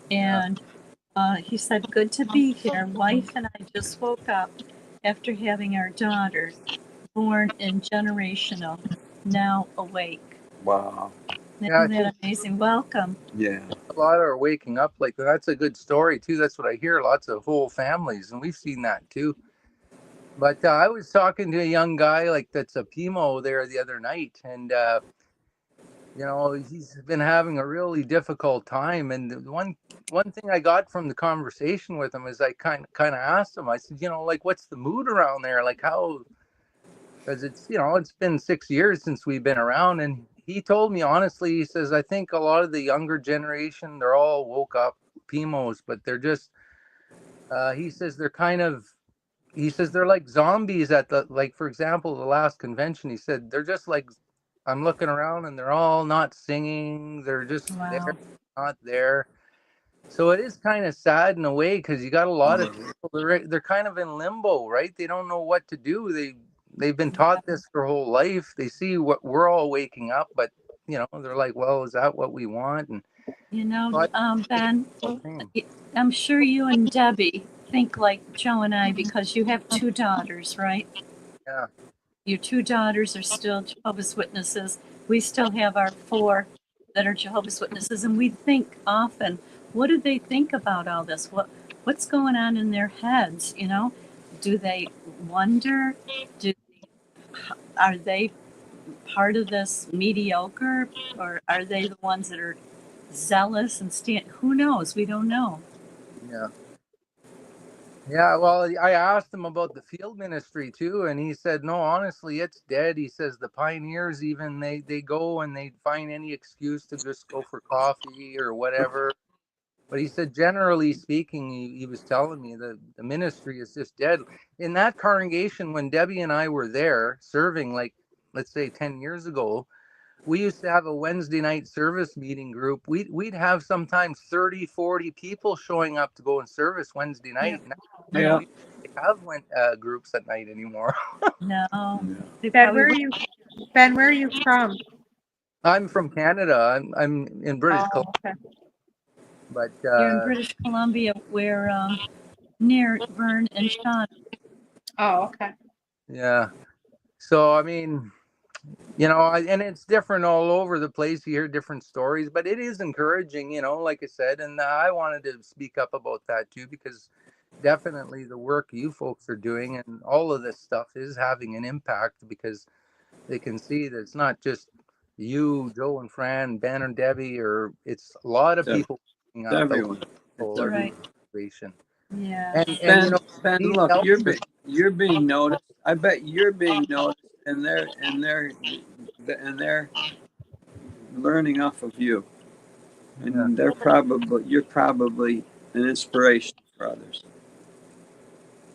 And he said, good to be here. Wife and I just woke up after having our daughter born in generational, now awake. Wow. Isn't that amazing? Welcome. Yeah. A lot are waking up. Like, that's a good story too. That's what I hear. Lots of whole families, and we've seen that too. But I was talking to a young guy that's a PMO there the other night, and he's been having a really difficult time. And the one thing I got from the conversation with him is I kind of asked him. I said, what's the mood around there? Like, how? Because it's been 6 years since we've been around, and he told me honestly, he says, I think a lot of the younger generation, they're all woke up PMOs, but they're just, he says they're like zombies at for example, the last convention. He said, they're just like, I'm looking around and they're all not singing. They're just there, not there. So it is kind of sad in a way, because you got a lot of people, they're kind of in limbo, right? They don't know what to do. They've been taught this their whole life. They see what we're all waking up, but they're like, well, is that what we want? And Ben, I'm sure you and Debbie think like Joe and I, because you have 2 daughters, right? Yeah. Your 2 daughters are still Jehovah's Witnesses. We still have our 4 that are Jehovah's Witnesses, and we think often, what do they think about all this? What's going on in their heads? do they wonder? Are they part of this mediocre, or are they the ones that are zealous and stand? Who knows? We don't know. Yeah. Yeah, well, I asked him about the field ministry too, and he said, no, honestly, it's dead. He says the pioneers even they go and they find any excuse to just go for coffee or whatever. But he said, generally speaking, he was telling me that the ministry is just dead. In that congregation, when Debbie and I were there serving, like, let's say 10 years ago, we used to have a Wednesday night service meeting group. We'd have sometimes 30, 40 people showing up to go in service Wednesday night. Now, I don't even have groups at night anymore. No. They Ben, probably where are you? Ben, where are you from? I'm from Canada. I'm in British Columbia. Okay. But you're in British Columbia, where near Vern and Sean. Oh, okay. Yeah. So I mean, you know, and it's different all over the place. You hear different stories, but it is encouraging, you know, like I said. And I wanted to speak up about that too, because definitely the work you folks are doing and all of this stuff is having an impact, because they can see that it's not just you, Joe and Fran, Ben and Debbie, or it's a lot of people. It's everyone. It's right. situation. Yeah. And you know, Ben, look, you're being noticed. I bet you're being noticed, and they're learning off of you, and you're probably an inspiration for others.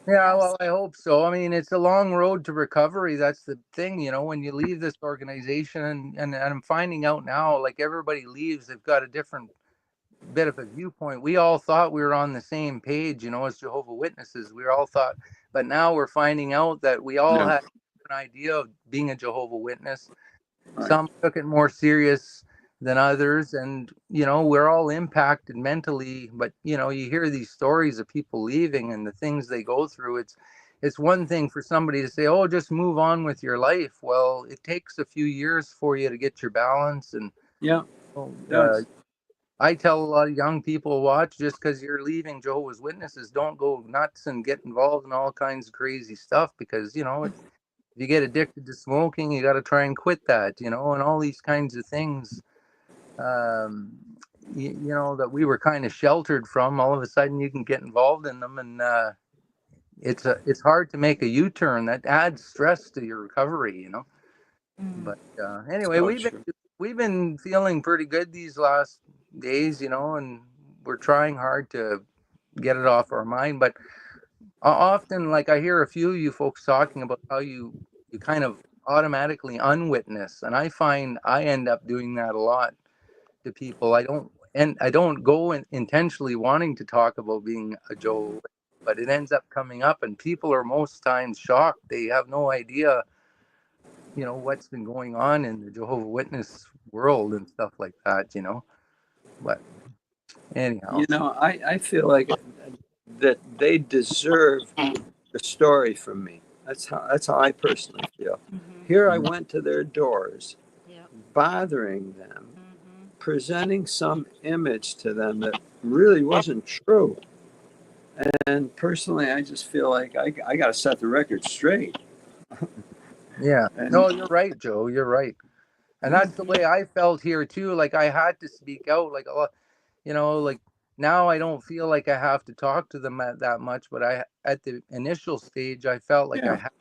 Yeah, well, I hope so. I mean, it's a long road to recovery. That's the thing, you know, when you leave this organization, and I'm finding out now, like everybody leaves, they've got a different bit of a viewpoint. We all thought we were on the same page, you know, as Jehovah's Witnesses. We all thought, but now we're finding out that we all had an idea of being a Jehovah's Witness. Right. Some took it more serious than others, and you know, we're all impacted mentally. But you know, you hear these stories of people leaving and the things they go through. It's one thing for somebody to say, oh, just move on with your life. Well, it takes a few years for you to get your balance. And I tell a lot of young people, watch, just because you're leaving Jehovah's Witnesses, don't go nuts and get involved in all kinds of crazy stuff, because you know, if you get addicted to smoking, you got to try and quit that, you know, and all these kinds of things, you know, that we were kind of sheltered from. All of a sudden, you can get involved in them, and it's hard to make a U-turn. That adds stress to your recovery, you know. But anyway, we've been feeling pretty good these last days, you know, and we're trying hard to get it off our mind. But often, like, I hear a few of you folks talking about how you kind of automatically unwitness, and I find I end up doing that a lot to people. I don't go in intentionally wanting to talk about being a Joe, but it ends up coming up, and people are most times shocked. They have no idea, you know, what's been going on in the Jehovah's Witness world and stuff like that, you know. But anyhow, you know, I feel like that they deserve the story from me. That's how I personally feel. Here I went to their doors, bothering them, presenting some image to them that really wasn't true. And personally, I just feel like I got to set the record straight. Yeah. No, you're right, Joe. You're right. And that's the way I felt here too. Like, I had to speak out. Like, you know, like, now I don't feel like I have to talk to them that much. But at the initial stage, I felt like I had,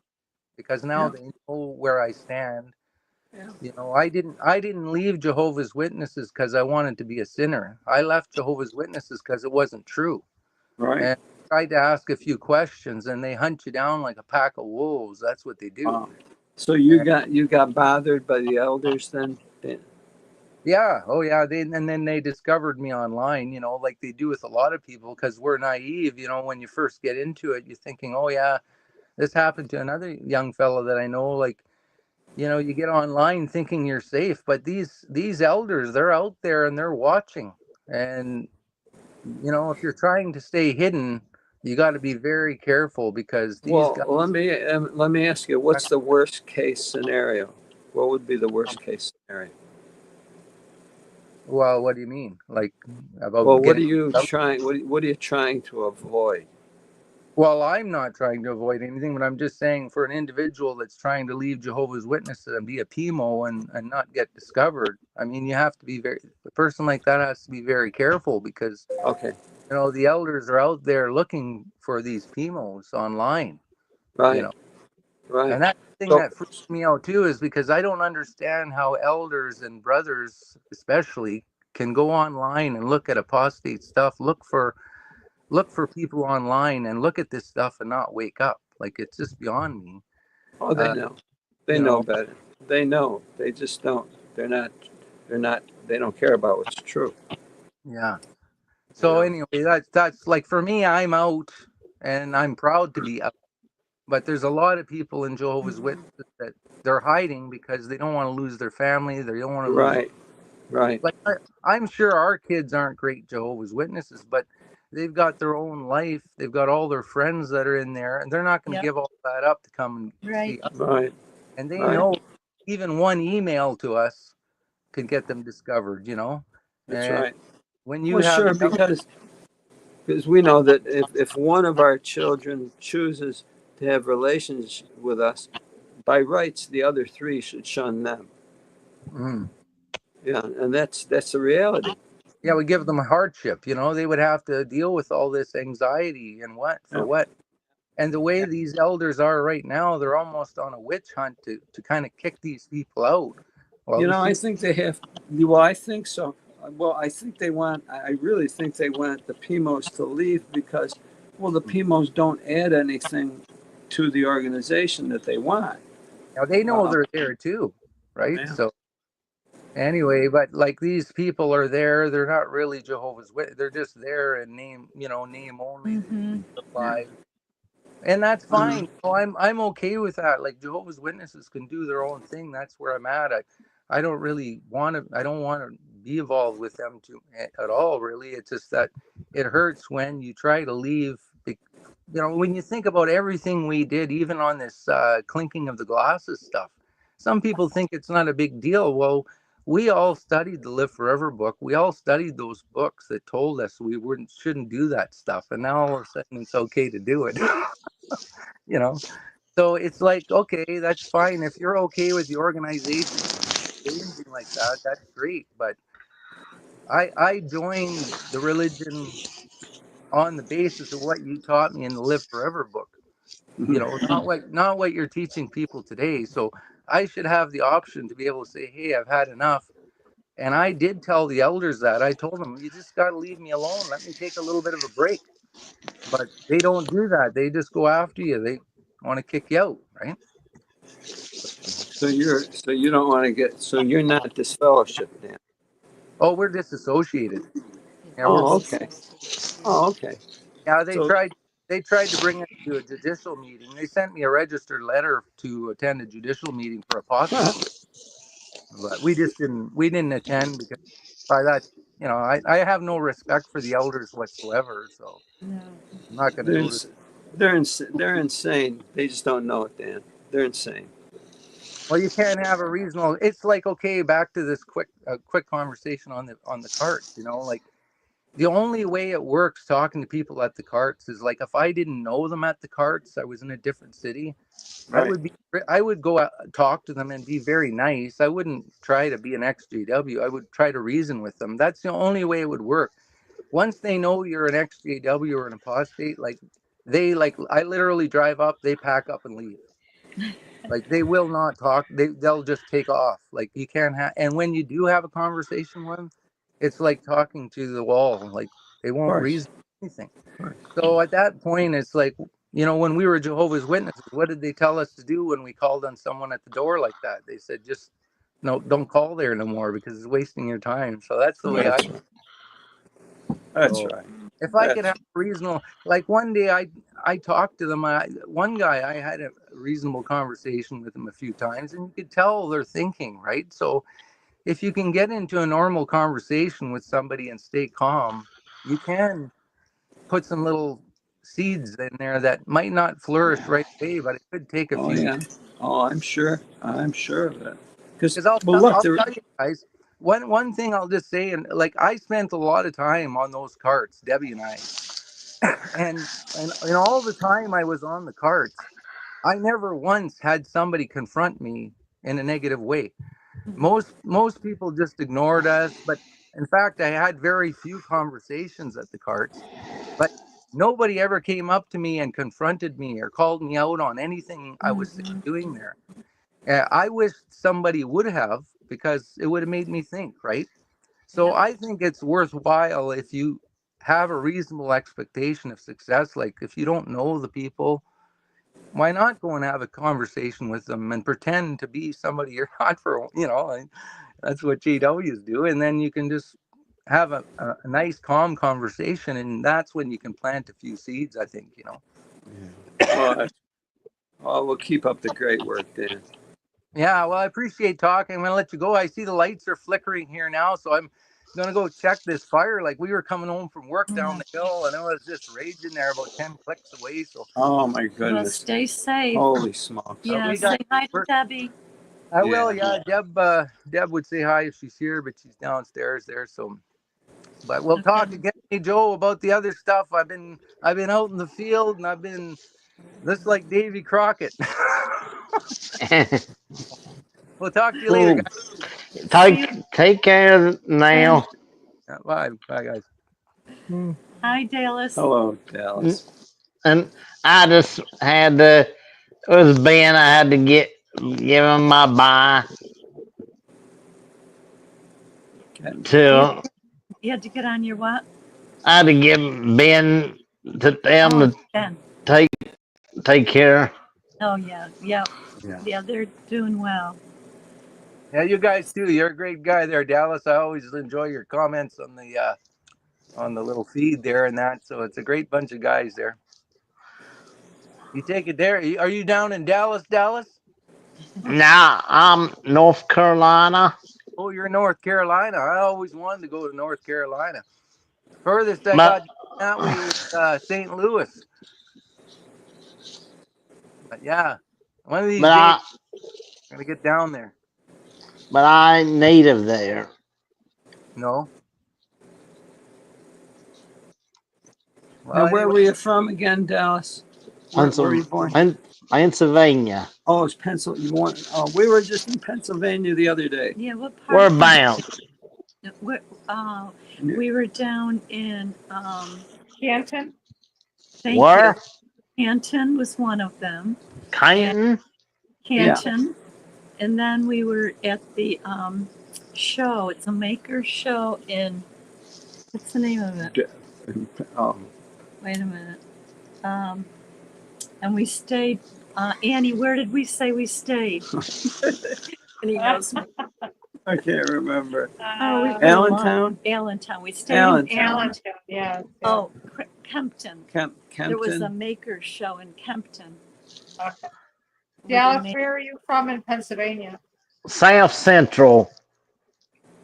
because now they know where I stand. You know, I didn't leave Jehovah's Witnesses because I wanted to be a sinner. I left Jehovah's Witnesses because it wasn't true. Right. And I tried to ask a few questions, and they hunt you down like a pack of wolves. That's what they do. So you got bothered by the elders then? Yeah. Oh, yeah. And then they discovered me online, you know, like they do with a lot of people, because we're naive. You know, when you first get into it, you're thinking, oh, yeah, this happened to another young fellow that I know. Like, you know, you get online thinking you're safe, but these elders, they're out there and they're watching. And, you know, if you're trying to stay hidden, you got to be very careful, because these guys. Let me ask you, what's the worst case scenario? What would be the worst case scenario? Well, what do you mean? Like, about what are you trying? What are you trying to avoid? Well, I'm not trying to avoid anything, but I'm just saying for an individual that's trying to leave Jehovah's Witnesses and be a PMO and not get discovered, I mean, you have to be a person like that has to be very careful because, Okay. you know, the elders are out there looking for these PMOs online, Right. you know. Right. And that thing So, that freaks me out too is because I don't understand how elders and brothers especially can go online and look at apostate stuff, look for people online and look at this stuff and not wake up. Like, it's just beyond me. oh, they know. They You know know, better. They know. They just don't. They're not. They don't care about what's true. yeah. You So know. anyway, that's like for me, I'm out and I'm proud to be out. But there's a lot of people in Jehovah's Witnesses that they're hiding because they don't want to lose their family. They don't want to lose. Right. Right. Like I'm sure our kids aren't great Jehovah's Witnesses, but they've got their own life. They've got all their friends that are in there, and they're not going to Yep. give all that up to come and Right. see us. Right. And they Right. know even one email to us could get them discovered. You know, That's and right. when you Well, have sure, because we know that if one of our children chooses to have relations with us, by rights, the other three should shun them. Mm. Yeah, and that's the reality. Yeah, we give them a hardship. You know, they would have to deal with all this anxiety and Yeah. what. And the way these elders are right now, they're almost on a witch hunt to kind of kick these people out. Well, You the know, I think they have. Well, I think so. Well, I think they want. I really think they want the PMOs to leave because, well, the PMOs don't add anything to the organization that they want. now they know Uh, they're there too, right? yeah. So anyway, but like these people are there, they're not really Jehovah's Witnesses. They're just there in name, you know, name only. Mm-hmm. Apply. And that's fine. So I'm okay with that. Like Jehovah's Witnesses can do their own thing. That's where I'm at. I don't really want to. I don't want to be involved with them at all. Really, it's just that it hurts when you try to leave. You know, when you think about everything we did, even on this clinking of the glasses stuff, some people think it's not a big deal. Well, we all studied the Live Forever book. We all studied those books that told us we shouldn't do that stuff, and now all of a sudden it's okay to do it. You know, so it's like, okay, that's fine if you're okay with the organization changing like that, that's great. But I joined the religion on the basis of what you taught me in the Live Forever book, you know, not what you're teaching people today. So I should have the option to be able to say, hey, I've had enough. And I did tell the elders that. I told them, you just got to leave me alone, let me take a little bit of a break. But they don't do that. They just go after you. They want to kick you out, right? So you don't want to get. So you're not disfellowship, Dan. Oh, we're disassociated. Yeah, we're Oh, both. okay. Oh, okay. Yeah, So they tried to bring us to a judicial meeting. They sent me a registered letter to attend a judicial meeting for apostasy, but we didn't attend because by that, you know, I have no respect for the elders whatsoever, so No. I'm not going to they're go to. ins- they're insane. They just don't know it, Dan. They're insane. Well, you can't have a reasonable. It's like, okay, back to this quick conversation on the carts. You know, like the only way it works talking to people at the carts is like if I didn't know them at the carts, I was in a different city. Right. I would go out, talk to them and be very nice. I wouldn't try to be an XJW. I would try to reason with them. That's the only way it would work. Once they know you're an XJW or an apostate, I literally drive up, they pack up and leave. Like they will not talk. They'll just take off. Like you can't have. And when you do have a conversation with them, it's like talking to the wall. Like they Of won't course. reason anything. Of course. So at that point, it's like, you know, when we were Jehovah's Witnesses, what did they tell us to do when we called on someone at the door like that? They said, just no, don't call there no more because it's wasting your time. So that's the way I. That's right. That's So right. if I could have a reasonable, like one day I talked to them. One guy, I had a reasonable conversation with him a few times, and you could tell they're thinking, right? So if you can get into a normal conversation with somebody and stay calm, you can put some little seeds in there that might not flourish right away, but it could take a Oh few. yeah. Oh, I'm sure. I'm sure of that. Because Because well, look, I'll tell you guys, one thing I'll just say, and like I spent a lot of time on those carts, Debbie and I, and and all the time I was on the carts, I never once had somebody confront me in a negative way. Most people just ignored us, but in fact I had very few conversations at the carts, but nobody ever came up to me and confronted me or called me out on anything I was doing there. I wish somebody would have, because it would have made me think, right? So I think it's worthwhile if you have a reasonable expectation of success. Like if you don't know the people, why not go and have a conversation with them and pretend to be somebody you're not for, and that's what JWs do. And then you can just have a nice, calm conversation. And that's when you can plant a few seeds, I think, Well, we'll keep up the great work, Dan. Yeah, well, I appreciate talking. I'm going to let you go. I see the lights are flickering here now, so I'm going to go check this fire. Like we were coming home from work down the hill, and it was just raging there about 10 clicks away. So, Oh my Well, goodness! stay safe. Holy smokes! Yeah, we say got. hi to Debbie. I will. Yeah, Deb would say hi if she's here, but she's downstairs there. So, but we'll talk again, hey, Joe, about the other stuff. I've been out in the field, and I've been just like Davy Crockett. We'll talk to you later, guys. Take care now. Bye, guys. Hi, Dallas. Hello, Dallas. And I just had to. It was Ben. I had to give him my bye. You had to get on your what? I had to give Ben to them Ben. to take care. Oh yeah, they're doing well. Yeah, you guys too. You're a great guy there, Dallas. I always enjoy your comments on the little feed there and that. So it's a great bunch of guys there. You take it there. Are you down in Dallas? Now I'm North Carolina. Oh, you're in North Carolina. I always wanted to go to North Carolina. Furthest I got that way was St. Louis. But yeah, one of these days I'm gonna get down there. But I ain't native there. No. Well, now, where were you from again, Dallas? Where were you born? Pennsylvania. Oh, it's Pennsylvania. We were just in Pennsylvania the other day. Yeah, what part? Whereabouts? We were down in Canton. Where? Canton was one of them. Canton. Canton, and then we were at the show. It's a maker show in. What's the name of it? Wait a minute. And we stayed. Annie, where did we say we stayed? And he knows me. I can't remember. Allentown? Allentown. We stayed in Allentown. Yeah. Oh, Kempton. Kempton. There was a maker show in Kempton. Okay. Dallas, where are you from in Pennsylvania? South Central.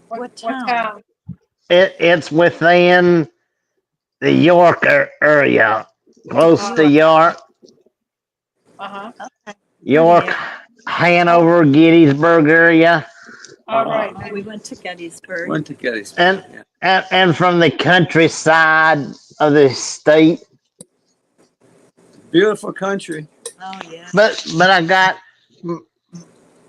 What town? It's within the York area, close to York. Okay. York, Hanover, Gettysburg area. All right. We went to Gettysburg. And from the countryside of the state. Beautiful country. Oh yeah. But I got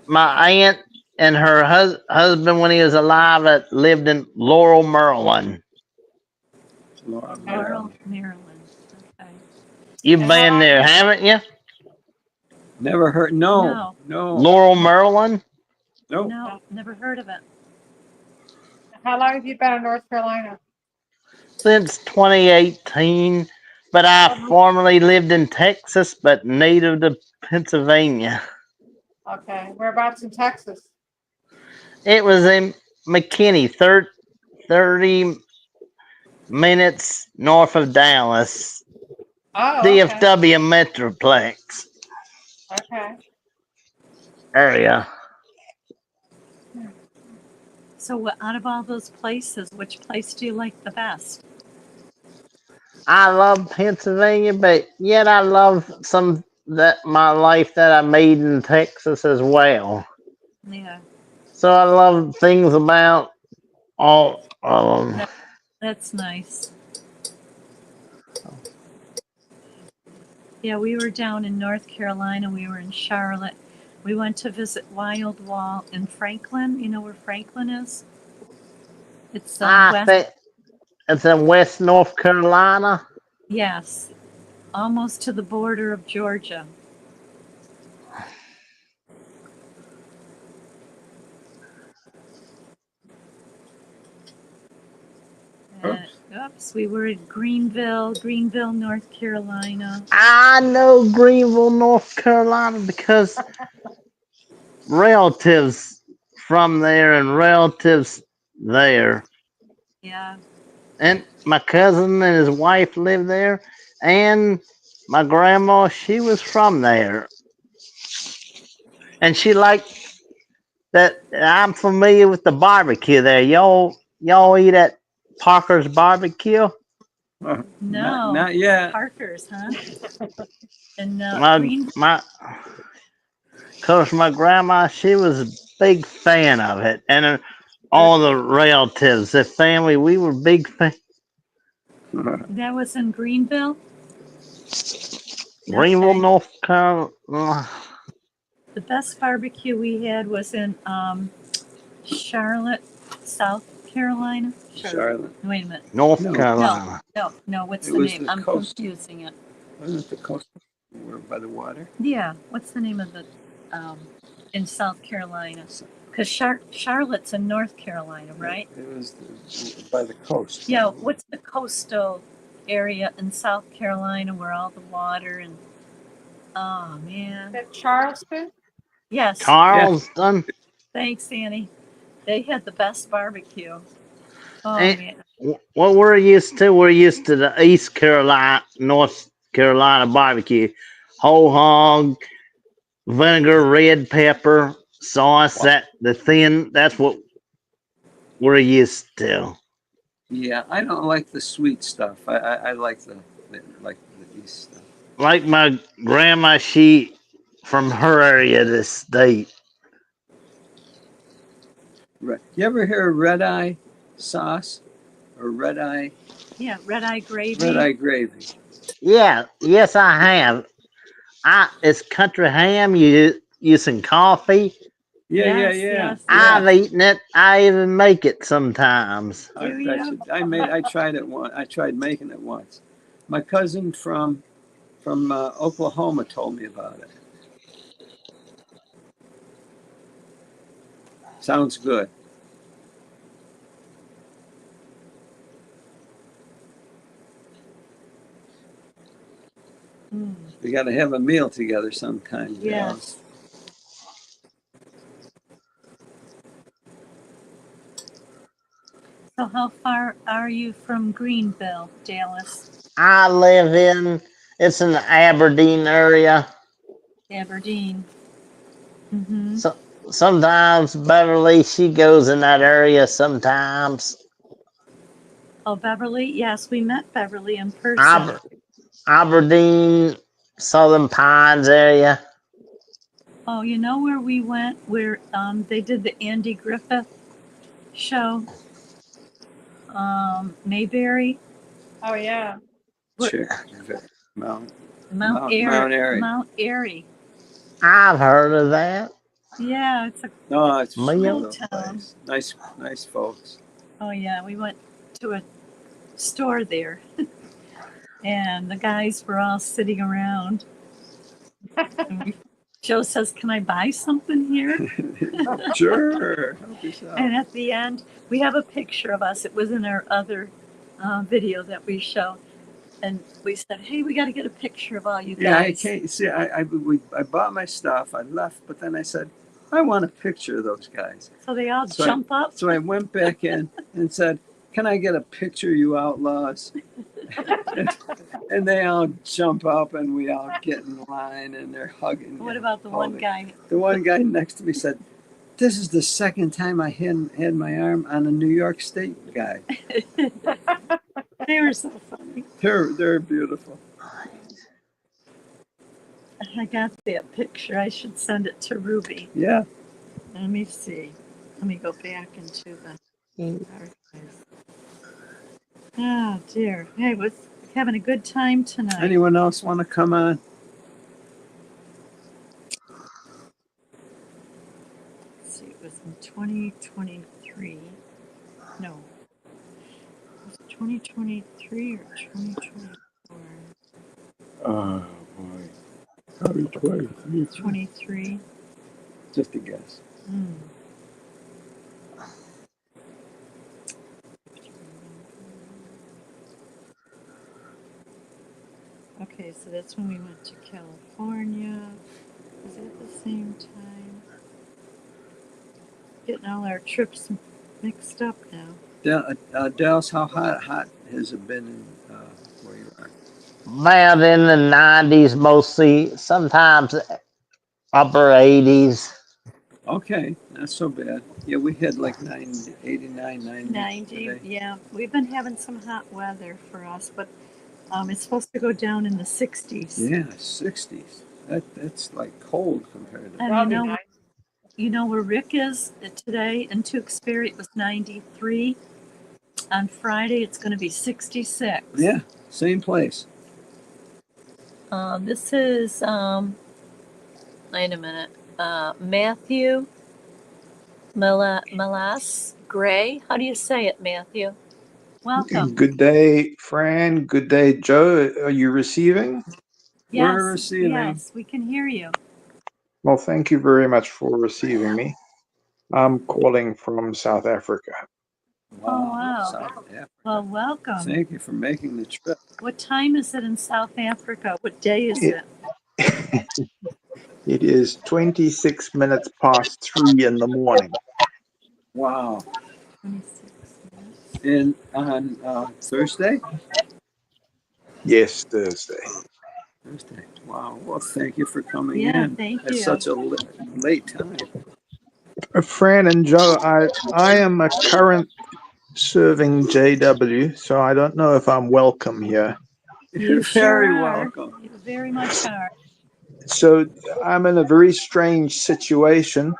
my aunt and her husband when he was alive that lived in Laurel, Maryland. Laurel, Maryland. Okay. You've been there, haven't you? Never heard. No. Laurel, Maryland? No, never heard of it. How long have you been in North Carolina? Since 2018. But I formerly lived in Texas, but native to Pennsylvania. Okay. Whereabouts in Texas? It was in McKinney, 30 minutes north of Dallas. Oh, DFW Metroplex. Okay. Area. So out of all those places, which place do you like the best? I love Pennsylvania, but yet I love my life that I made in Texas as well. Yeah. So I love things about all of them. That's nice. Yeah, we were down in North Carolina. We were in Charlotte. We went to visit Wild Wall in Franklin. You know where Franklin is? It's I west. think it's in West North Carolina. Yes, almost to the border of Georgia. Oops, we were in Greenville, North Carolina. I know Greenville, North Carolina, because relatives from there and relatives there. Yeah. And my cousin and his wife lived there. And my grandma, she was from there. And she liked that. I'm familiar with the barbecue there. Y'all eat at Parker's Barbecue? No, Not yet. Parker's, huh? And My, my, cause my grandma, she was a big fan of it. And all the relatives, the family, we were big fans. That was in Greenville? Greenville, Okay. North Carolina. The best barbecue we had was in Charlotte, South Carolina. Charlotte. Wait a minute. North No. Carolina. No. What's It the was name? the I'm coast. confusing it. Wasn't it the coast by the water? Yeah. What's the name of the in South Carolina? Because Charlotte's in North Carolina, right? It was by the coast. Yeah. What's the coastal area in South Carolina where all the water and oh man. At Charleston? Yes. Charleston. Thanks, Annie. They had the best barbecue. Oh And man. what we're used to, the East Carolina, North Carolina barbecue. Whole hog, vinegar, red pepper, sauce, that's what we're used to. Yeah, I don't like the sweet stuff. I like the east stuff. Like my grandma, she from her area of the state. Right. You ever hear of red eye sauce or red eye? Yeah, red eye gravy. Red eye gravy. Yeah, yes, I have. It's country ham. You using coffee. Yeah. I've eaten it. I even make it sometimes. I bet you. I tried it once. I tried making it once. My cousin from Oklahoma told me about it. Sounds good. We got to have a meal together sometime. Yes. So how far are you from Greenville, Dallas? I live it's in the Aberdeen area. Aberdeen. Mm-hmm. So sometimes Beverly, she goes in that area sometimes. Oh, Beverly? Yes, we met Beverly in person. Aberdeen, Southern Pines area. Oh, you know where we went? Where they did the Andy Griffith show? Mayberry. Oh yeah. Sure. Mount Airy. Mount Airy. I've heard of that. Yeah, it's a cool town. Nice folks. Oh yeah, we went to a store there, and the guys were all sitting around. Joe says, "Can I buy something here?" Sure. And at the end, we have a picture of us. It was in our other video that we show. And we said, "Hey, we got to get a picture of all you guys." Yeah, I can't see. I bought my stuff. I left, but then I said, "I want a picture of those guys." So they all jump up. So I went back in and said, "Can I get a picture, you outlaws?" and they all jump up, and we all get in line, and they're hugging. What about the one guy? The one guy next to me said, "This is the second time I had my arm on a New York State guy." They were so funny. They're beautiful. I got that picture. I should send it to Ruby. Yeah. Let me see. Let me go back into the archives. Oh dear. Hey, was having a good time tonight. Anyone else want to come on? 2023 or 2024? Oh boy. Probably 23. 23. Just a guess. Hmm. Okay, so that's when we went to California. Was it the same time? Getting all our trips mixed up now. Dallas, how hot has it been in where you are? About in the 90s mostly, sometimes upper 80s. Okay, not so bad. Yeah, we had like 90, 89, 90 90, today. yeah. We've been having some hot weather for us, but it's supposed to go down in the 60s. Yeah, 60s. That's like cold compared to. And you know where Rick is today in Tewksbury? It was 93. On Friday, it's going to be 66. Yeah, same place. This is, wait a minute, Matthew Malas Gray. How do you say it, Matthew? Welcome. Good day, Fran. Good day, Joe. Are you receiving? Yes, We're receiving. yes, we can hear you. Well, thank you very much for receiving me. I'm calling from South Africa. Wow. Oh, wow. South Africa. Well, welcome. Thank you for making the trip. What time is it in South Africa? What day is it? It is 26 minutes past 3 in the morning. Wow. 26 minutes. And on Thursday? Yes, Thursday. Thursday. Wow. Well, thank you for coming Yeah, in thank at you. such a late time. Fran and Joe, I am a current serving JW, so I don't know if I'm welcome here. You're very welcome. You very much are. So I'm in a very strange situation.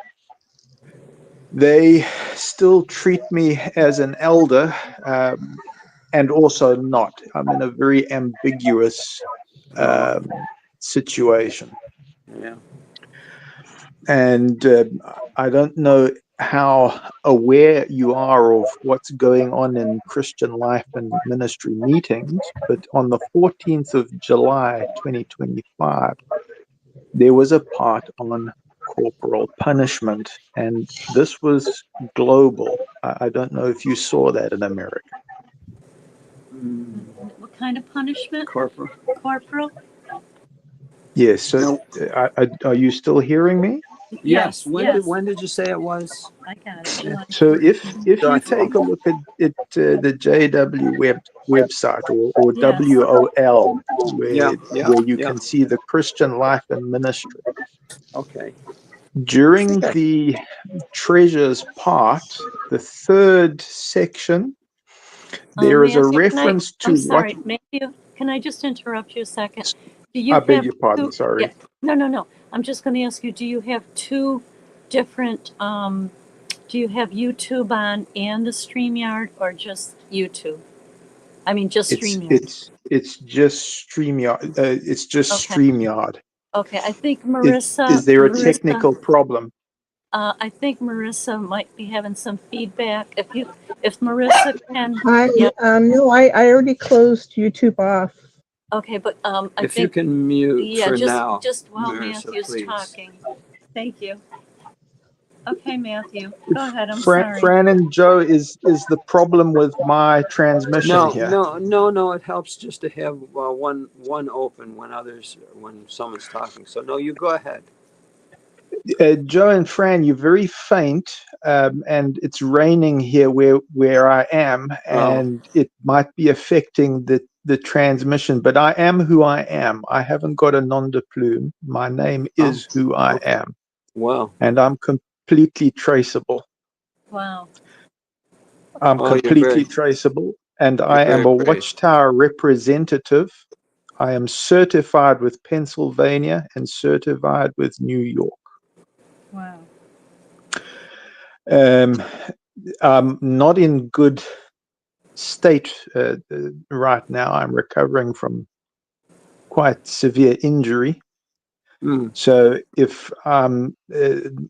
They still treat me as an elder, and also not. I'm in a very ambiguous situation. Yeah. And I don't know how aware you are of what's going on in Christian life and ministry meetings, but on the 14th of July, 2025, there was a part on corporal punishment, and this was global. I don't know if you saw that in America. What kind of punishment? Corporal. Corporal? Yes. So, are you still hearing me? Yes. When did you say it was? I got it. July So if 14th. you take a look at the JW website or Yes. WOL, where you Yeah. can see the Christian life and ministry. Okay. During the treasures part, the third section, there is a Matthew, reference to I'm sorry, what. Matthew, can I just interrupt you a second? Do you I have beg your pardon. Sorry. Yeah, no. I'm just going to ask you, do you have two different, do you have YouTube on and the StreamYard or just YouTube? I mean, just StreamYard. It's just StreamYard. It's just StreamYard. Okay, I think Marissa. Is there a technical problem? I think Marissa might be having some feedback. If Marissa can. No, I already closed YouTube off. Okay, but I if think. you can mute for now. Just while Marissa, Matthew's please. talking. Thank you. Okay, Matthew, go ahead. I'm Fran, sorry. Fran and Joe, is the problem with my transmission here? No. It helps just to have one open when someone's talking. So no, you go ahead. Joe and Fran, you're very faint, and it's raining here where I am, and it might be affecting the transmission. But I am who I am. I haven't got a nom de plume. My name is who I am. Wow. And I'm completely traceable. Wow. I'm completely traceable, and I am a Watchtower representative. I am certified with Pennsylvania and certified with New York. Wow. I'm not in good state right now. I'm recovering from quite severe injury. So if I'm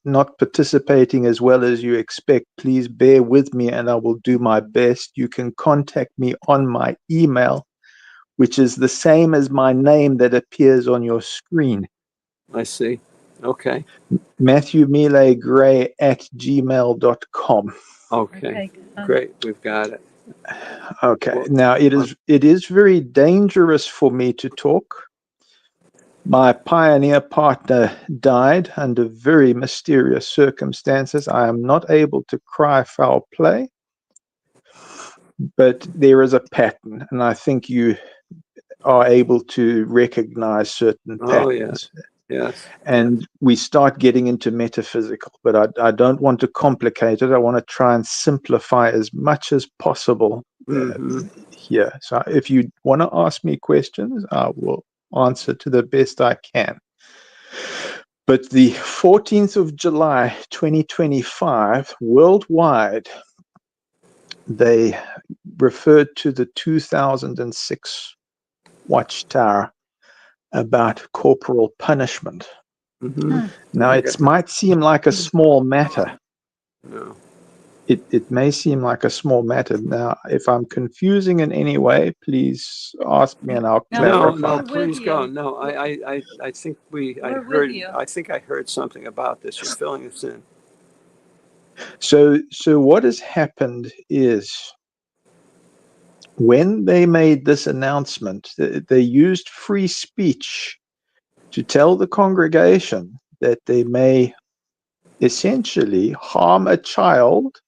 not participating as well as you expect, please bear with me and I will do my best. You can contact me on my email, which is the same as my name that appears on your screen. I see. Okay. MatthewMilegray@gmail.com. Okay. Great. We've got it. Okay. Well, Now it is very dangerous for me to talk. My pioneer partner died under very mysterious circumstances. I am not able to cry foul play, but there is a pattern, and I think you are able to recognize certain patterns. Yes. And we start getting into metaphysical, but I don't want to complicate it. I want to try and simplify as much as possible here. So if you want to ask me questions, I will answer to the best I can. But the 14th of July, 2025, worldwide, they referred to the 2006 Watchtower about corporal punishment. Now, it might seem like a small matter. No. It may seem like a small matter. Now, if I'm confusing in any way, please ask me and I'll clarify. No, please go. No, I think I think I heard something about this. You're filling us in. So what has happened is when they made this announcement, they used free speech to tell the congregation that they may essentially harm a child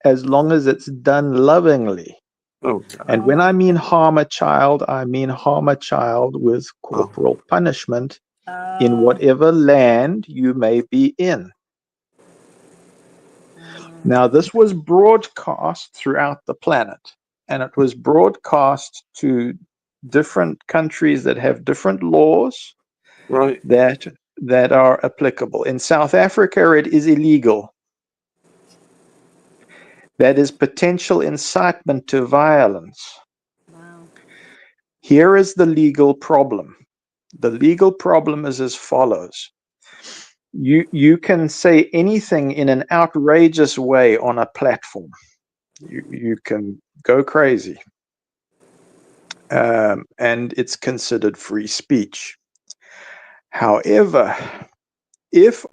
as long as it's done lovingly. Oh, and when I mean harm a child, I mean harm a child with corporal punishment in whatever land you may be in. Now, this was broadcast throughout the planet, and it was broadcast to different countries that have different laws that are applicable. In South Africa, it is illegal. That is potential incitement to violence. Here is the legal problem. The legal problem is as follows. You can say anything in an outrageous way on a platform. You can go crazy. And it's considered free speech. However, if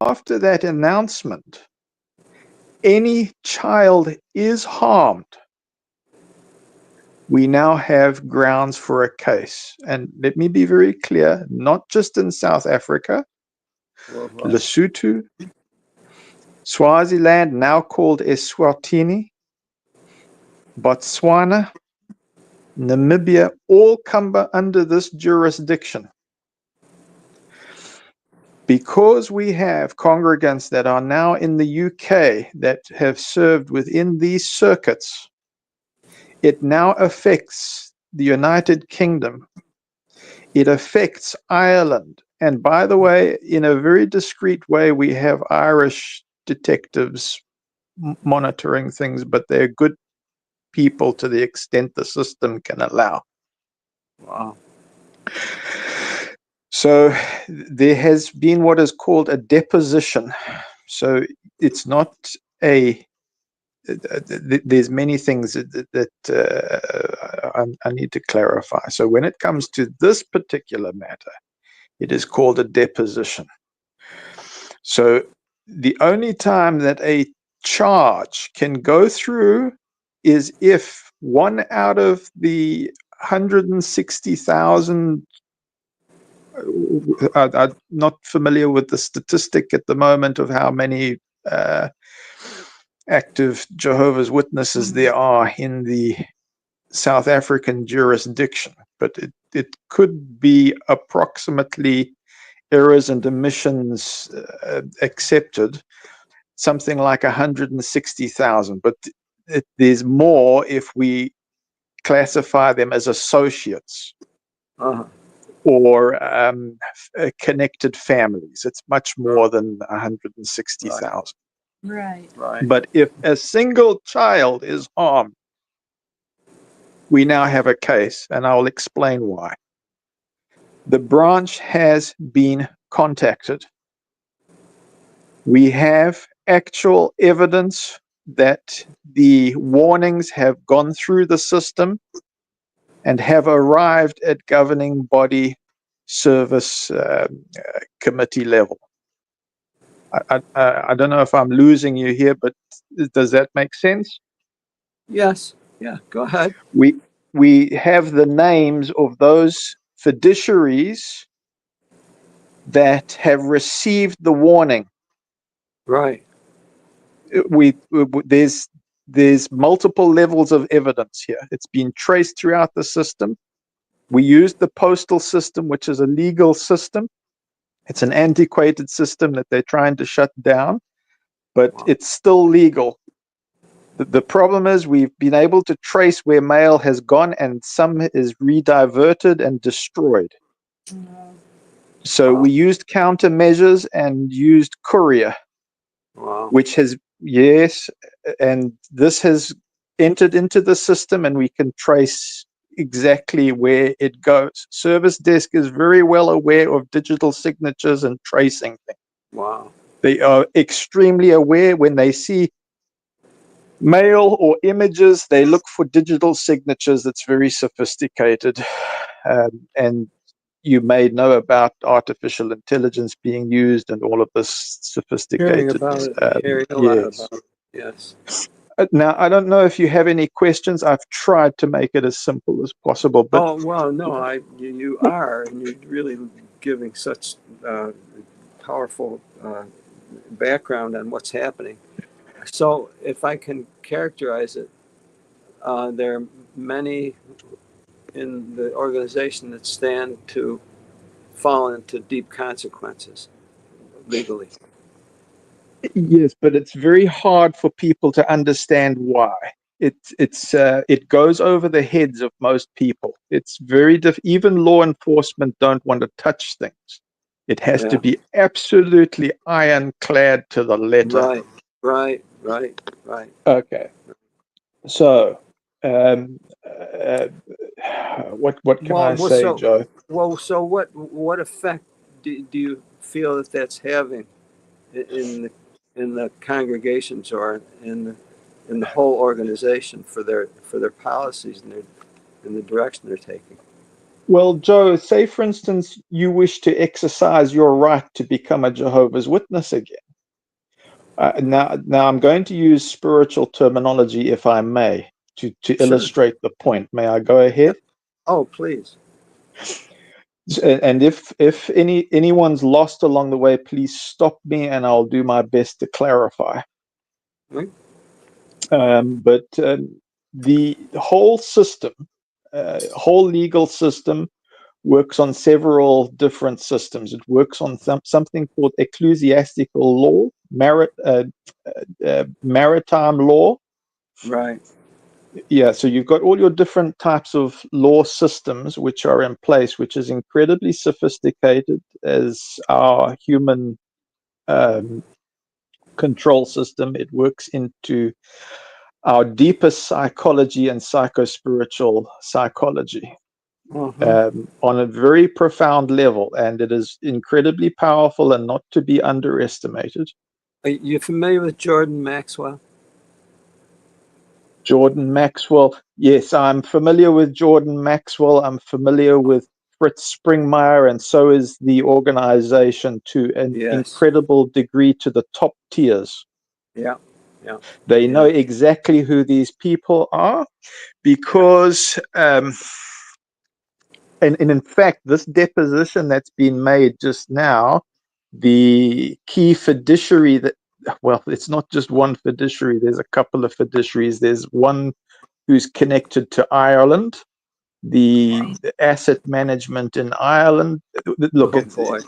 after that announcement, any child is harmed, we now have grounds for a case. And let me be very clear, not just in South Africa, Lesotho, Swaziland, now called Eswatini, Botswana, Namibia, all come under this jurisdiction. Because we have congregants that are now in the UK that have served within these circuits, it now affects the United Kingdom. It affects Ireland. And by the way, in a very discreet way, we have Irish detectives monitoring things, but they're good people to the extent the system can allow. Wow. So there has been what is called a deposition. So it's not a, there's many things that I need to clarify. So when it comes to this particular matter, it is called a deposition. So the only time that a charge can go through is if one out of the 160,000, I'm not familiar with the statistic at the moment of how many active Jehovah's Witnesses there are in the South African jurisdiction, but it could be approximately errors and omissions accepted, something like 160,000, but there's more if we classify them as associates or connected families. It's much more than 160,000. Right. But if a single child is harmed, we now have a case, and I'll explain why. The branch has been contacted. We have actual evidence that the warnings have gone through the system and have arrived at governing body service committee level. I don't know if I'm losing you here, but does that make sense? Yes. Yeah. Go ahead. We have the names of those fiduciaries that have received the warning. Right. There's multiple levels of evidence here. It's been traced throughout the system. We used the postal system, which is a legal system. It's an antiquated system that they're trying to shut down, but it's still legal. The problem is we've been able to trace where mail has gone, and some is rediverted and destroyed. So we used countermeasures and used courier, which has, yes, and this has entered into the system, and we can trace exactly where it goes. Service desk is very well aware of digital signatures and tracing things. Wow. They are extremely aware. When they see mail or images, they look for digital signatures. That's very sophisticated. And you may know about artificial intelligence being used and all of this sophisticated. Hearing about it. Hearing a lot about it. Yes. Now, I don't know if you have any questions. I've tried to make it as simple as possible. But oh, well, no, you are, and you're really giving such powerful background on what's happening. So if I can characterize it, there are many in the organization that stand to fall into deep consequences legally. Yes, but it's very hard for people to understand why. It goes over the heads of most people. It's very even law enforcement don't want to touch things. It has to be absolutely ironclad to the letter. Right. Okay. So, what can I say, Joe? Well, so what effect do you feel that's having in the congregations or in the whole organization for their policies and the direction they're taking? Well, Joe, say for instance you wish to exercise your right to become a Jehovah's Witness again. Now I'm going to use spiritual terminology, if I may, to illustrate the point. May I go ahead? Oh, please. And if anyone's lost along the way, please stop me, and I'll do my best to clarify. Right. But the whole system, whole legal system, works on several different systems. It works on something called ecclesiastical law, maritime law. Right. Yeah, so you've got all your different types of law systems which are in place, which is incredibly sophisticated as our human control system. It works into our deepest psychology and psychospiritual psychology. On a very profound level, and it is incredibly powerful and not to be underestimated. Are you familiar with Jordan Maxwell? Jordan Maxwell, yes, I'm familiar with Jordan Maxwell. I'm familiar with Fritz Springmeier, and so is the organization to an incredible degree, to the top tiers. Yeah. They know exactly who these people are because and in fact, this deposition that's been made just now, the key fiduciary well, it's not just one fiduciary, there's a couple of fiduciaries. There's one who's connected to Ireland, the asset management in Ireland. Look,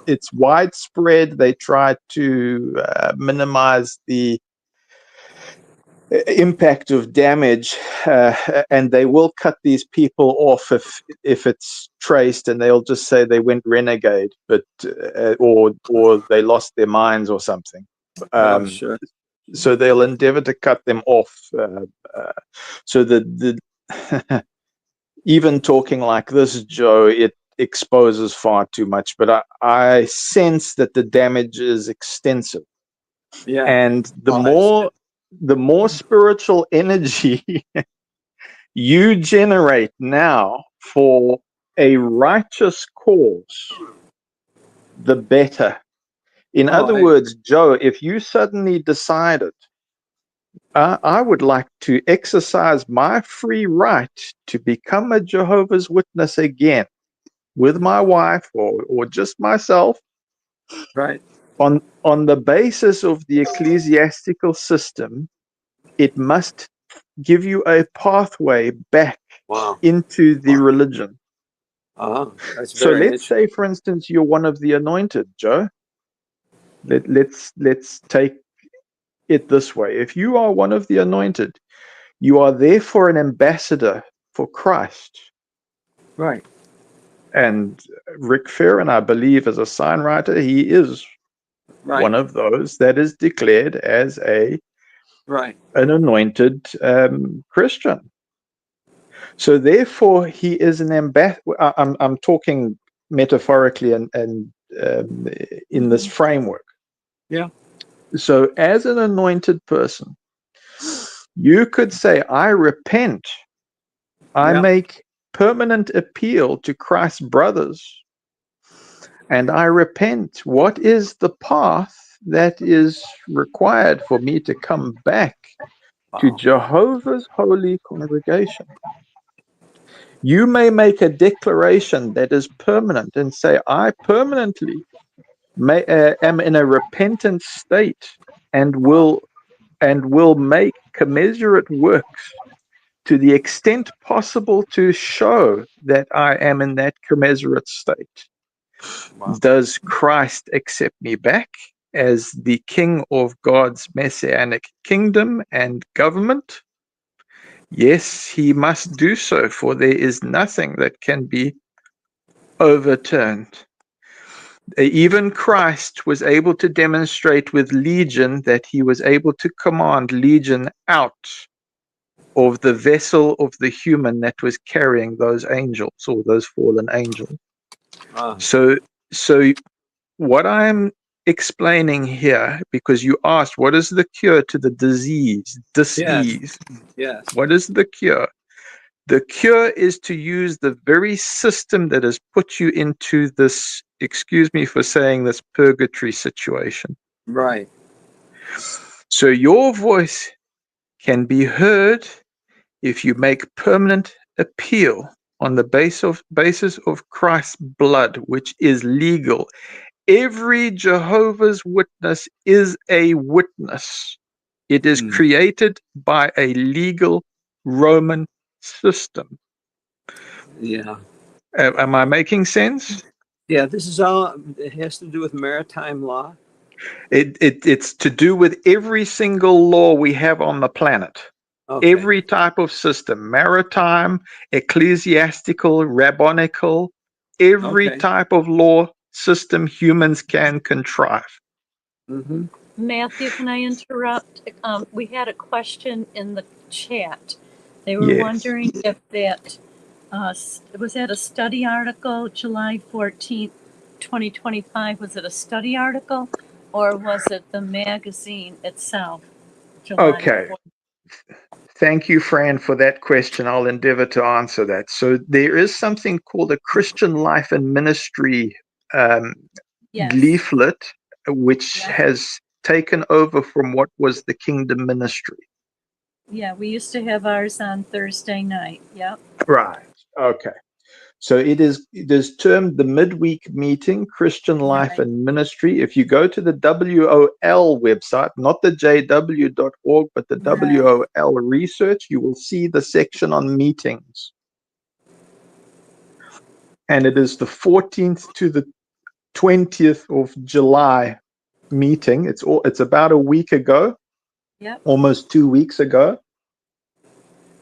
it's widespread. They try to minimize the impact of damage, and they will cut these people off if it's traced, and they'll just say they went renegade, but or they lost their minds or something. Sure. So they'll endeavor to cut them off. So the even talking like this, Joe, exposes far too much, but I sense that the damage is extensive. Yeah. And Oh, the more spiritual energy you generate now for a righteous cause, the better. In other words, Joe, if you suddenly decided, I would like to exercise my free right to become a Jehovah's Witness again with my wife or just myself, right. on the basis of the ecclesiastical system, it must give you a pathway back Wow. into the religion. That's So very let's say, for instance, you're one of the anointed, Joe. Let's take it this way. If you are one of the anointed, you are therefore an ambassador for Christ. right. And Rick Farron, I believe, as a sign writer, he is Right. one of those that is declared as an anointed Christian. So therefore, he is an ambassador. I'm talking metaphorically and in this framework. Yeah. So as an anointed person, you could say, I repent. I make permanent appeal to Christ's brothers, and I repent. What is the path that is required for me to come back to Jehovah's holy congregation? You may make a declaration that is permanent and say, I permanently am in a repentant state and will make commensurate works to the extent possible to show that I am in that commensurate state. Wow. Does Christ accept me back as the king of God's messianic kingdom and government? Yes, he must do so, for there is nothing that can be overturned. Even Christ was able to demonstrate with Legion that he was able to command Legion out of the vessel of the human that was carrying those angels or those fallen angels. So what I'm explaining here, because you asked, what is the cure to the disease, dis-ease? Yes. What is the cure? The cure is to use the very system that has put you into this, excuse me for saying this, purgatory situation. Right. So your voice can be heard if you make permanent appeal on the basis of Christ's blood, which is legal. Every Jehovah's Witness is a witness. It is created by a legal Roman system. Yeah. Am I making sense? Yeah, this is all, it has to do with maritime law. It's to do with every single law we have on the planet. Okay. Every type of system, maritime, ecclesiastical, rabbinical, every type of law system humans can contrive. Mm-hmm. Matthew, can I interrupt? We had a question in the chat. They were Yes. wondering if that was that a study article, July 14th, 2025? Was it a study article or was it the magazine itself? July Okay. 14th? Thank you, Fran, for that question. I'll endeavor to answer that. So there is something called a Christian Life and Ministry leaflet, which has taken over from what was the Kingdom Ministry. Yeah, we used to have ours on Thursday night. Yep. Right. Okay. So it is termed the midweek meeting, Christian Life and Ministry. If you go to the WOL website, not the jw.org, but the WOL research, you will see the section on meetings. And it is the 14th to the 20th of July meeting. It's about a week ago. Yep. Almost 2 weeks ago.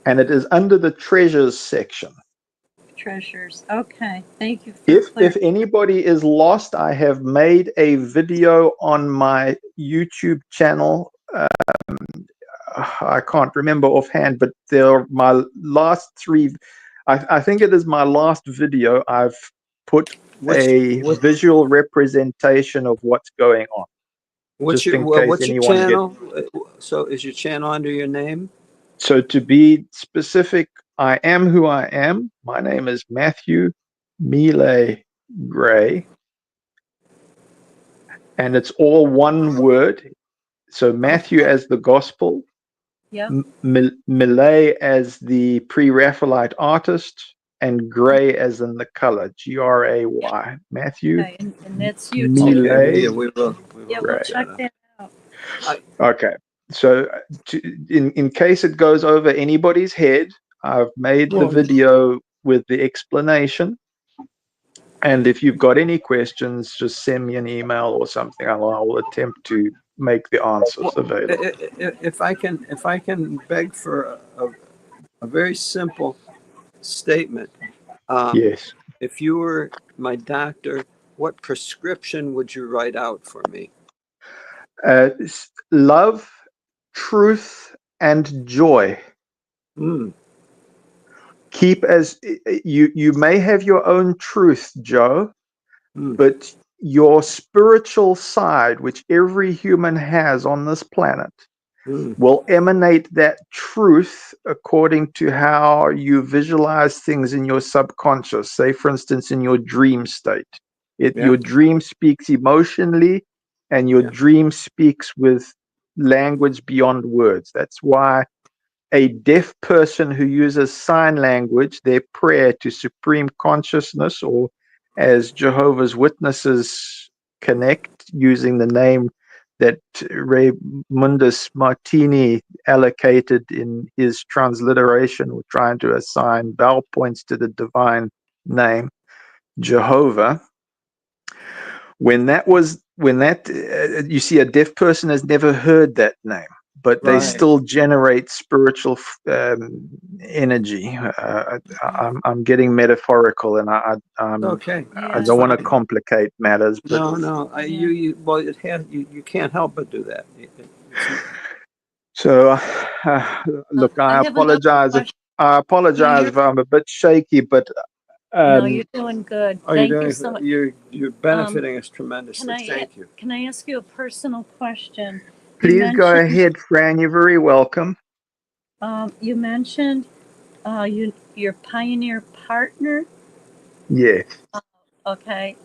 And it is under the treasures section. Treasures. Okay. Thank you for If anybody is lost, I have made a video on my YouTube channel. I can't remember offhand, but they're my last three. I think it is my last video. I've put a visual representation of what's going on. What's just your in case what's your anyone channel? So is your channel under your name? So to be specific, I am who I am. My name is Matthew Mele Gray, and it's all one word. So Matthew as the gospel, Yeah. Mele as the pre-Raphaelite artist, and Gray as in the color, Gray. Matthew Okay, and that's you too. Mele Okay, we will Yeah, we'll Gray. check that out. Okay, so in case it goes over anybody's head, I've made the video with the explanation. And if you've got any questions, just send me an email or something. I'll attempt to make the answers available. If I can beg for a very simple statement. Yes. If you were my doctor, what prescription would you write out for me? Love, truth, and joy. Keep as you may have your own truth, Joe, but your spiritual side, which every human has on this planet, will emanate that truth according to how you visualize things in your subconscious. Say, for instance, in your dream state. Your dream speaks emotionally, and your dream speaks with language beyond words. That's why a deaf person who uses sign language, their prayer to supreme consciousness, or as Jehovah's Witnesses connect using the name that Raymundus Martini allocated in his transliteration, or trying to assign vowel points to the divine name, Jehovah. When you see, a deaf person has never heard that name, but they still generate spiritual energy. I'm getting metaphorical, and I don't want to complicate matters. But You can't help but do that. So, look, I apologize if I'm a bit shaky, but No, you're doing good. Thank you so much. You're benefiting us tremendously. Thank you. Can I ask you a personal question? Please go ahead, Fran. You're very welcome. You mentioned your pioneer partner. Yes. Okay.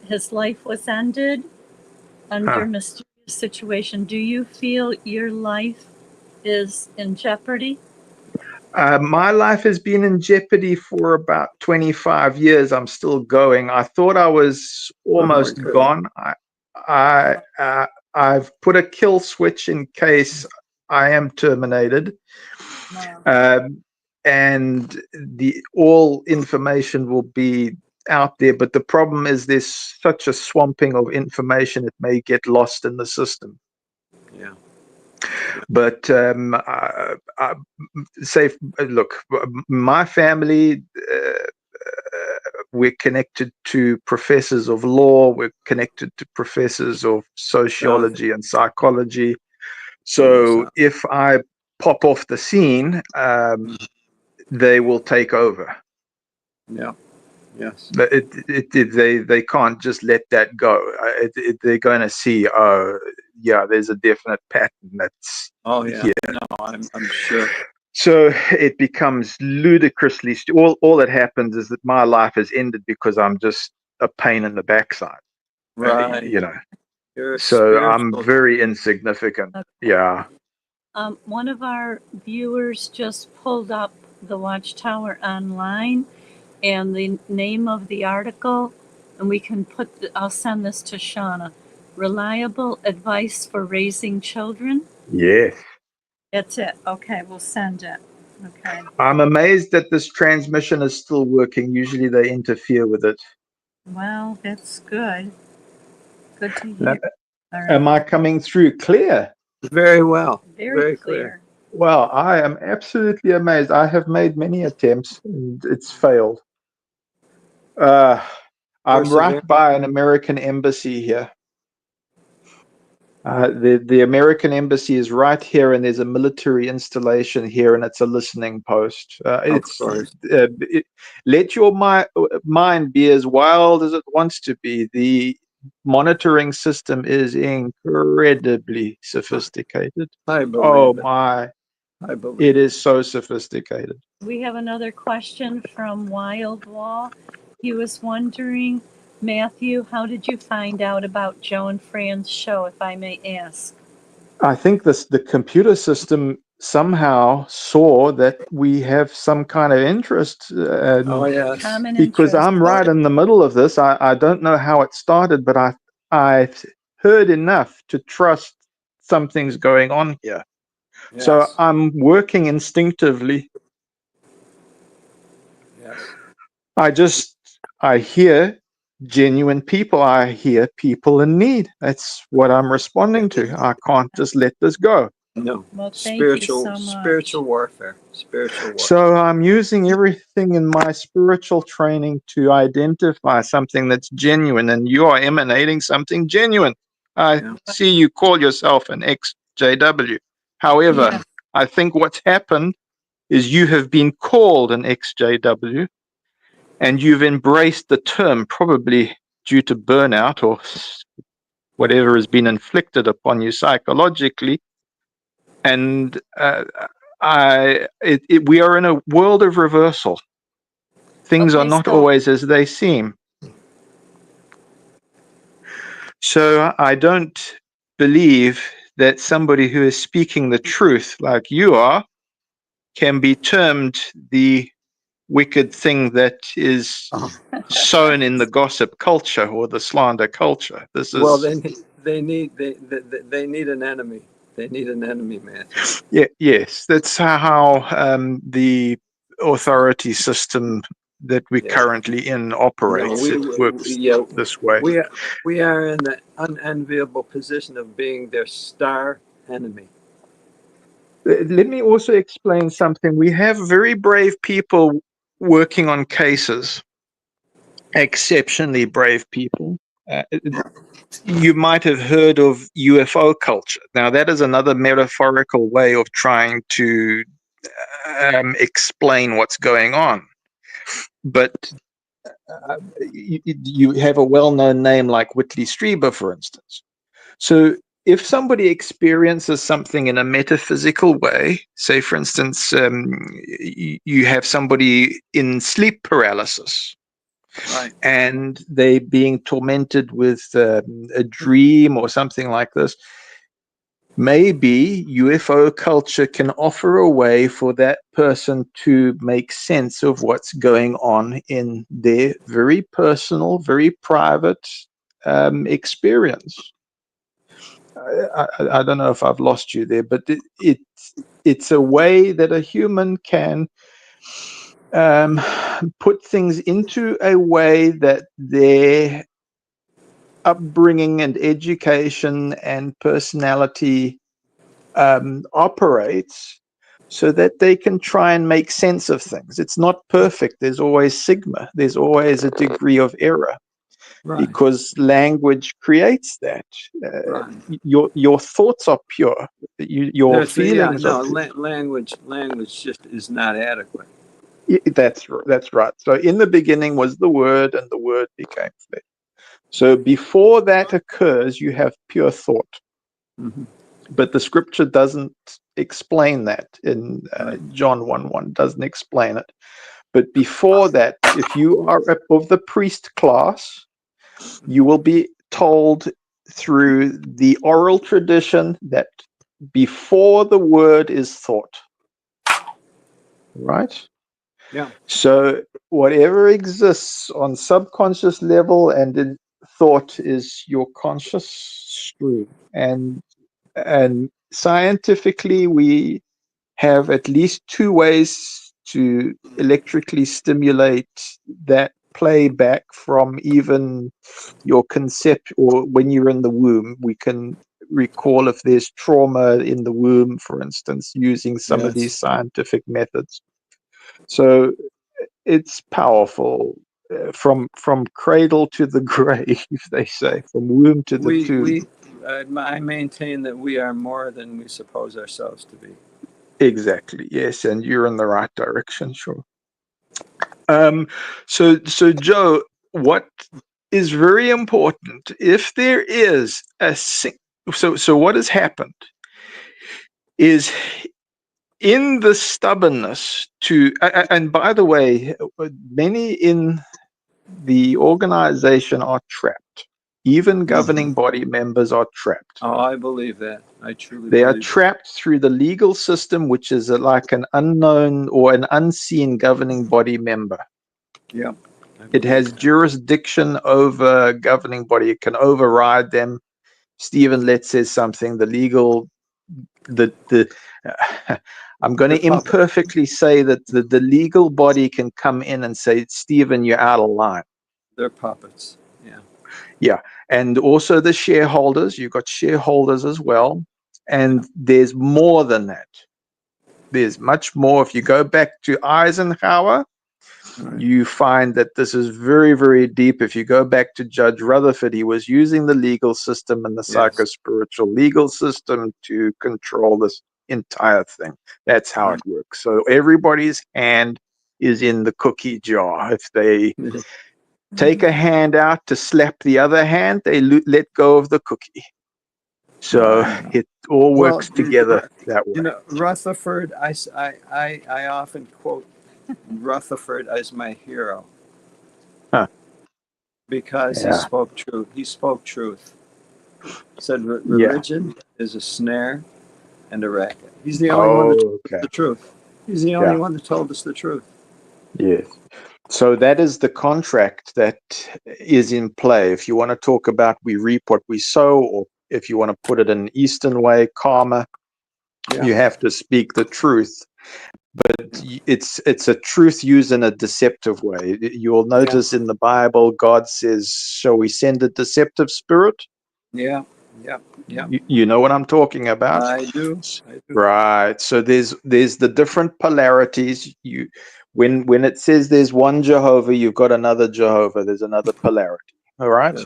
His life was ended under mysterious situation. Do you feel your life is in jeopardy? My life has been in jeopardy for about 25 years. I'm still going. I thought I was almost gone. I've put a kill switch in case I am terminated. And all information will be out there. But the problem is there's such a swamping of information, it may get lost in the system. Yeah. But look, my family, we're connected to professors of law, we're connected to professors of sociology and psychology. So if I pop off the scene, they will take over. Yeah. Yes. But they can't just let that go. They're going to see, there's a definite pattern that's here. No, I'm sure. So it becomes ludicrously all that happens is that my life has ended because I'm just a pain in the backside. Right. So I'm very insignificant. Okay. Yeah. One of our viewers just pulled up the Watchtower online and the name of the article, and we can I'll send this to Shauna. Reliable advice for raising children? Yes. That's it. Okay, we'll send it. Okay. I'm amazed that this transmission is still working. Usually they interfere with it. Well, that's good. Good to hear. All right. Am I coming through clear? Very well. Very clear. Well, I am absolutely amazed. I have made many attempts and it's failed. I'm right by an American embassy here. The American embassy is right here, and there's a military installation here, and it's a listening post. Of course. Let your mind be as wild as it wants to be. The monitoring system is incredibly sophisticated. I believe Oh it. my, I believe it is so sophisticated. We have another question from Wild Wall. He was wondering, Matthew, how did you find out about Joe and Fran's show, if I may ask? I think the computer system somehow saw that we have some kind of interest. Oh, yes. Common Because interest. I'm right in the middle of this. I don't know how it started, but I've heard enough to trust something's going on here. Yes. So I'm working instinctively. Yes. I hear genuine people. I hear people in need. That's what I'm responding to. I can't just let this go. No. Well, thank you so much. Spiritual warfare. Spiritual warfare. So I'm using everything in my spiritual training to identify something that's genuine, and you are emanating something genuine. I see you call yourself an ExJW. However, I think what's happened is you have been called an ExJW, and you've embraced the term, probably due to burnout or whatever has been inflicted upon you psychologically. And we are in a world of reversal. Things are not always as they seem. So I don't believe that somebody who is speaking the truth, like you are, can be termed the wicked thing that is sown in the gossip culture or the slander culture. This is well, they need an enemy. They need an enemy, Matthew. yes, that's how the authority system that we're currently in operates. It works this way. We are in the unenviable position of being their star enemy. Let me also explain something. We have very brave people working on cases, exceptionally brave people. You might have heard of UFO culture. Now, that is another metaphorical way of trying to explain what's going on. But you have a well-known name like Whitley Strieber, for instance. So if somebody experiences something in a metaphysical way, say, for instance, you have somebody in sleep paralysis, right, and they being tormented with a dream or something like this, maybe UFO culture can offer a way for that person to make sense of what's going on in their very personal, very private experience. I don't know if I've lost you there, but it's a way that a human can put things into a way that their upbringing and education and personality operates, so that they can try and make sense of things. It's not perfect. There's always sigma. There's always a degree of error. right. Because language creates that. Your thoughts are pure. Your feelings are pure. Language just is not adequate. That's right. So in the beginning was the Word, and the Word became flesh. So before that occurs, you have pure thought. Mm-hmm. But the scripture doesn't explain that in John 1:1, doesn't explain it. But before that, if you are of the priest class, you will be told through the oral tradition that before the word is thought. Right? Yeah. So whatever exists on subconscious level and in thought is your conscious stream. And scientifically, we have at least two ways to electrically stimulate that playback from even your concept, or when you're in the womb. We can recall if there's trauma in the womb, for instance, using some of these scientific methods. So it's powerful. From cradle to the grave, they say, from womb to the tomb. I maintain that we are more than we suppose ourselves to be. Exactly. Yes, and you're in the right direction. Sure. So Joe, what is very important, if there is so what has happened is in the stubbornness to, and by the way, many in the organization are trapped. Even governing body members are trapped. Oh, I believe that. I truly They are believe trapped through the legal system, which is like an unknown or an unseen governing body member. that. Yeah. It has jurisdiction over governing body. It can override them. Stephen Letts says something. I'm going to imperfectly say that the legal body can come in and say, Stephen, you're out of line. They're puppets. Yeah. Yeah. And also the shareholders. You've got shareholders as well. And there's more than that. There's much more. If you go back to Eisenhower, you find that this is very, very deep. If you go back to Judge Rutherford, he was using the legal system and the psychospiritual legal system to control this entire thing. That's how it works. So everybody's hand is in the cookie jar. If they take a hand out to slap the other hand, they let go of the cookie. So it all works together that way. You know, Rutherford, I often quote Rutherford as my hero. Because he spoke truth. He spoke truth. Said religion is a snare and a racket. He's the only one that told us the truth. He's the only one that told us the truth. Yes. So that is the contract that is in play. If you want to talk about we reap what we sow, or if you want to put it in an Eastern way, karma, you have to speak the truth. But it's a truth used in a deceptive way. You will notice in the Bible, God says, shall we send a deceptive spirit? Yeah. You know what I'm talking about? I do. Right. So there's the different polarities. When it says there's one Jehovah, you've got another Jehovah. There's another polarity. All right.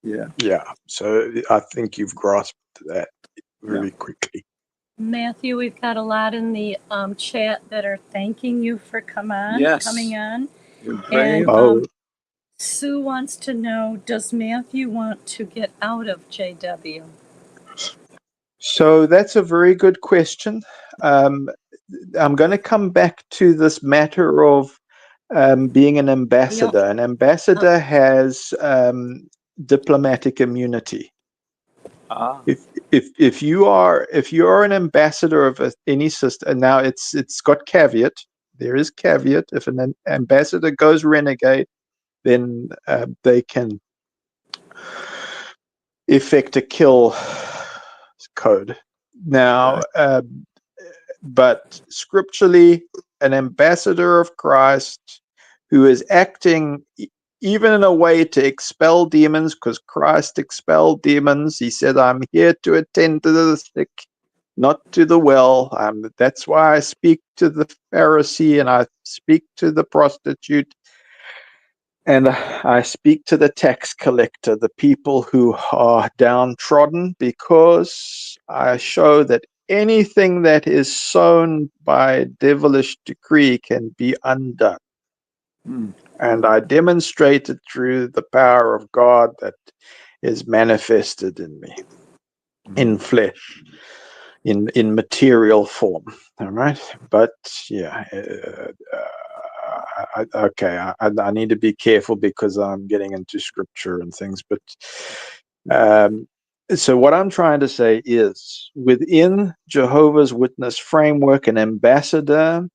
Yeah. So I think you've grasped that very quickly. Matthew, we've got a lot in the chat that are thanking you for coming on. And Sue wants to know, does Matthew want to get out of JW? So that's a very good question. I'm going to come back to this matter of being an ambassador. An ambassador has diplomatic immunity. If you are an ambassador of any system, now it's got caveat. There is caveat. If an ambassador goes renegade, then they can effect a kill code. Now, but scripturally, an ambassador of Christ who is acting even in a way to expel demons, because Christ expelled demons. He said, I'm here to attend to the sick, not to the well. That's why I speak to the Pharisee and I speak to the prostitute and I speak to the tax collector, the people who are downtrodden, because I show that anything that is sown by devilish decree can be undone. And I demonstrated through the power of God that is manifested in me, in flesh, in material form. All right. But yeah, I need to be careful because I'm getting into scripture and things. But so what I'm trying to say is within Jehovah's Witness framework, an ambassador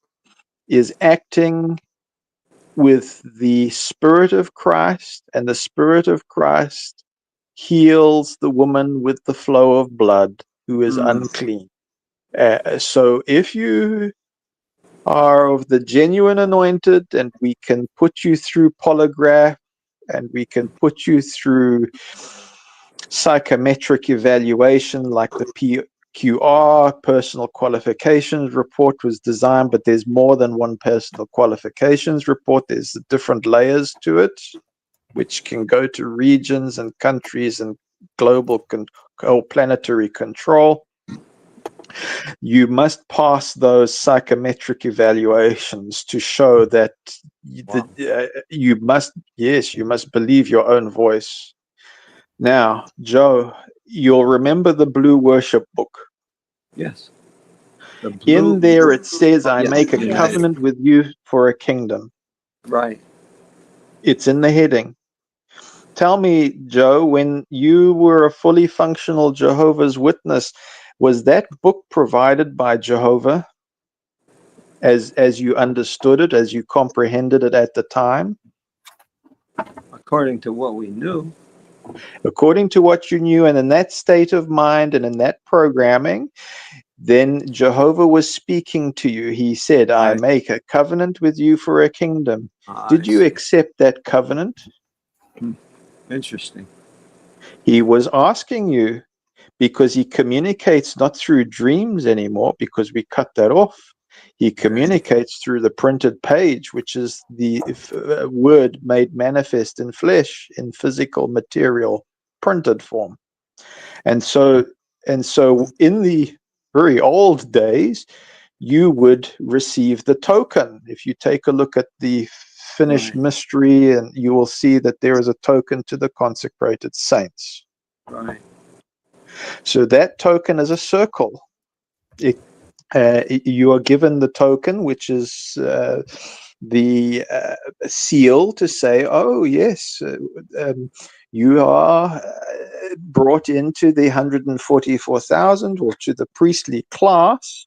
is acting with the Spirit of Christ, and the Spirit of Christ heals the woman with the flow of blood who is unclean. So if you are of the genuine anointed, and we can put you through polygraph, and we can put you through psychometric evaluation like the PQR, personal qualifications report was designed, but there's more than one personal qualifications report. There's different layers to it, which can go to regions and countries and global or planetary control. You must pass those psychometric evaluations to show that you must believe your own voice. Now, Joe, you'll remember the Blue Worship book. Yes. In there it says, I Yes. make a Yes. covenant with you for a kingdom. Right. It's in the heading. Tell me, Joe, when you were a fully functional Jehovah's Witness, was that book provided by Jehovah as you understood it, as you comprehended it at the time? According to what we knew. According to what you knew, and in that state of mind and in that programming, then Jehovah was speaking to you. He said, I make a covenant with you for a kingdom. Did you accept that covenant? Interesting. He was asking you, because he communicates not through dreams anymore, because we cut that off. He communicates through the printed page, which is the word made manifest in flesh, in physical, material, printed form. And so in the very old days, you would receive the token. If you take a look at the finished mystery, and you will see that there is a token to the consecrated saints. Right. So that token is a circle. You are given the token, which is the seal to say, oh, yes, you are brought into the 144,000 or to the priestly class.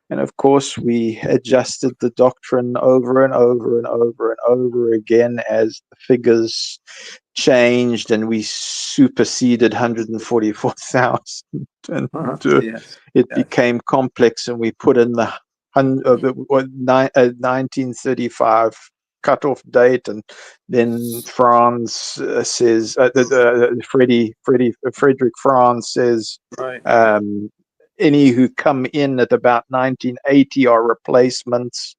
And of course, we adjusted the doctrine over and over and over and over again as the figures changed, and we superseded 144,000. And it became complex, and we put in the 1935 cutoff date, and then Franz says, Frederick Franz says, any who come in at about 1980 are replacements.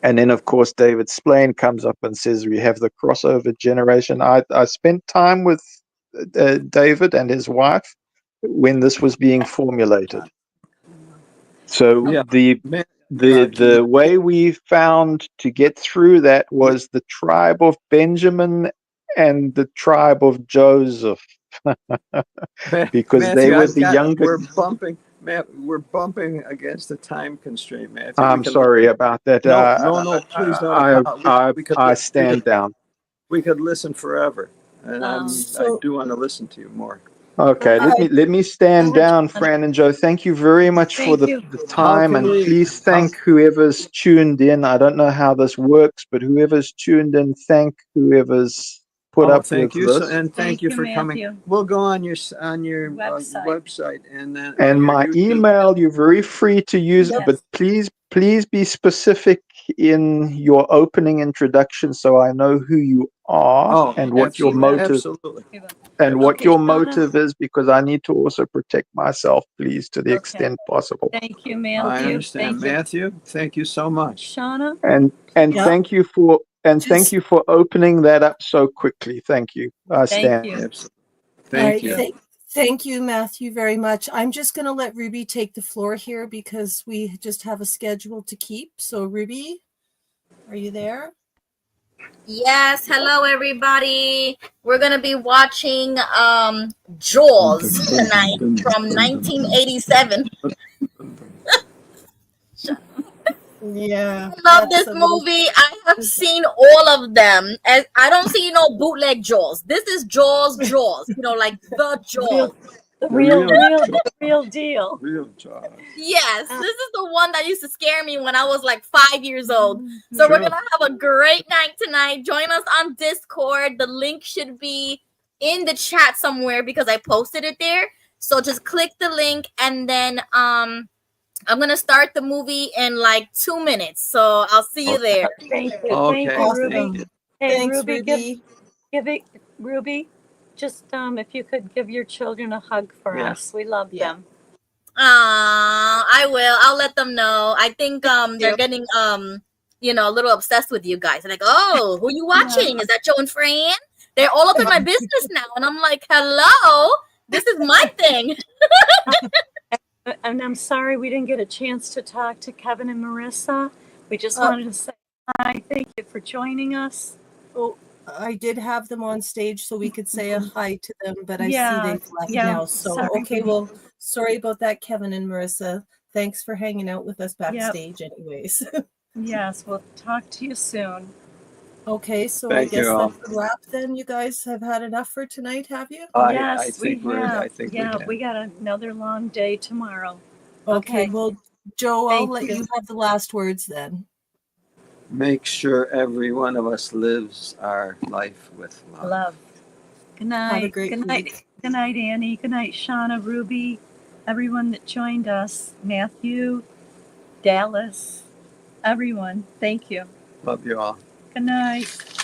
And then, of course, David Splain comes up and says, we have the crossover generation. I spent time with David and his wife when this was being formulated. So the way we found to get through that was the tribe of Benjamin and the tribe of Joseph. Because Matthew, they were the younger. We're bumping against the time constraint, Matthew. I'm sorry about that. No, please don't. I stand down. We could listen forever, and I do want to listen to you more. Okay, let me stand down, Fran and Joe. Thank you very much for the time, and please thank whoever's tuned in. I don't know how this works, but whoever's tuned in, thank whoever's put up with this. And thank you for coming. We'll go on your website, and then my email. You're very free to use it, but please be specific in your opening introduction, so I know who you are and what your motive what your motive is, because I need to also protect myself, please, to the extent possible. Thank you, Matthew. I understand, Matthew. Thank you so much, Shauna. And thank you for thank you for opening that up so quickly. Thank you. I stand. Thank you. Thank you, Matthew, very much. I'm just going to let Ruby take the floor here because we just have a schedule to keep. So, Ruby, are you there? Yes, hello everybody. We're gonna be watching Jaws tonight from 1987. Yeah. I love this movie. I have seen all of them. As I don't see no bootleg Jaws. This is Jaws, you know, like the Jaws. The real deal. Real Jaws. Yes, this is the one that used to scare me when I was like 5 years old. So we're gonna have a great night tonight. Join us on Discord. The link should be in the chat somewhere because I posted it there. So just click the link, and then I'm gonna start the movie in like 2 minutes. So I'll see you there. Thank you. Okay. Thank you, Ruby. Hey, Thanks, Ruby, Ruby. give it, Ruby. Just if you could give your children a hug for us. We love them. I will. I'll let them know. I think they're getting you know, a little obsessed with you guys. They're like, oh, who are you watching? Is that Joe and Fran? They're all up in my business now. And I'm like, hello. This is my thing. And I'm sorry we didn't get a chance to talk to Kevin and Marissa. We just wanted to say hi. Thank you for joining us. Oh, I did have them on stage so we could say a hi to them, but I see Yeah, they've left yeah, now. So, sorry. okay, well, sorry about that, Kevin and Marissa. Thanks for hanging out with us backstage anyways. Yes, we'll talk to you soon. Okay, so Thank I guess you all. that's a wrap then. You guys have had enough for tonight, have you? I think we have. We got another long day tomorrow. Okay, well, Joe, I'll Thank let you. you have the last words then. Make sure every one of us lives our life with love. Love. Good night. Have a great Good night. week. Good night, Annie. Good night, Shauna, Ruby, everyone that joined us, Matthew, Dallas, everyone. Thank you. Love you all. Good night.